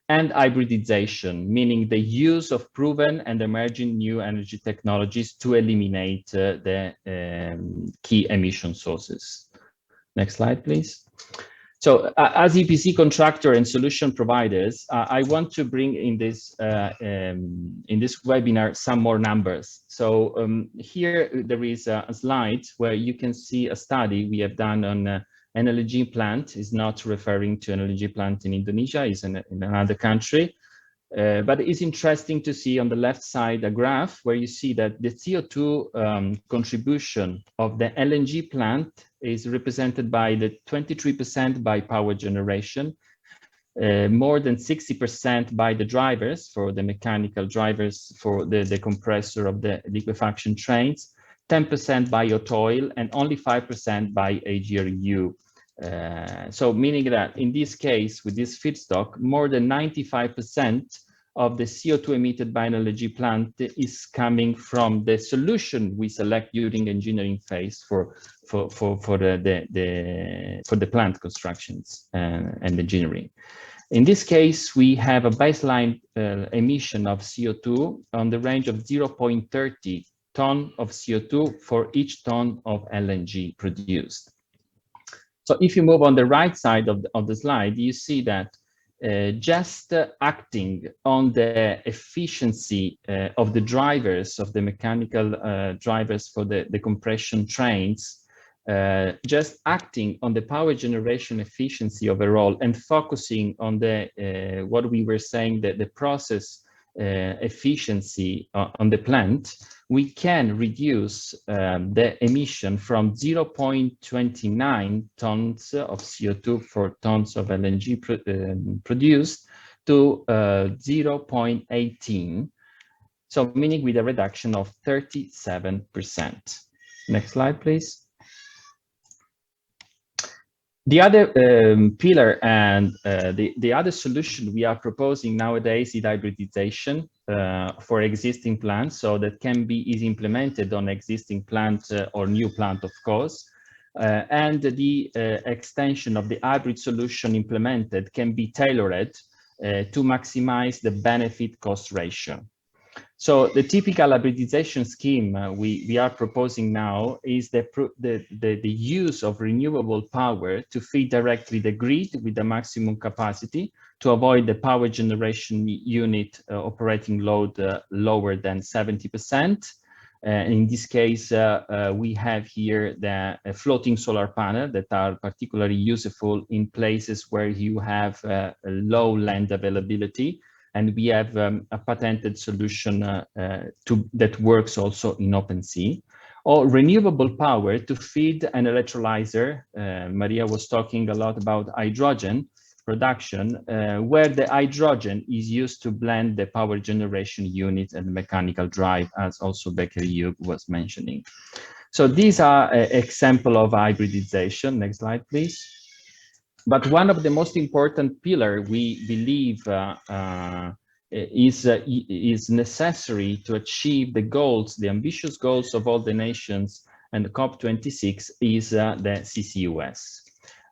Speaker 13: and hybridization, meaning the use of proven and emerging new energy technologies to eliminate the key emission sources. Next slide, please. So as EPC contractor and solution providers, I want to bring in this webinar some more numbers. So here there is a slide where you can see a study we have done on an LNG plant. Is not referring to an LNG plant in Indonesia, is in another country. But it's interesting to see on the left side a graph where you see that the CO2 contribution of the LNG plant is represented by the 23% by power generation, more than 60% by the drivers, for the mechanical drivers for the compressor of the liquefaction trains, 10% by hot oil, and only 5% by AGRU. So meaning that in this case, with this feedstock, more than 95% of the CO2 emitted by an LNG plant is coming from the solution we select during engineering phase for the plant constructions and engineering. In this case, we have a baseline emission of CO2 on the range of 0.30 ton of CO2 for each ton of LNG produced. So if you move on the right side of the slide, you see that just acting on the efficiency of the drivers, of the mechanical drivers for the compression trains, just acting on the power generation efficiency overall and focusing on the what we were saying, that the process efficiency on the plant, we can reduce the emission from 0.29 tons of CO2 for tons of LNG produced to 0.18. So meaning with a reduction of 37%. Next slide, please. The other pillar and the other solution we are proposing nowadays is hybridization for existing plants, so that can be easily implemented on existing plant or new plant, of course. And the extension of the hybrid solution implemented can be tailored to maximize the benefit cost ratio. So the typical hybridization scheme we are proposing now is the use of renewable power to feed directly the grid with the maximum capacity to avoid the power generation unit operating load lower than 70%. In this case, we have here the floating solar panel that are particularly useful in places where you have low land availability. And we have a patented solution that works also in OpenSea. Or renewable power to feed an electrolyzer. Maria was talking a lot about hydrogen production, where the hydrogen is used to blend the power generation unit and mechanical drive, as also Becker-Hugh was mentioning. So these are an example of hybridization. Next slide, please. But one of the most important pillars we believe is necessary to achieve the goals, the ambitious goals of all the nations and the COP26 is the CCUS.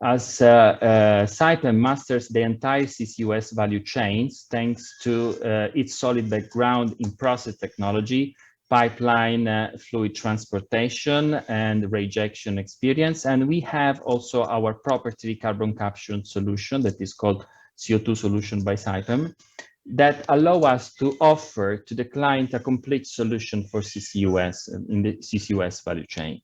Speaker 13: As Saipem masters the entire CCUS value chains thanks to its solid background in process technology, pipeline fluid transportation and rejection experience. And we have also our proprietary carbon capture solution that is called CO2 solution by Saipem that allow us to offer to the client a complete solution for CCUS in the CCUS value chain.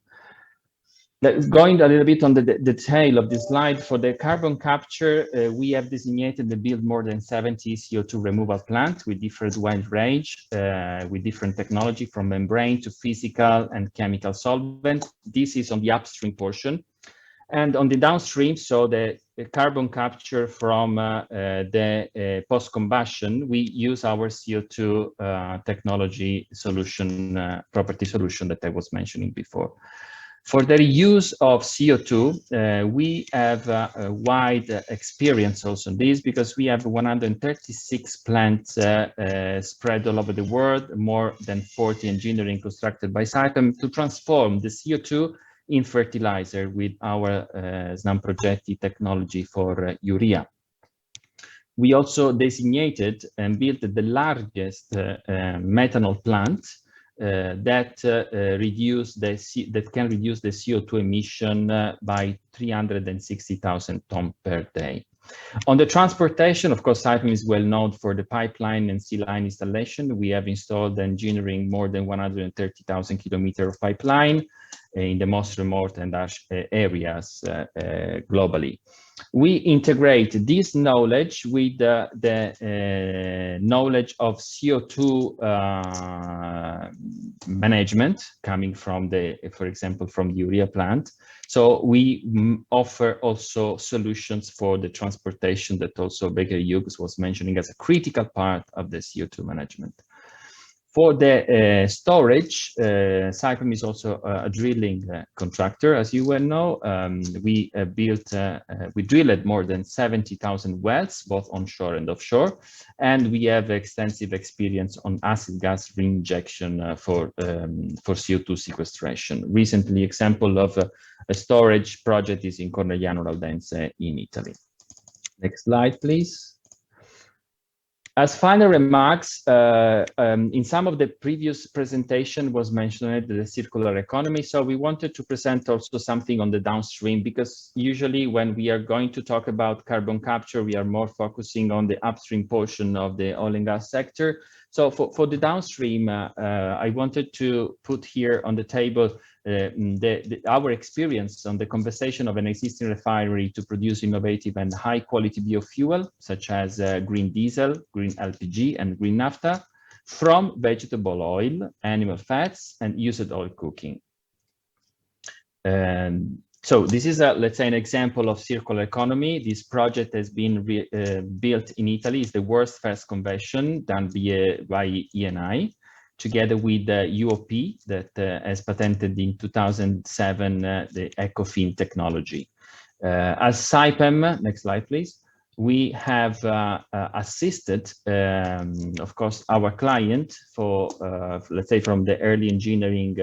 Speaker 13: Going a little bit on the detail of this slide, for the carbon capture, we have designated and built more than 70 CO2 removal plants with different wide range, with different technology from membrane to physical and chemical solvent. This is on the upstream portion. And on the downstream, so the carbon capture from the post-combustion, we use our CO2 technology solution, property solution that I was mentioning before. For the use of CO2, we have a wide experience also in this because we have 136 plants spread all over the world, more than 40 engineering constructed by Saipem to transform the CO2 in fertilizer with our SNAM Progetti technology for urea. We also designated and built the largest methanol plant that can reduce the CO2 emission by 360,000 tons per day. On the transportation, of course, Saipem is well known for the pipeline and sea line installation. We have installed engineering more than 130,000 kilometers of pipeline in the most remote and harsh areas globally. We integrate this knowledge with the knowledge of CO2 management coming from for example, from the urea plant. So we offer also solutions for the transportation that also Becker-Hugh was mentioning as a critical part of the CO2 management. For the storage, Saipem is also a drilling contractor, as you well know. We drilled more than 70,000 wells, both onshore and offshore, and we have extensive experience on acid gas reinjection for CO2 sequestration. Recently, example of a storage project is in Cornegliano Valdense in Italy. Next slide, please. As final remarks, in some of the previous presentation was mentioned the circular economy. So we wanted to present also something on the downstream, because usually when we are going to talk about carbon capture, we are more focusing on the upstream portion of the oil and gas sector. So for the downstream, I wanted to put here on the table our experience on the conversation of an existing refinery to produce innovative and high quality biofuel, such as green diesel, green LPG, and green naphtha from vegetable oil, animal fats, and used oil cooking. So this is, let's say, an example of circular economy. This project has been built in Italy. It's the world's first conversion done by ENI. together with the UOP that has patented in 2007 the EcoFin technology. As SAIPEM, next slide please, we have assisted, of course, our client for, let's say, from the early engineering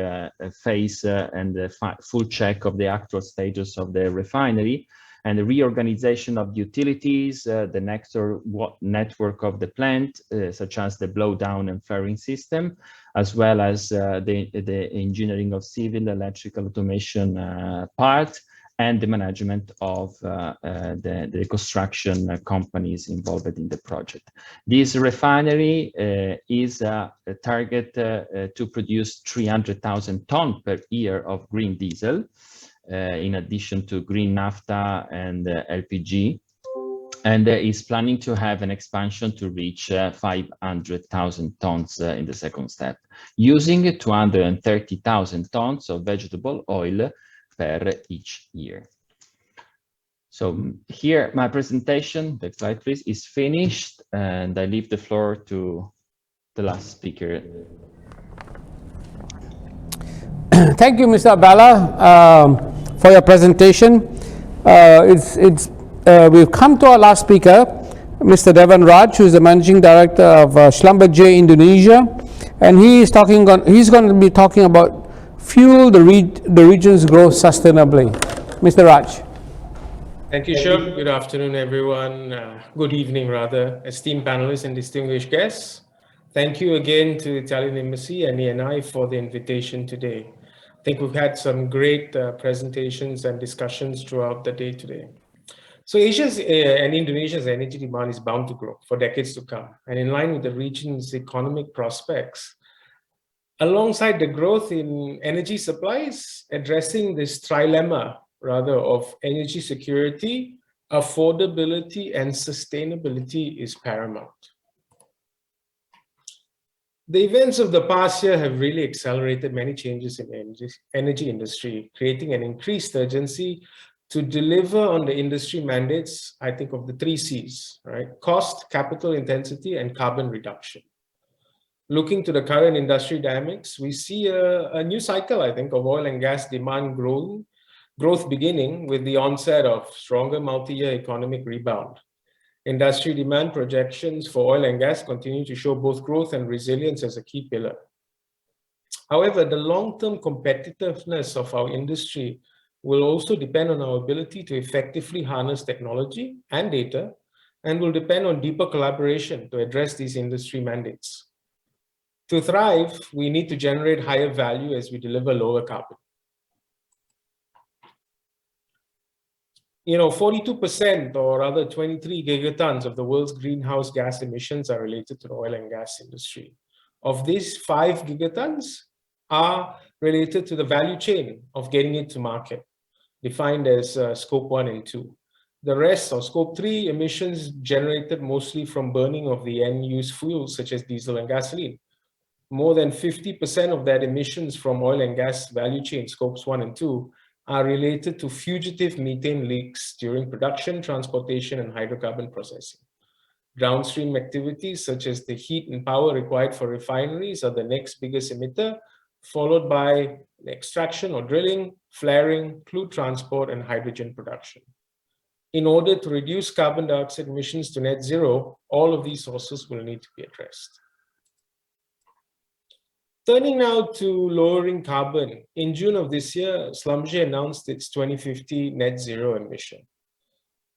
Speaker 13: phase and the full check of the actual status of the refinery, and the reorganization of the utilities, the network of the plant, such as the blowdown and fairing system, as well as the engineering of civil electrical automation part, and the management of the construction companies involved in the project. This refinery is a target to produce 300,000 tons per year of green diesel, in addition to green naphtha and LPG, and is planning to have an expansion to reach 500,000 tons in the second step, using 230,000 tons of vegetable oil per each year. So here my presentation, next slide please, is finished, and I leave the floor to the last speaker.
Speaker 1: Thank you, Mr. Abdallah, for your presentation. We've come to our last speaker, Mr. Devan Raj, who is the Managing Director of Schlumberger Indonesia, and he's going to be talking about fuel the region's growth sustainably. Mr. Raj.
Speaker 14: Thank you, Shok. Good afternoon, everyone. Good evening, rather, esteemed panelists and distinguished guests. Thank you again to the Italian Embassy and ENI for the invitation today. I think we've had some great presentations and discussions throughout the day today. So Asia's and Indonesia's energy demand is bound to grow for decades to come. And in line with the region's economic prospects, alongside the growth in energy supplies, addressing this trilemma, rather, of energy security, affordability, and sustainability is paramount. The events of the past year have really accelerated many changes in the energy industry, creating an increased urgency to deliver on the industry mandates, I think, of the 3 C's, right? Cost, capital intensity, and carbon reduction. Looking to the current industry dynamics, we see a new cycle, I think, of oil and gas demand growth beginning with the onset of stronger multi-year economic rebound. Industry demand projections for oil and gas continue to show both growth and resilience as a key pillar. However, the long-term competitiveness of our industry will also depend on our ability to effectively harness technology and data, and will depend on deeper collaboration to address these industry mandates. To thrive, we need to generate higher value as we deliver lower carbon. 42%, or rather 23 gigatons of the world's greenhouse gas emissions are related to the oil and gas industry. Of these, 5 gigatons are related to the value chain of getting it to market, defined as scope 1 and 2. The rest, or scope 3 emissions, generated mostly from burning of the end-use fuels such as diesel and gasoline. More than 50% of that emissions from oil and gas value chain, scopes 1 and 2, are related to fugitive methane leaks during production, transportation, and hydrocarbon processing. Downstream activities such as the heat and power required for refineries are the next biggest emitter, followed by extraction or drilling, flaring, crude transport, and hydrogen production. In order to reduce carbon dioxide emissions to net zero, all of these sources will need to be addressed. Turning now to lowering carbon, in June of this year, Schlumberger announced its 2050 net zero ambition.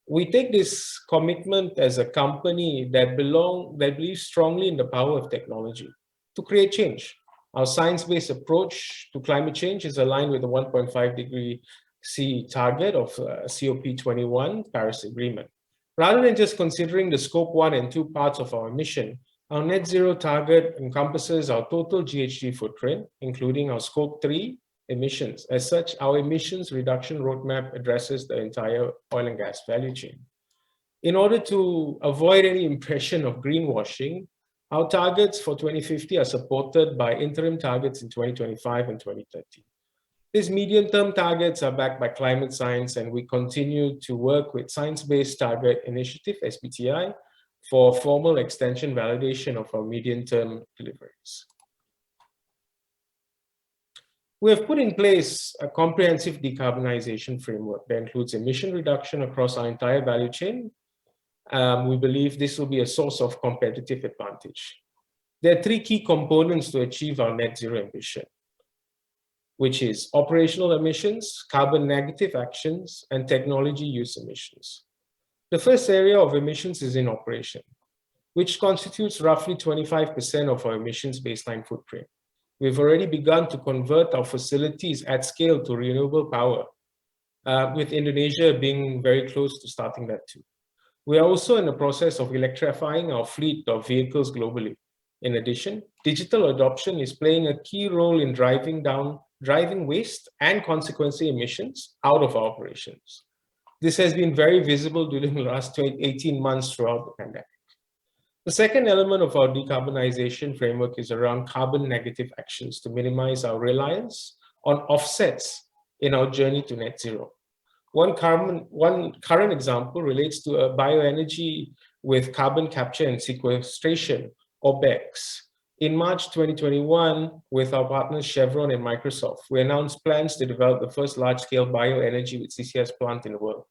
Speaker 14: We take this commitment as a company that believes strongly in the power of technology to create change. Our science-based approach to climate change is aligned with the 1.5 degree C target of COP21 Paris Agreement. Rather than just considering the scope 1 and 2 parts of our emission, our net zero target encompasses our total GHG footprint, including our scope 3 emissions. As such, our emissions reduction roadmap addresses the entire oil and gas value chain. In order to avoid any impression of greenwashing, our targets for 2050 are supported by interim targets in 2025 and 2030. These medium-term targets are backed by climate science, and we continue to work with Science Based Target Initiative, SBTi, for formal extension validation of our medium-term deliveries. We have put in place a comprehensive decarbonization framework that includes emission reduction across our entire value chain. We believe this will be a source of competitive advantage. There are three key components to achieve our net zero ambition, which is operational emissions, carbon negative actions, and technology use emissions. The first area of emissions is in operation, which constitutes roughly 25% of our emissions baseline footprint. We've already begun to convert our facilities at scale to renewable power, with Indonesia being very close to starting that too. We are also in the process of electrifying our fleet of vehicles globally. In addition, digital adoption is playing a key role in driving waste and consequently emissions out of our operations. This has been very visible during the last 18 months throughout the pandemic. The second element of our decarbonization framework is around carbon negative actions to minimize our reliance on offsets in our journey to net zero. One current example relates to a bioenergy with carbon capture and sequestration, or BECCS. In March 2021, with our partners Chevron and Microsoft, we announced plans to develop the first large-scale bioenergy with CCS plant in the world.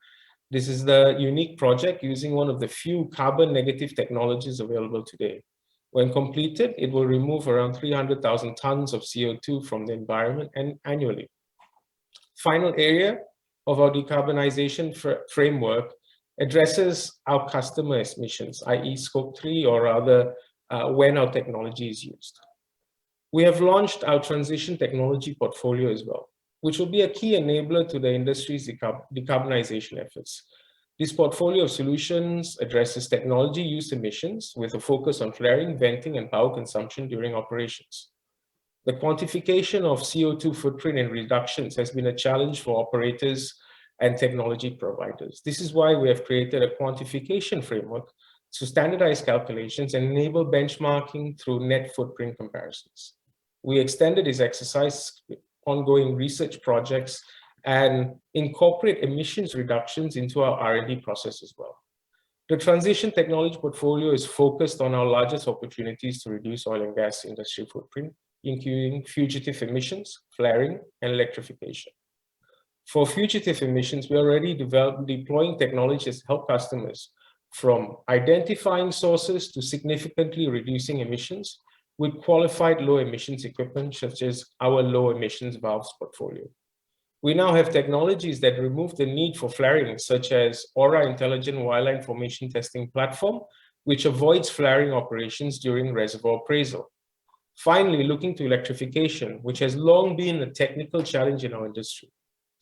Speaker 14: This is the unique project using one of the few carbon negative technologies available today. When completed, it will remove around 300,000 tons of CO2 from the environment annually. Final area of our decarbonization framework addresses our customer emissions, i.e. scope 3, or rather when our technology is used. We have launched our transition technology portfolio as well, which will be a key enabler to the industry's decarbonization efforts. This portfolio of solutions addresses technology use emissions with a focus on flaring, venting, and power consumption during operations. The quantification of CO2 footprint and reductions has been a challenge for operators and technology providers. This is why we have created a quantification framework to standardize calculations and enable benchmarking through net footprint comparisons. We extended this exercise with ongoing research projects and incorporate emissions reductions into our R&D process as well. The transition technology portfolio is focused on our largest opportunities to reduce oil and gas industry footprint, including fugitive emissions, flaring, and electrification. For fugitive emissions, we are already deploying technologies to help customers from identifying sources to significantly reducing emissions with qualified low emissions equipment, such as our low emissions valves portfolio. We now have technologies that remove the need for flaring, such as Aura Intelligent Wireline Formation Testing Platform, which avoids flaring operations during reservoir appraisal. Finally, looking to electrification, which has long been a technical challenge in our industry.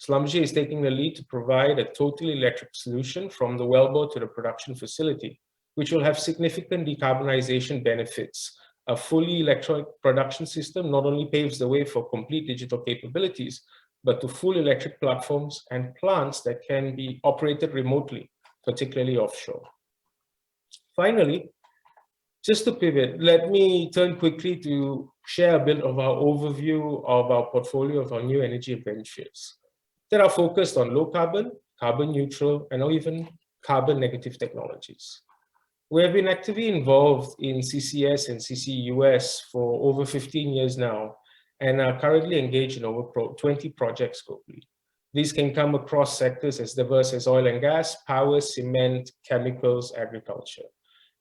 Speaker 14: Schlumberger is taking the lead to provide a totally electric solution from the wellbore to the production facility, which will have significant decarbonization benefits. A fully electronic production system not only paves the way for complete digital capabilities, but to full electric platforms and plants that can be operated remotely, particularly offshore. Finally, just to pivot, let me turn quickly to share a bit of our overview of our portfolio of our new energy ventures that are focused on low carbon, carbon neutral, and even carbon negative technologies. We have been actively involved in CCS and CCUS for over 15 years now, and are currently engaged in over 20 projects globally. These can come across sectors as diverse as oil and gas, power, cement, chemicals, agriculture.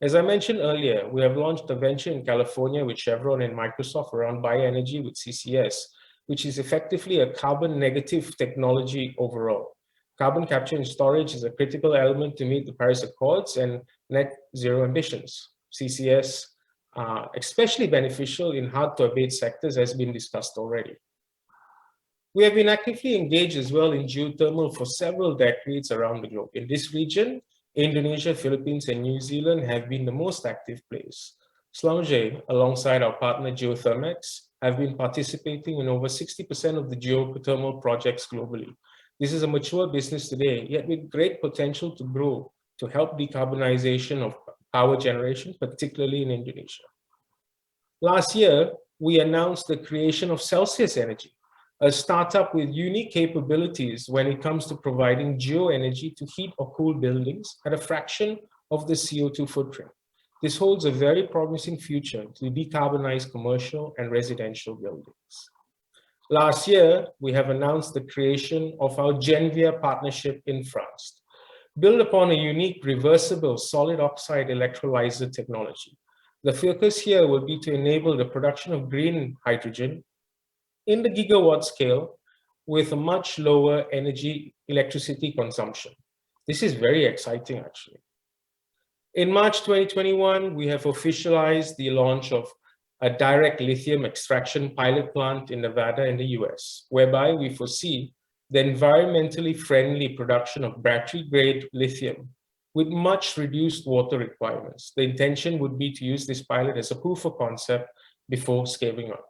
Speaker 14: As I mentioned earlier, we have launched a venture in California with Chevron and Microsoft around bioenergy with CCS, which is effectively a carbon negative technology overall. Carbon capture and storage is a critical element to meet the Paris Accords and net zero ambitions. CCS are especially beneficial in hard to abate sectors, as has been discussed already. We have been actively engaged as well in geothermal for several decades around the globe. In this region, Indonesia, Philippines, and New Zealand have been the most active players. Schlumberger, alongside our partner Geothermex, have been participating in over 60% of the geothermal projects globally. This is a mature business today, yet with great potential to grow to help decarbonization of power generation, particularly in Indonesia. Last year, we announced the creation of Celsius Energy, a startup with unique capabilities when it comes to providing geoenergy to heat or cool buildings at a fraction of the CO2 footprint. This holds a very promising future to decarbonize commercial and residential buildings. Last year, we have announced the creation of our Genvia partnership in France, built upon a unique reversible solid oxide electrolyzer technology. The focus here will be to enable the production of green hydrogen in the gigawatt scale with a much lower electricity consumption. This is very exciting, actually. In March 2021, we have officialized the launch of a direct lithium extraction pilot plant in Nevada in the US, whereby we foresee the environmentally friendly production of battery-grade lithium with much reduced water requirements. The intention would be to use this pilot as a proof of concept before scaling up.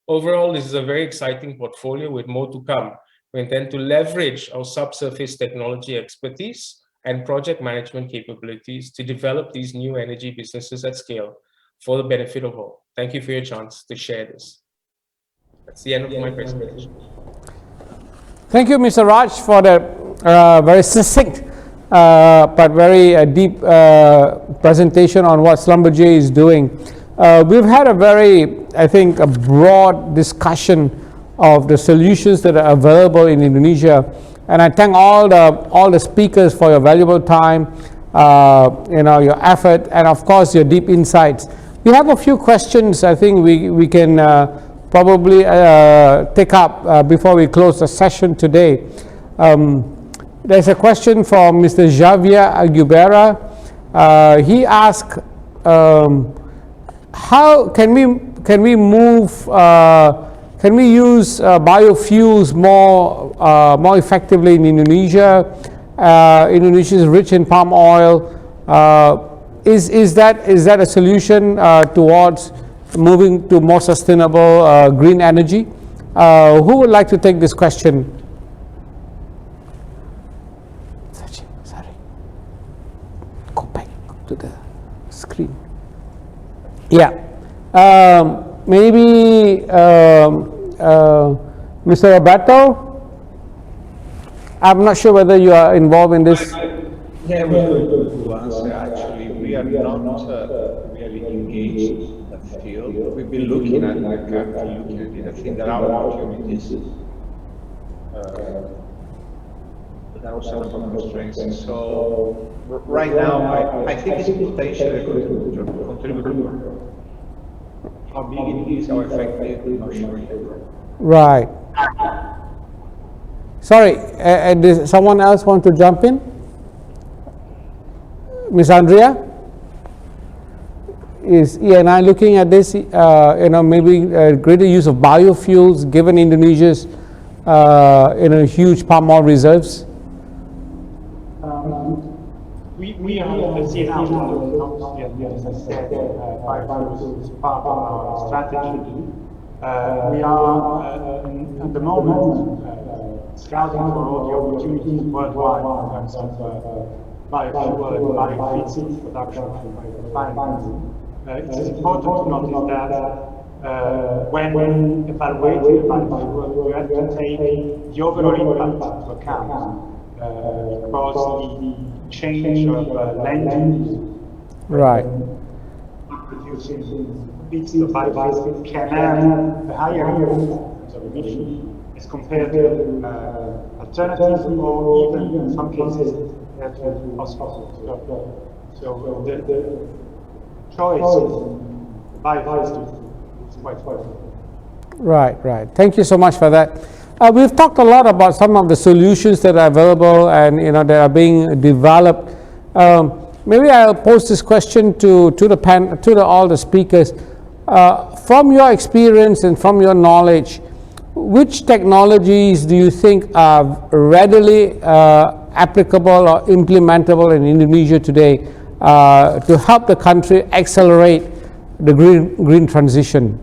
Speaker 14: Overall, this is a very exciting portfolio with more to come. We intend to leverage our subsurface technology expertise and project management capabilities to develop these new energy businesses at scale for the benefit of all. Thank you for your chance to share this. That's the end of my presentation.
Speaker 1: Thank you, Mr. Raj, for that very succinct but very deep presentation on what Schlumberger is doing. We've had a very, I think, a broad discussion of the solutions that are available in Indonesia, and I thank all the speakers for your valuable time, your effort, and of course your deep insights. We have a few questions I think we can probably take up before we close the session today. There's a question from Mr. Javier Aguilera. He asked, how can we use biofuels more effectively in Indonesia? Indonesia is rich in palm oil. Is that a solution towards moving to more sustainable green energy? Who would like to take this question? Sorry. Go back to the screen. Yeah. Maybe Mr. Roberto? I'm not sure whether you are involved in this.
Speaker 10: Yeah, we could to answer. Actually, we are not really engaged in that field. We've been looking at the country, looking at it. I think there are opportunities. But there are also some constraints. So right now, I think it's potentially going to contribute. How big it is, how effective, I'm not sure yet.
Speaker 1: Right. Sorry, does someone else want to jump in? Ms. Andrea? Is E&I looking at this, maybe greater use of biofuels given Indonesia's huge palm oil reserves?
Speaker 8: We have seen out as I said, biofuels is part of our strategy. We are at the moment scouting for all the opportunities worldwide in terms of biofuel and biofeeds production and refining. It is important to notice that when evaluating biofuel, you have to take the overall impact into account because the change of land use.
Speaker 1: Right.
Speaker 8: Producing feedstock biofeeds can have a higher impact of emission as compared to alternatives or even in some cases to hospitals. So the choice of biofuels is quite important.
Speaker 1: Right. Thank you so much for that. We've talked a lot about some of the solutions that are available and that are being developed. Maybe I'll pose this question to all the speakers. From your experience and from your knowledge, which technologies do you think are readily applicable or implementable in Indonesia today to help the country accelerate the green transition?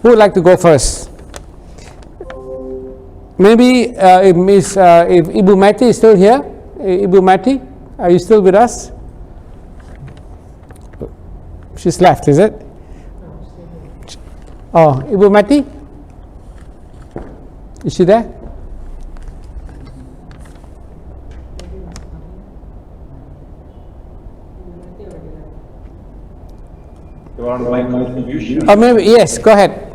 Speaker 1: Who would like to go first? Maybe if Ibu Mati is still here. Ibu Mati, are you still with us? She's left, is it? Oh, Ibu Mati? Is she there?
Speaker 10: You want my contribution?
Speaker 1: Maybe, yes, go ahead.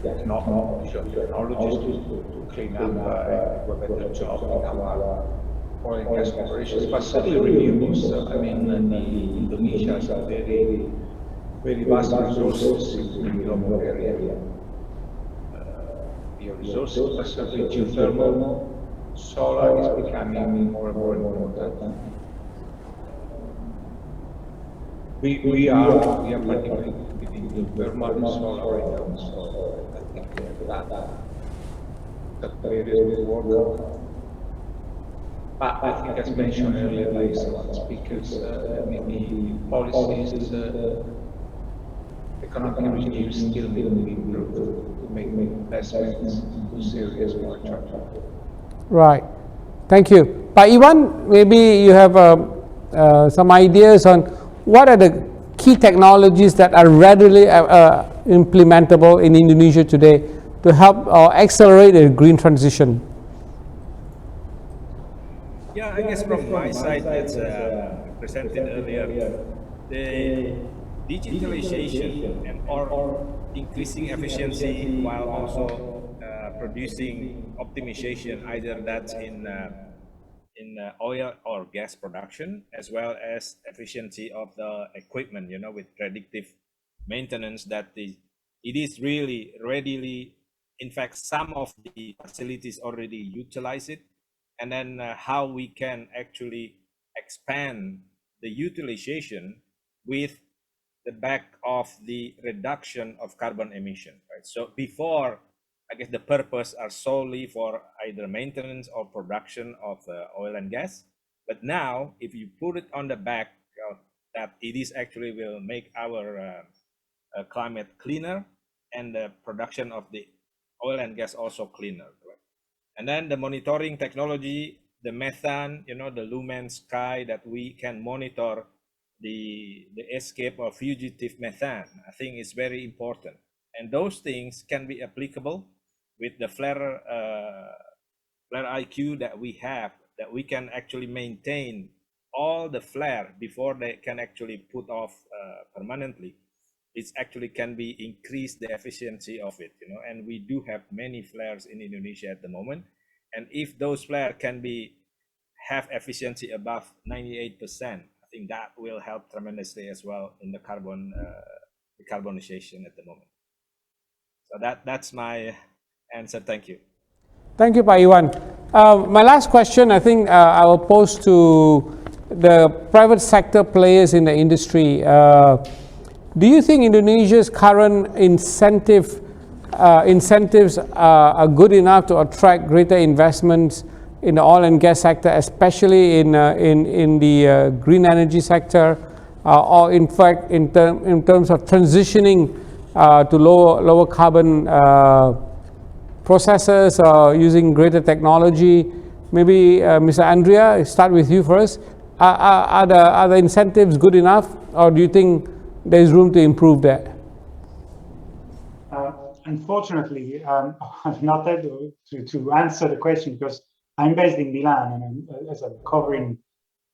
Speaker 10: technologies to clean up and do a better job in our oil and gas operations, but certainly renewables. I mean, Indonesia has a very vast resources in the Lombok area. Bioresources, but certainly geothermal, solar is becoming more and more important. We are particularly in geothermal and solar right now, so I think we have that areas to work on. But I think, as mentioned earlier by some of the speakers, maybe policies, economic regimes still need to be improved to make investments in those areas more attractive.
Speaker 1: Right. Thank you. Pak Iwan, maybe you have some ideas on what are the key technologies that are readily implementable in Indonesia today to help or accelerate the green transition?
Speaker 12: Yeah, I guess from my side, as presented earlier, the digitalization and or increasing efficiency while also producing optimization, either that's in oil or gas production, as well as efficiency of the equipment, with predictive maintenance, that it is really readily, in fact, some of the facilities already utilize it, and then how we can actually expand the utilization with the back of the reduction of carbon emission, right? So before, I guess the purpose are solely for either maintenance or production of oil and gas. But now, if you put it on the back of that, it is actually will make our climate cleaner and the production of the oil and gas also cleaner, right? And then the monitoring technology, the methane, the lumen sky, that we can monitor the escape of fugitive methane, I think is very important. And those things can be applicable with the flare IQ that we have, that we can actually maintain all the flare before they can actually put off permanently. It actually can be increase the efficiency of it, and we do have many flares in Indonesia at the moment. And if those flares can have efficiency above 98%, I think that will help tremendously as well in the decarbonization at the moment. So that's my answer. Thank you.
Speaker 1: Thank you, Pak Iwan. My last question, I think I will pose to the private sector players in the industry. Do you think Indonesia's current incentives are good enough to attract greater investments in the oil and gas sector, especially in the green energy sector, or in fact in terms of transitioning to lower carbon processes or using greater technology? Maybe Mr. Andrea, start with you first. Are the incentives good enough, or do you think there's room to improve that?
Speaker 8: Unfortunately, I'm not able to answer the question because I'm based in Milan, and as I'm covering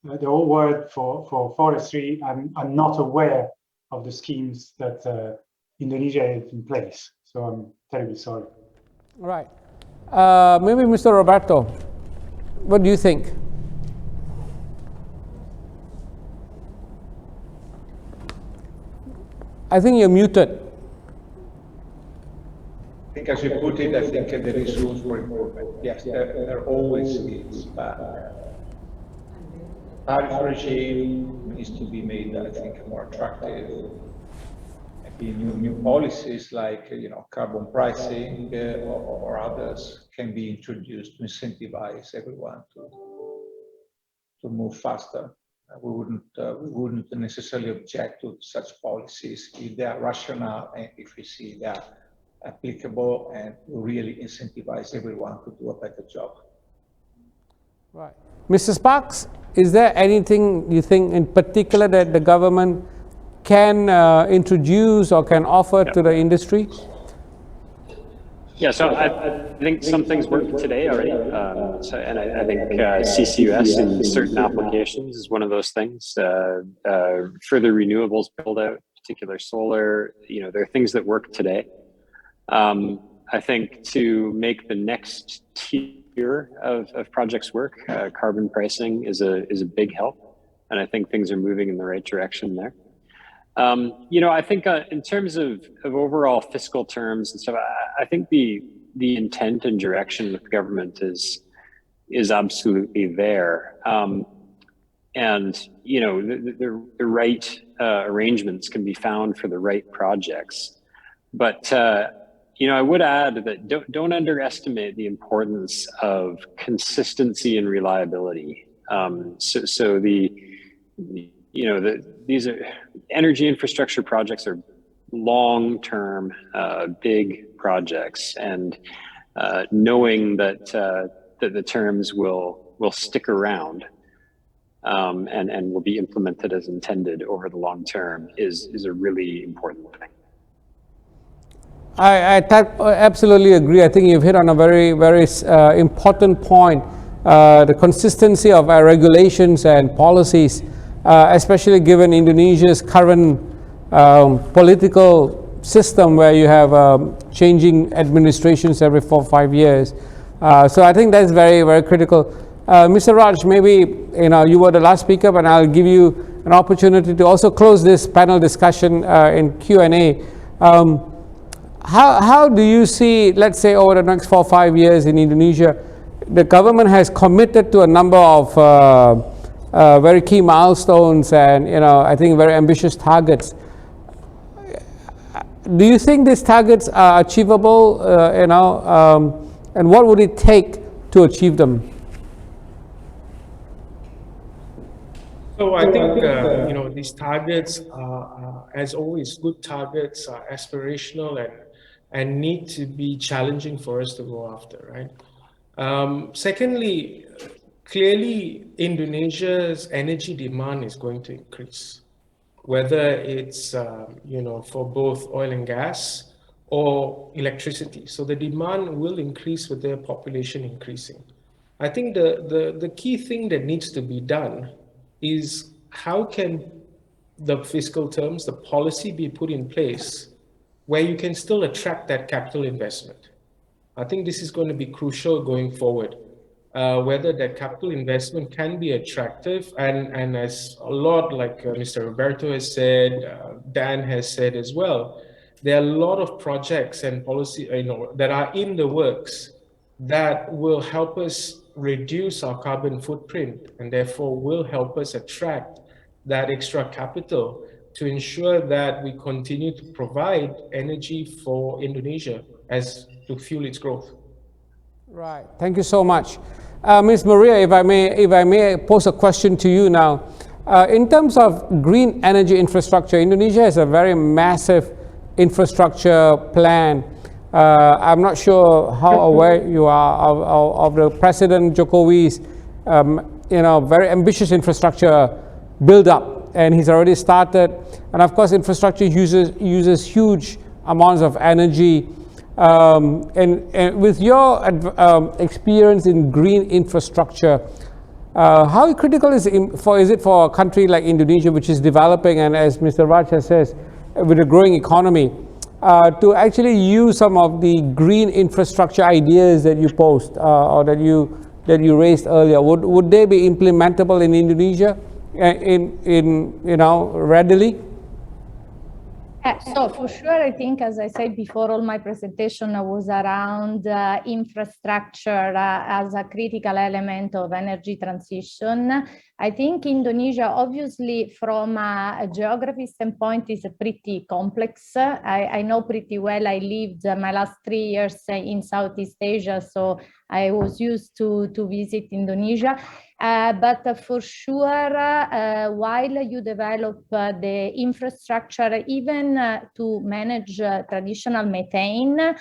Speaker 8: the whole world for forestry, I'm not aware of the schemes that Indonesia has in place. So I'm terribly sorry.
Speaker 1: All right. Maybe Mr. Roberto, what do you think? I think you're muted.
Speaker 10: I think as you put it, I think there is room for improvement. Yes, there always is, but tariff regime needs to be made, I think, more attractive. Maybe new policies like carbon pricing or others can be introduced to incentivize everyone to move faster. We wouldn't necessarily object to such policies if they are rational and if we see they are applicable and really incentivize everyone to do a better job.
Speaker 1: Right. Mr. Sparks, is there anything you think in particular that the government can introduce or can offer to the industry?
Speaker 9: Yeah, so I think some things work today already. And I think CCUS in certain applications is one of those things. Further renewables build out, particular solar, there are things that work today. I think to make the next tier of projects work, carbon pricing is a big help, and I think things are moving in the right direction there. I think in terms of overall fiscal terms and stuff, I think the intent and direction of the government is absolutely there. And the right arrangements can be found for the right projects. But I would add that don't underestimate the importance of consistency and reliability. So these are energy infrastructure projects are long-term, big projects, and knowing that the terms will stick around and will be implemented as intended over the long term is a really important thing.
Speaker 1: I absolutely agree. I think you've hit on a very, very important point. The consistency of our regulations and policies, especially given Indonesia's current political system where you have changing administrations every 4 or 5 years. So I think that's very, very critical. Mr. Raj, maybe you were the last speaker, but I'll give you an opportunity to also close this panel discussion in Q&A. How do you see, let's say, over the next 4 or 5 years in Indonesia, the government has committed to a number of very key milestones and, I think very ambitious targets. Do you think these targets are achievable, and what would it take to achieve them?
Speaker 14: So I think, these targets are, as always, good targets, are aspirational and need to be challenging for us to go after, right? Secondly, clearly, Indonesia's energy demand is going to increase, whether it's, for both oil and gas or electricity. So the demand will increase with their population increasing. I think the key thing that needs to be done is how can the fiscal terms, the policy be put in place where you can still attract that capital investment. I think this is going to be crucial going forward, whether that capital investment can be attractive and as a lot like Mr. Roberto has said, Dan has said as well, there are a lot of projects and policy that are in the works that will help us reduce our carbon footprint and therefore will help us attract that extra capital to ensure that we continue to provide energy for Indonesia as to fuel its growth.
Speaker 1: Right. Thank you so much. Ms. Maria, if I may pose a question to you now. In terms of green energy infrastructure, Indonesia has a very massive infrastructure plan. I'm not sure how aware you are of the President Jokowi's, very ambitious infrastructure build-up, and he's already started. And of course, infrastructure uses huge amounts of energy. And with your experience in green infrastructure, how critical is it for a country like Indonesia, which is developing, and as Mr. Raj says, with a growing economy, to actually use some of the green infrastructure ideas that you posed or that you raised earlier? Would they be implementable in Indonesia readily?
Speaker 11: So for sure, I think, as I said before, all my presentation was around infrastructure as a critical element of energy transition. I think Indonesia, obviously, from a geography standpoint, is pretty complex. I know pretty well. I lived my last 3 years in Southeast Asia, so I was used to visit Indonesia. But for sure, while you develop the infrastructure, even to manage traditional methane,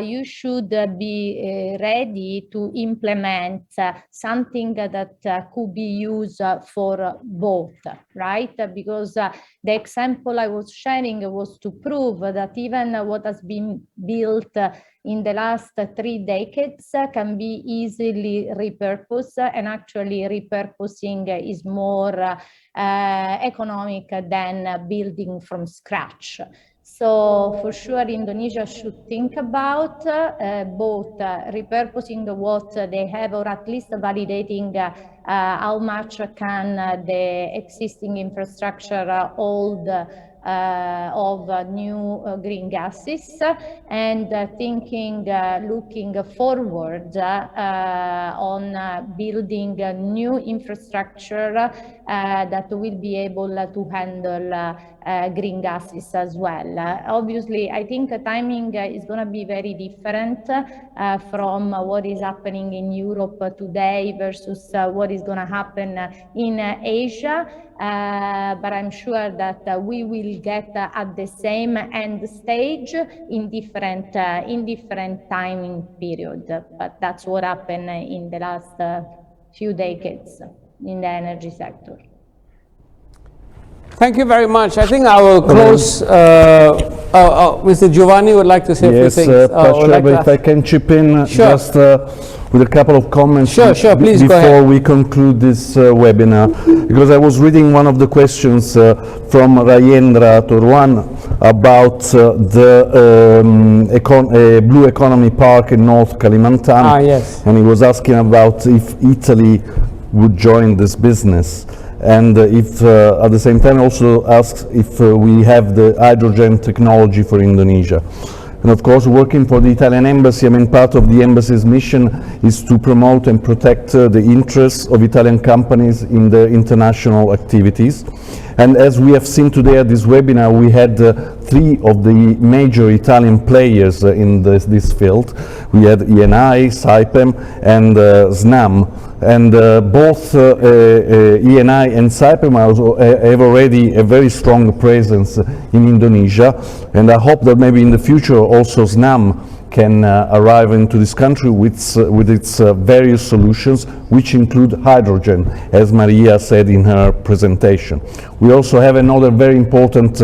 Speaker 11: you should be ready to implement something that could be used for both, right? Because the example I was sharing was to prove that even what has been built in the last 3 decades can be easily repurposed, and actually repurposing is more economic than building from scratch. So for sure, Indonesia should think about both repurposing what they have, or at least validating how much can the existing infrastructure hold of new green gases, and looking forward on building new infrastructure that will be able to handle green gases as well. Obviously, I think timing is going to be very different from what is happening in Europe today versus what is going to happen in Asia. But I'm sure that we will get at the same end stage in different timing period. But that's what happened in the last few decades in the energy sector.
Speaker 1: Thank you very much. I think I will close. Mr. Giovanni would like to say a few things.
Speaker 3: Yes, if I can chip in just with a couple of comments
Speaker 1: please
Speaker 3: before we conclude this webinar, because I was reading one of the questions from Rayendra Torwan about the Blue Economy Park in North Kalimantan.
Speaker 1: Yes.
Speaker 3: And he was asking about if Italy would join this business. And if at the same time also asks if we have the hydrogen technology for Indonesia. And of course, working for the Italian embassy, I mean, part of the embassy's mission is to promote and protect the interests of Italian companies in their international activities. And as we have seen today at this webinar, we had 3 of the major Italian players in this field. We had ENI, Saipem, and SNAM. And both ENI and Saipem have already a very strong presence in Indonesia. And I hope that maybe in the future also SNAM can arrive into this country with its various solutions, which include hydrogen, as Maria said in her presentation. We also have another very important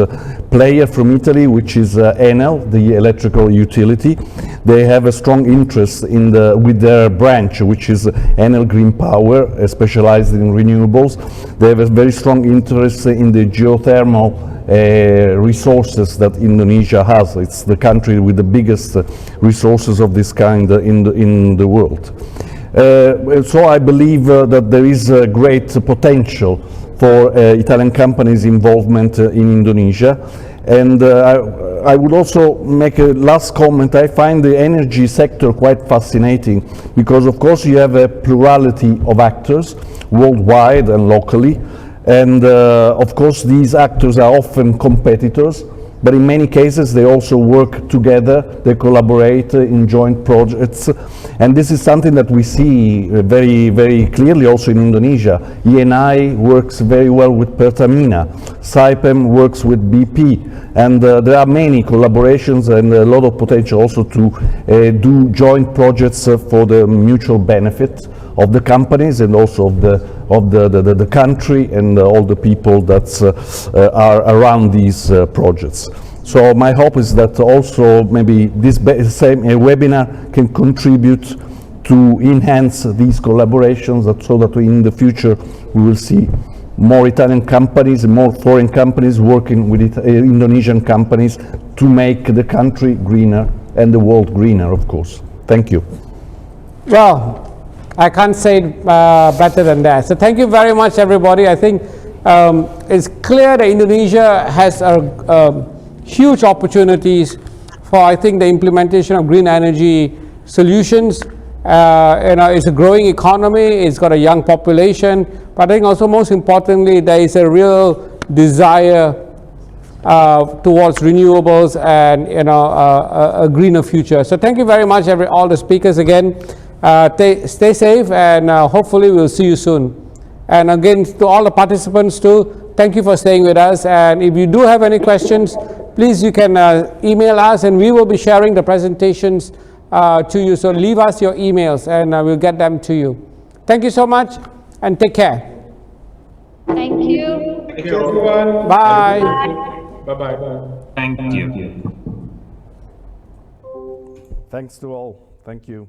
Speaker 3: player from Italy, which is Enel, the electrical utility. They have a strong interest in with their branch, which is Enel Green Power, specialized in renewables. They have a very strong interest in the geothermal resources that Indonesia has. It's the country with the biggest resources of this kind in the world. So I believe that there is a great potential for Italian companies' involvement in Indonesia. And I would also make a last comment. I find the energy sector quite fascinating because, of course, you have a plurality of actors worldwide and locally. And of course, these actors are often competitors, but in many cases they also work together, they collaborate in joint projects. And this is something that we see very, very clearly also in Indonesia. ENI works very well with Pertamina, Saipem works with BP, and there are many collaborations and a lot of potential also to do joint projects for the mutual benefit of the companies and also of the country and all the people that are around these projects. So my hope is that also maybe this same webinar can contribute to enhance these collaborations so that in the future we will see more Italian companies and more foreign companies working with Indonesian companies to make the country greener and the world greener, of course. Thank you.
Speaker 1: Well, I can't say it better than that. So thank you very much, everybody. I think it's clear that Indonesia has huge opportunities for, I think, the implementation of green energy solutions. It's a growing economy, it's got a young population, but I think also most importantly, there is a real desire towards renewables and a greener future. So thank you very much, all the speakers again. Stay safe, and hopefully we'll see you soon. And again, to all the participants too, thank you for staying with us. And if you do have any questions, please you can email us, and we will be sharing the presentations to you. So leave us your emails, and we'll get them to you. Thank you so much, and take care.
Speaker 11: Thank you.
Speaker 14: Thank you, everyone.
Speaker 1: Bye.
Speaker 14: Bye-bye.
Speaker 13: Thank you.
Speaker 3: Thanks to all. Thank you.